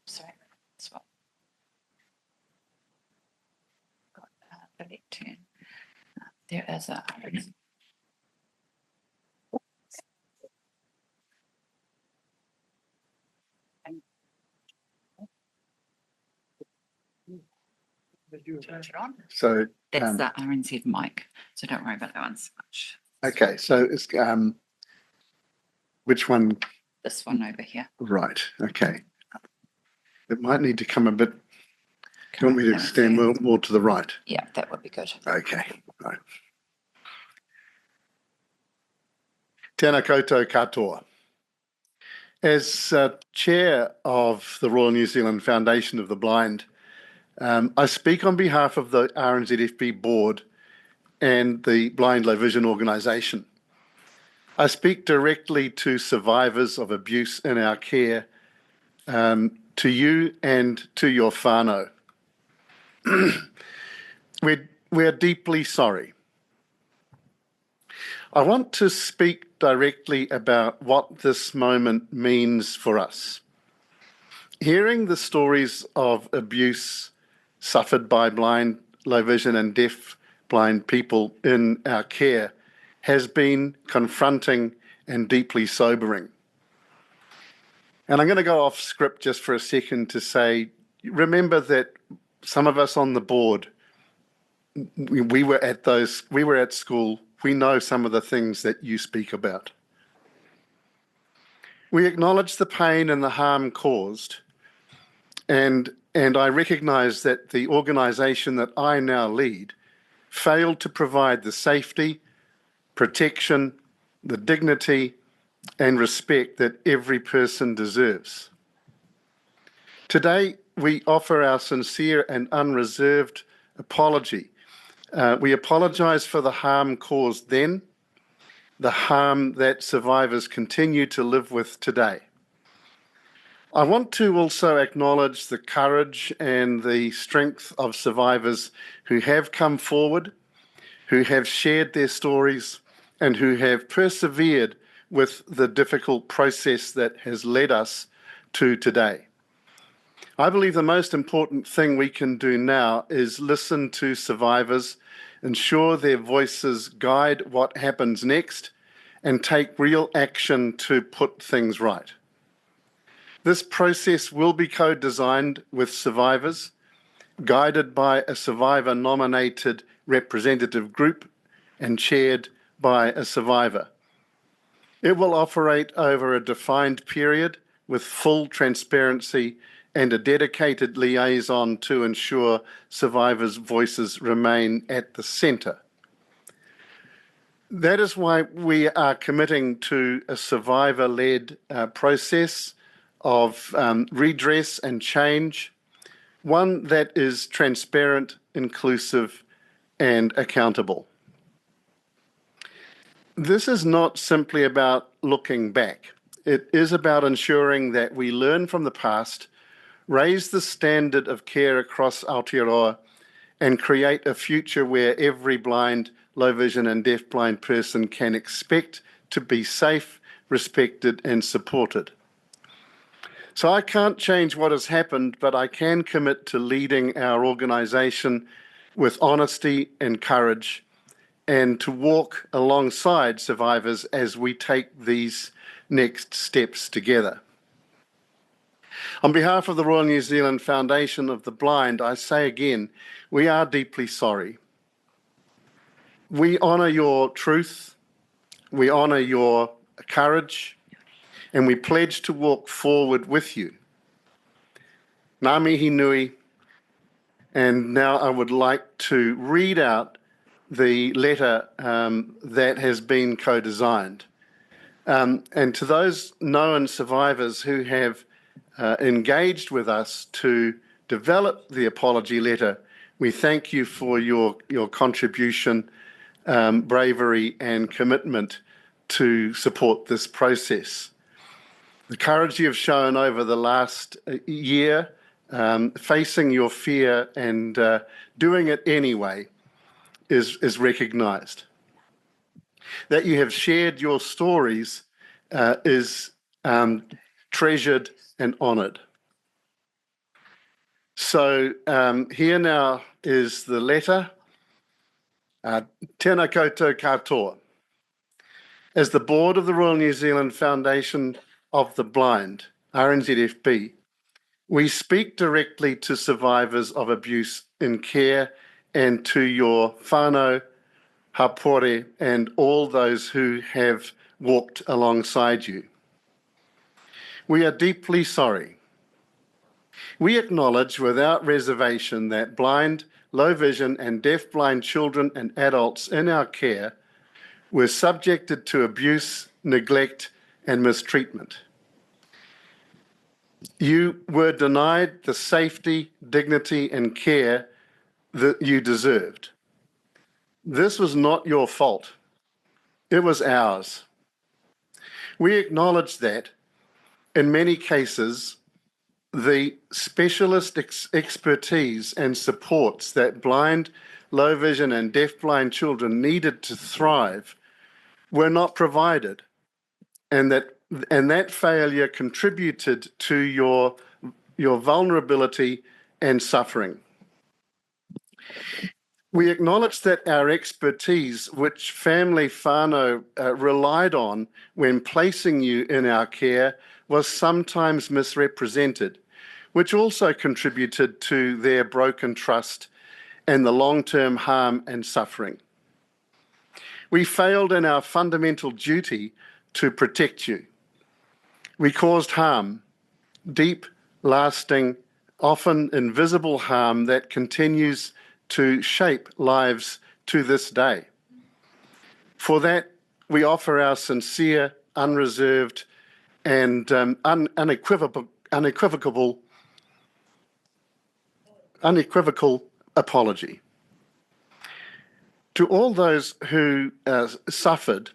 Sorry, this one. Got the left turn. There is a. So that's the RNZ mic, so don't worry about that one so much. Okay, so it's which one? This one over here. Right. Okay. It might need to come a bit. Do you want me to stand more to the right? Yeah, that would be good. Okay. Right. Tēnā koutou katoa. As chair of the Royal New Zealand Foundation of the Blind, I speak on behalf of the RNZFB board and the Blind Low Vision organisation. I speak directly to survivors of abuse in our care, to you and to your whānau. We're deeply sorry. I want to speak directly about what this moment means for us. Hearing the stories of abuse suffered by blind, low vision and deaf blind people in our care has been confronting and deeply sobering. And I'm going to go off script just for a second to say, remember that some of us on the board, we were at school, we know some of the things that you speak about. We acknowledge the pain and the harm caused, and I recognise that the organisation that I now lead failed to provide the safety, protection, the dignity and respect that every person deserves. Today, we offer our sincere and unreserved apology. We apologise for the harm caused then, the harm that survivors continue to live with today. I want to also acknowledge the courage and the strength of survivors who have come forward, who have shared their stories, and who have persevered with the difficult process that has led us to today. I believe the most important thing we can do now is listen to survivors, ensure their voices guide what happens next, and take real action to put things right. This process will be co-designed with survivors, guided by a survivor-nominated representative group and chaired by a survivor. It will operate over a defined period with full transparency and a dedicated liaison to ensure survivors' voices remain at the centre. That is why we are committing to a survivor-led process of redress and change, one that is transparent, inclusive, and accountable. This is not simply about looking back. It is about ensuring that we learn from the past, raise the standard of care across Aotearoa, and create a future where every blind, low vision and deafblind person can expect to be safe, respected and supported. So I can't change what has happened, but I can commit to leading our organisation with honesty and courage, and to walk alongside survivors as we take these next steps together. On behalf of the Royal New Zealand Foundation of the Blind, I say again, we are deeply sorry. We honour your truth, we honour your courage, and we pledge to walk forward with you. Ngā mihi nui, and now I would like to read out the letter that has been co-designed. And to those known survivors who have engaged with us to develop the apology letter, we thank you for your contribution, bravery and commitment to support this process. The courage you have shown over the last year, facing your fear and doing it anyway, is recognised. That you have shared your stories is treasured and honoured. So here now is the letter. Tēnā koutou katoa. As the board of the Royal New Zealand Foundation of the Blind, RNZFB, we speak directly to survivors of abuse in care and to your whānau, hapore, and all those who have walked alongside you. We are deeply sorry. We acknowledge without reservation that blind, low vision and deafblind children and adults in our care were subjected to abuse, neglect and mistreatment. You were denied the safety, dignity and care that you deserved. This was not your fault. It was ours. We acknowledge that in many cases, the specialist expertise and supports that blind, low vision and deafblind children needed to thrive were not provided, and that failure contributed to your vulnerability and suffering. We acknowledge that our expertise, which family whānau relied on when placing you in our care, was sometimes misrepresented, which also contributed to their broken trust and the long-term harm and suffering. We failed in our fundamental duty to protect you. We caused harm, deep, lasting, often invisible harm that continues to shape lives to this day. For that, we offer our sincere, unreserved, and unequivocal apology. To all those who suffered,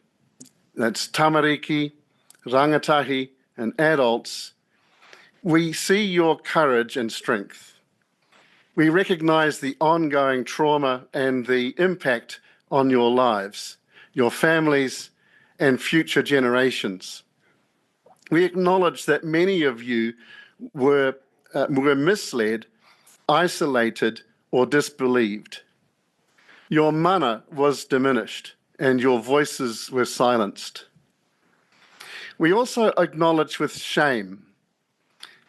that's tamariki, rangatahi, and adults, we see your courage and strength. We recognise the ongoing trauma and the impact on your lives, your families, and future generations. We acknowledge that many of you were misled, isolated, or disbelieved. Your mana was diminished, and your voices were silenced. We also acknowledge with shame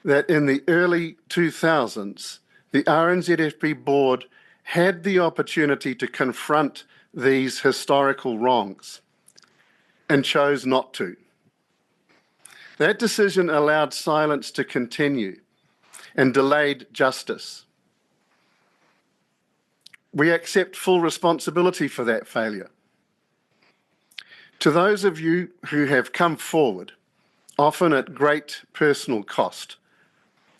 that in the early 2000s, the RNZFB board had the opportunity to confront these historical wrongs and chose not to. That decision allowed silence to continue and delayed justice. We accept full responsibility for that failure. To those of you who have come forward, often at great personal cost,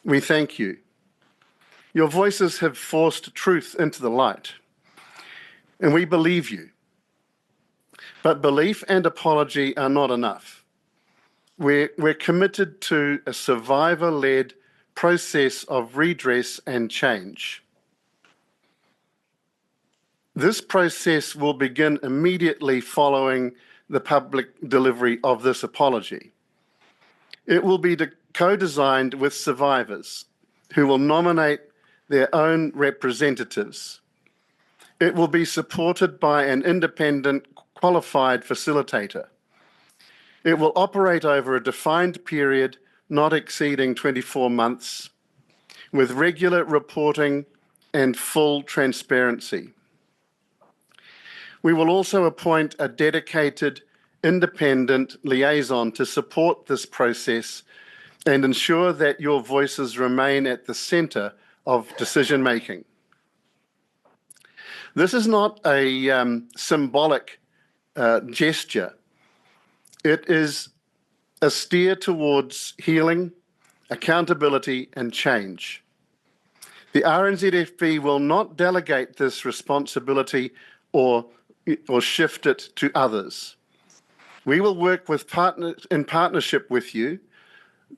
we thank you. Your voices have forced truth into the light, and we believe you. But belief and apology are not enough. We're committed to a survivor-led process of redress and change. This process will begin immediately following the public delivery of this apology. It will be co-designed with survivors who will nominate their own representatives. It will be supported by an independent, qualified facilitator. It will operate over a defined period not exceeding 24 months, with regular reporting and full transparency. We will also appoint a dedicated, independent liaison to support this process and ensure that your voices remain at the centre of decision-making. This is not a symbolic gesture. It is a steer towards healing, accountability and change. The RNZFB will not delegate this responsibility or shift it to others. We will work in partnership with you,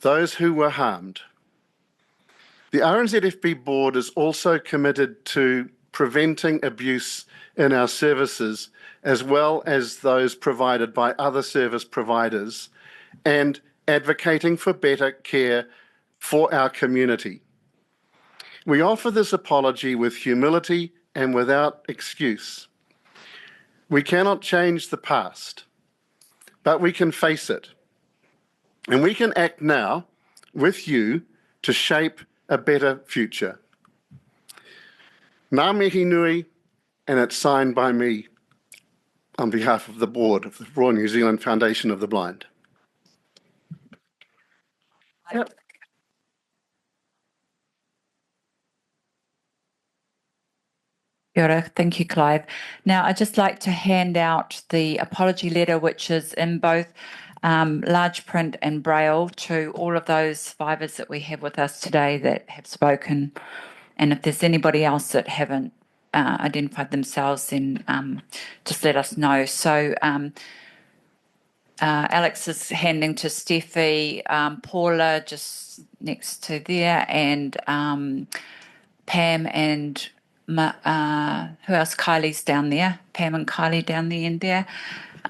those who were harmed. The RNZFB board is also committed to preventing abuse in our services, as well as those provided by other service providers, and advocating for better care for our community. We offer this apology with humility and without excuse. We cannot change the past, but we can face it. And we can act now with you to shape a better future. Ngā mihi nui, and it's signed by me on behalf of the board of the Royal New Zealand Foundation of the Blind. Yep. Kia ora. Thank you, Clive. Now, I'd just like to hand out the apology letter, which is in both large print and braille, to all of those survivors that we have with us today that have spoken. And if there's anybody else that haven't identified themselves, then just let us know. So Alex is handing to Steffi, Paula just next to there, and Pam and who else? Kylie's down there. Pam and Kylee down the end there.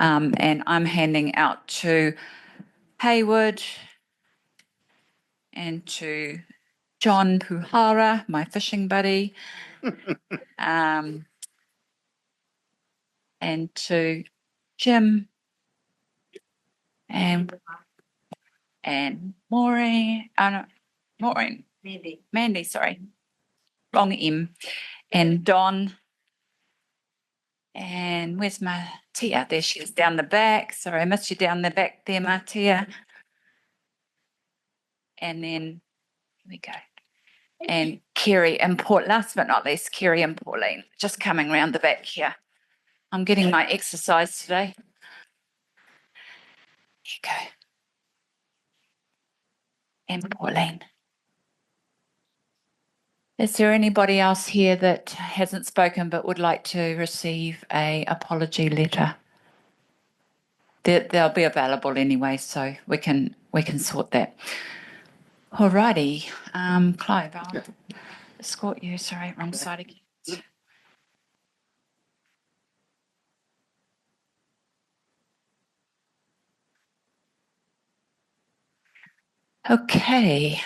And I'm handing out to Haywood and to John Puhara, my fishing buddy, and to Jim and Maureen, Mandy, sorry, wrong M, and Don, and where's Matea? There she is down the back. Sorry, I missed you down the back there, Matea. And then, here we go. And Kerry and last but not least, Kerry and Pauline, just coming round the back here. I'm getting my exercise today. Here you go. And Pauline. Is there anybody else here that hasn't spoken but would like to receive an apology letter? They'll be available anyway, so we can sort that. Alrighty, Clive, I'll escort you. Sorry, wrong side again. Okay.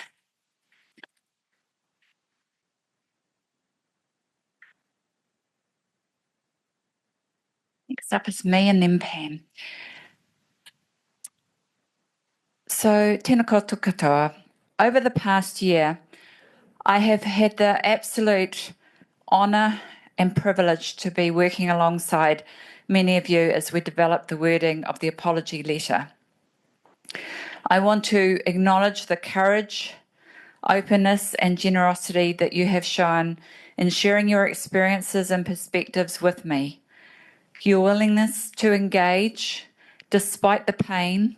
Next up is me and then Pam. So, tēnā koutou katoa. Over the past year, I have had the absolute honour and privilege to be working alongside many of you as we develop the wording of the apology letter. I want to acknowledge the courage, openness and generosity that you have shown in sharing your experiences and perspectives with me. Your willingness to engage, despite the pain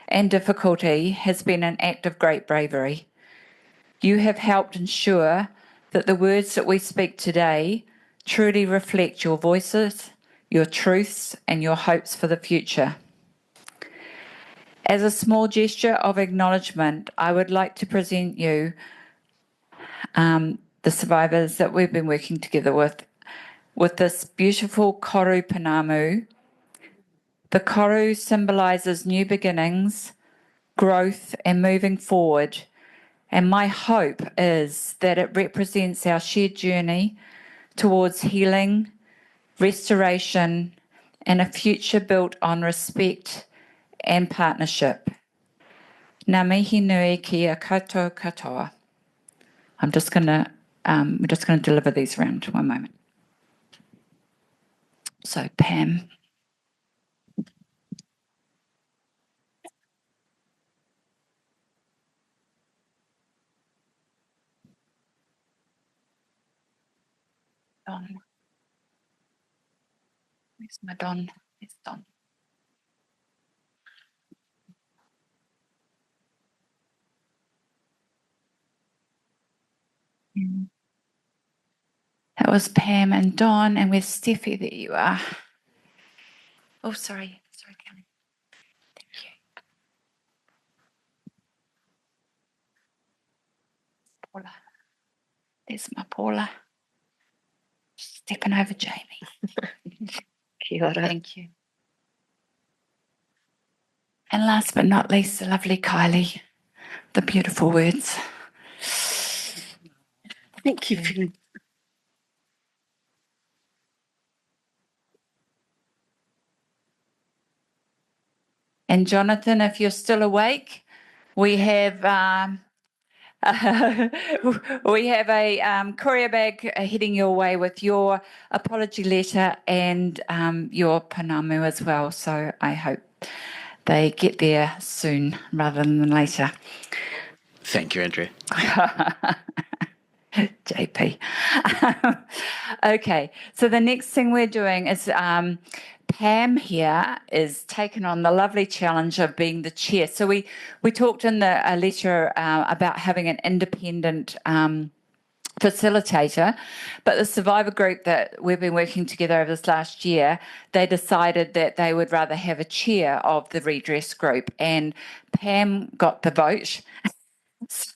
and difficulty, has been an act of great bravery. You have helped ensure that the words that we speak today truly reflect your voices, your truths, and your hopes for the future. As a small gesture of acknowledgement, I would like to present you the survivors that we've been working together with this beautiful koru pounamu. The koru symbolises new beginnings, growth, and moving forward. And my hope is that it represents our shared journey towards healing, restoration, and a future built on respect and partnership. Ngā mihi nui ki a koutou katoa. We're just going to deliver these around. One moment. So, Pam. Don. Where's my Don? It's Don. That was Pam and Don, and where's Steffi? There you are. Oh, sorry, Kylee. Thank you. Paula. There's my Paula. Stepping over Jamie. Kia ora. Thank you. And last but not least, the lovely Kylee. The beautiful words. Thank you. And Jonathan, if you're still awake, we have a courier bag heading your way with your apology letter and your pounamu as well. So I hope they get there soon rather than later. Thank you, Andrea. JP. Okay, so the next thing we're doing is Pam here is taking on the lovely challenge of being the chair. So we talked in the letter about having an independent facilitator, but the survivor group that we've been working together over this last year, they decided that they would rather have a chair of the redress group, and Pam got the vote. So,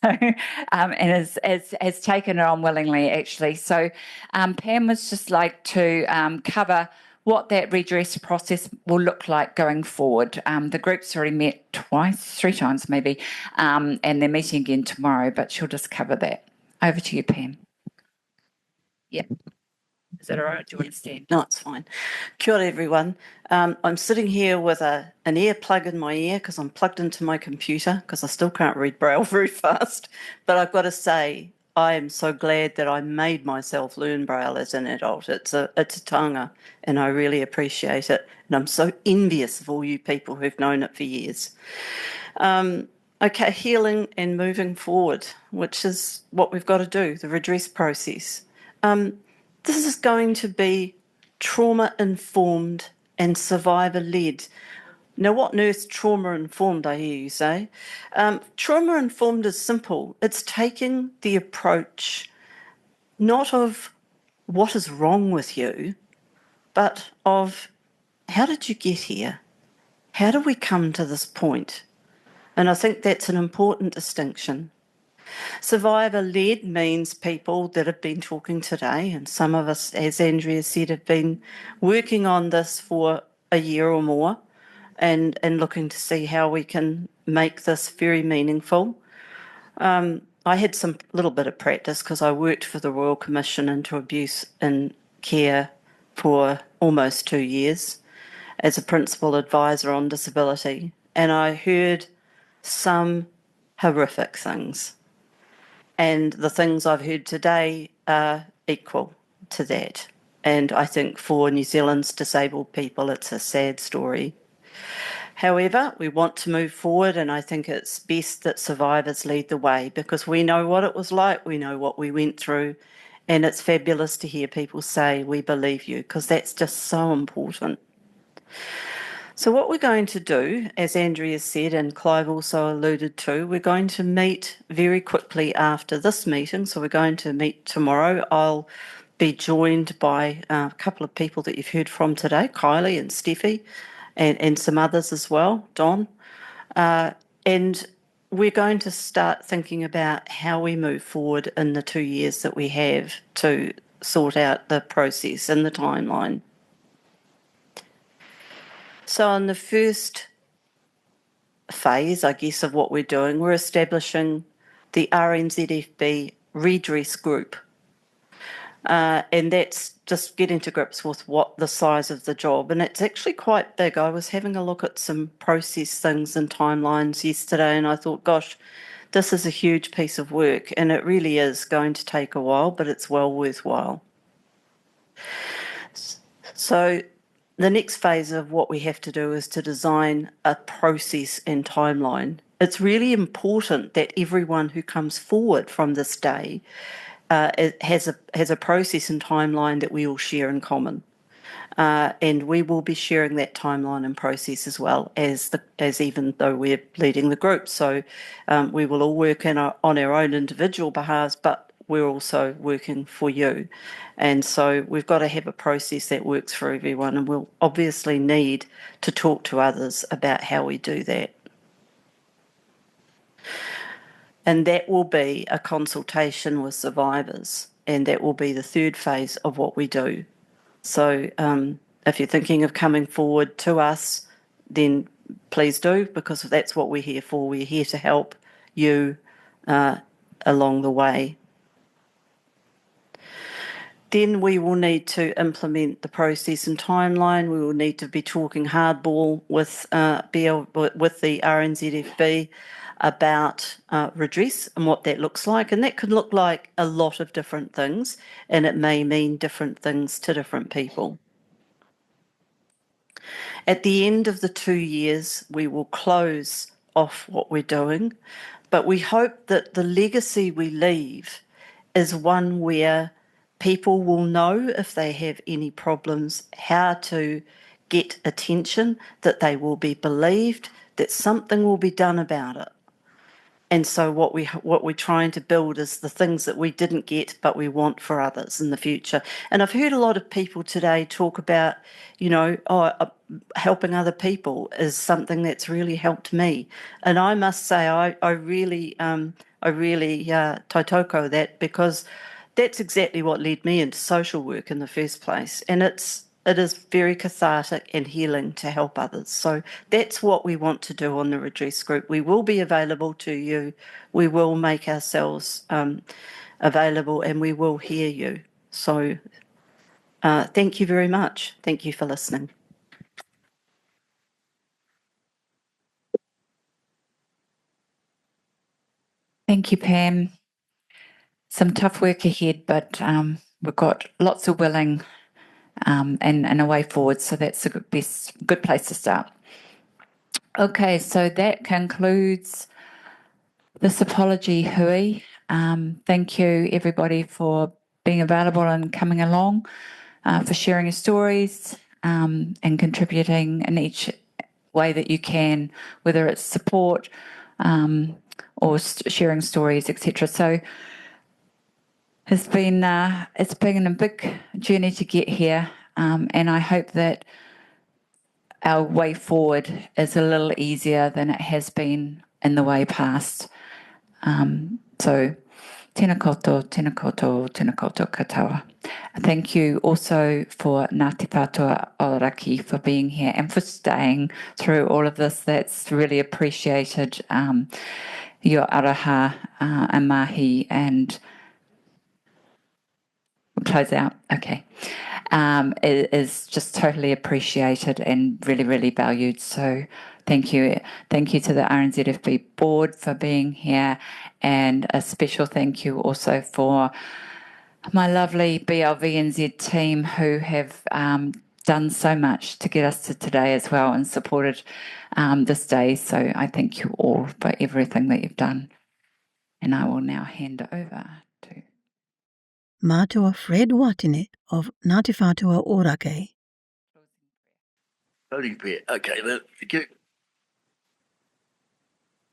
and has taken it on willingly, actually. So, Pam would just like to cover what that redress process will look like going forward. The group's already met three times maybe, and they're meeting again tomorrow, but she'll just cover that. Over to you, Pam. Yeah. Is that all right? Do you understand? No, it's fine. Kia ora, everyone. I'm sitting here with an earplug in my ear because I'm plugged into my computer because I still can't read Braille very fast. But I've got to say, I am so glad that I made myself learn Braille as an adult. It's a taonga, and I really appreciate it. And I'm so envious of all you people who've known it for years. Okay, healing and moving forward, which is what we've got to do, the redress process. This is going to be trauma-informed and survivor-led. Now, what on earth's trauma-informed, I hear you say? Trauma-informed is simple. It's taking the approach not of what is wrong with you, but of how did you get here? How do we come to this point? And I think that's an important distinction. Survivor-led means people that have been talking today, and some of us, as Andrea said, have been working on this for a year or more and looking to see how we can make this very meaningful. I had some little bit of practice because I worked for the Royal Commission into Abuse in Care for almost 2 years as a principal advisor on disability, and I heard some horrific things. And the things I've heard today are equal to that. And I think for New Zealand's disabled people, it's a sad story. However, we want to move forward, and I think it's best that survivors lead the way because we know what it was like, we know what we went through, and it's fabulous to hear people say, we believe you, because that's just so important. So what we're going to do, as Andrea said and Clive also alluded to, we're going to meet very quickly after this meeting. So we're going to meet tomorrow. I'll be joined by a couple of people that you've heard from today, Kylee and Steffi, and some others as well, Don. And we're going to start thinking about how we move forward in the 2 years that we have to sort out the process and the timeline. So in the first phase, I guess, of what we're doing, we're establishing the RNZFB redress group. And that's just getting to grips with what the size of the job. And it's actually quite big. I was having a look at some process things and timelines yesterday, and I thought, gosh, this is a huge piece of work. And it really is going to take a while, but it's well worthwhile. So the next phase of what we have to do is to design a process and timeline. It's really important that everyone who comes forward from this day has a process and timeline that we all share in common. And we will be sharing that timeline and process as well as even though we're leading the group. So we will all work on our own individual behalves, but we're also working for you. And so we've got to have a process that works for everyone, and we'll obviously need to talk to others about how we do that. And that will be a consultation with survivors, and that will be the third phase of what we do. So if you're thinking of coming forward to us, then please do, because that's what we're here for. We're here to help you along the way. Then we will need to implement the process and timeline. We will need to be talking hardball with the RNZFB about redress and what that looks like. And that could look like a lot of different things, and it may mean different things to different people. At the end of the 2 years, we will close off what we're doing, but we hope that the legacy we leave is one where people will know if they have any problems, how to get attention, that they will be believed, that something will be done about it. And so what we're trying to build is the things that we didn't get, but we want for others in the future. And I've heard a lot of people today talk about, helping other people is something that's really helped me. And I must say, I really tautoko that, because that's exactly what led me into social work in the first place. And it is very cathartic and healing to help others. So that's what we want to do on the redress group. We will be available to you. We will make ourselves available, and we will hear you. So thank you very much. Thank you for listening. Thank you, Pam. Some tough work ahead, but we've got lots of willing and a way forward, so that's a good place to start. Okay, so that concludes this apology hui. Thank you, everybody, for being available and coming along, for sharing your stories and contributing in each way that you can, whether it's support or sharing stories, etc. So it's been a big journey to get here, and I hope that our way forward is a little easier than it has been in the way past. So tēnā koutou, tēnā koutou, tēnā koutou katoa. Thank you also for Ngāti Whātua Ōrākei for being here and for staying through all of this. That's really appreciated. Your araha and mahi, and we'll close out. Okay. Is just totally appreciated and really, really valued. So thank you. Thank you to the RNZFB board for being here, and a special thank you also for my lovely BLVNZ team who have done so much to get us to today as well, and supported this day. So I thank you all for everything that you've done. And I will now hand over to Mātua Fred Watene of Ngāti Whātua Ōrākei. Closing prayer. Okay, then. Thank you.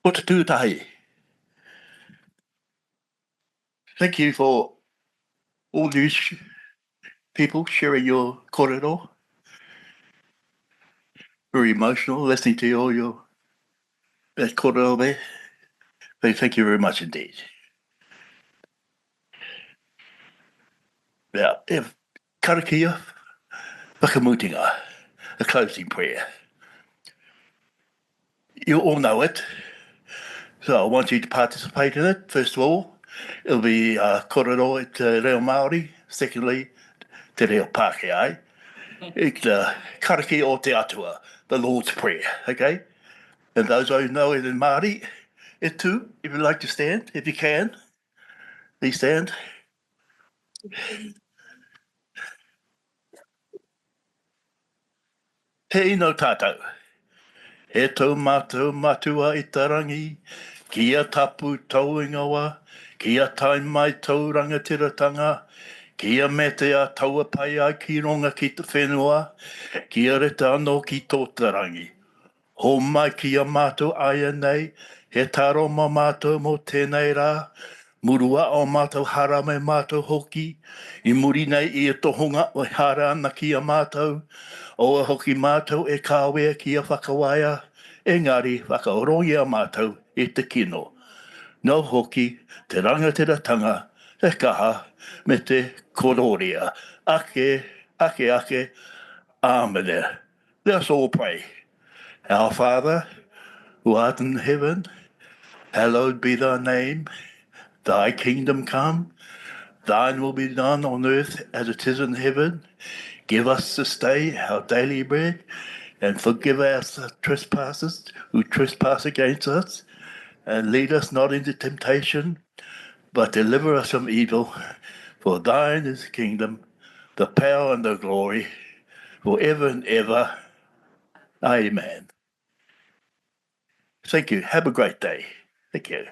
O te tūtahi. Thank you for all these people sharing your korero. Very emotional listening to all your that korero there. So thank you very much indeed. Now, if Karakia, whakamutinga, a closing prayer. You all know it, so I want you to participate in it. First of all, it'll be korero at Reo Māori. Secondly, te reo Pākehā. It's Karakia o te atua, the Lord's Prayer, okay? And those who know it in Māori, it too, if you'd like to stand, if you can, please stand. Te ino tātou. He tau mātou matua i tarangi, kia tapu tau ingoa, kia tai mai tau rangatiratanga, kia metea taua pai ai ki ronga ki te whenua, kia reta anō ki tō tarangi. Ho mai kia mātou aia nei, he taro ma mātou mo tēnei rā, murua o mātou hara me mātou hoki, I muri nei I tohonga o hara ana ki a mātou, o a hoki mātou e kāwea ki a whakawaia, engari whakaorongi a mātou e te kino. Nau hoki te rangatiratanga, te kaha me te kororia. Ake, ake, ake, Amen. Let us all pray. Our Father, who art in heaven, hallowed be thy name. Thy kingdom come, thine will be done on earth as it is in heaven. Give us this day our daily bread, and forgive us our trespasses who trespass against us. And lead us not into temptation, but deliver us from evil. For thine is the kingdom, the power and the glory, forever and ever. Amen. Thank you. Have a great day. Thank you.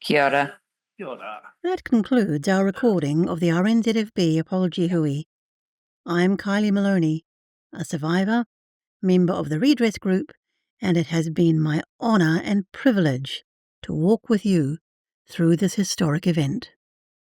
Kia ora. Kia ora. That concludes our recording of the RNZFB Apology Hui. I'm Kylee Maloney, a survivor, member of the Redress Group, and it has been my honour and privilege to walk with you through this historic event.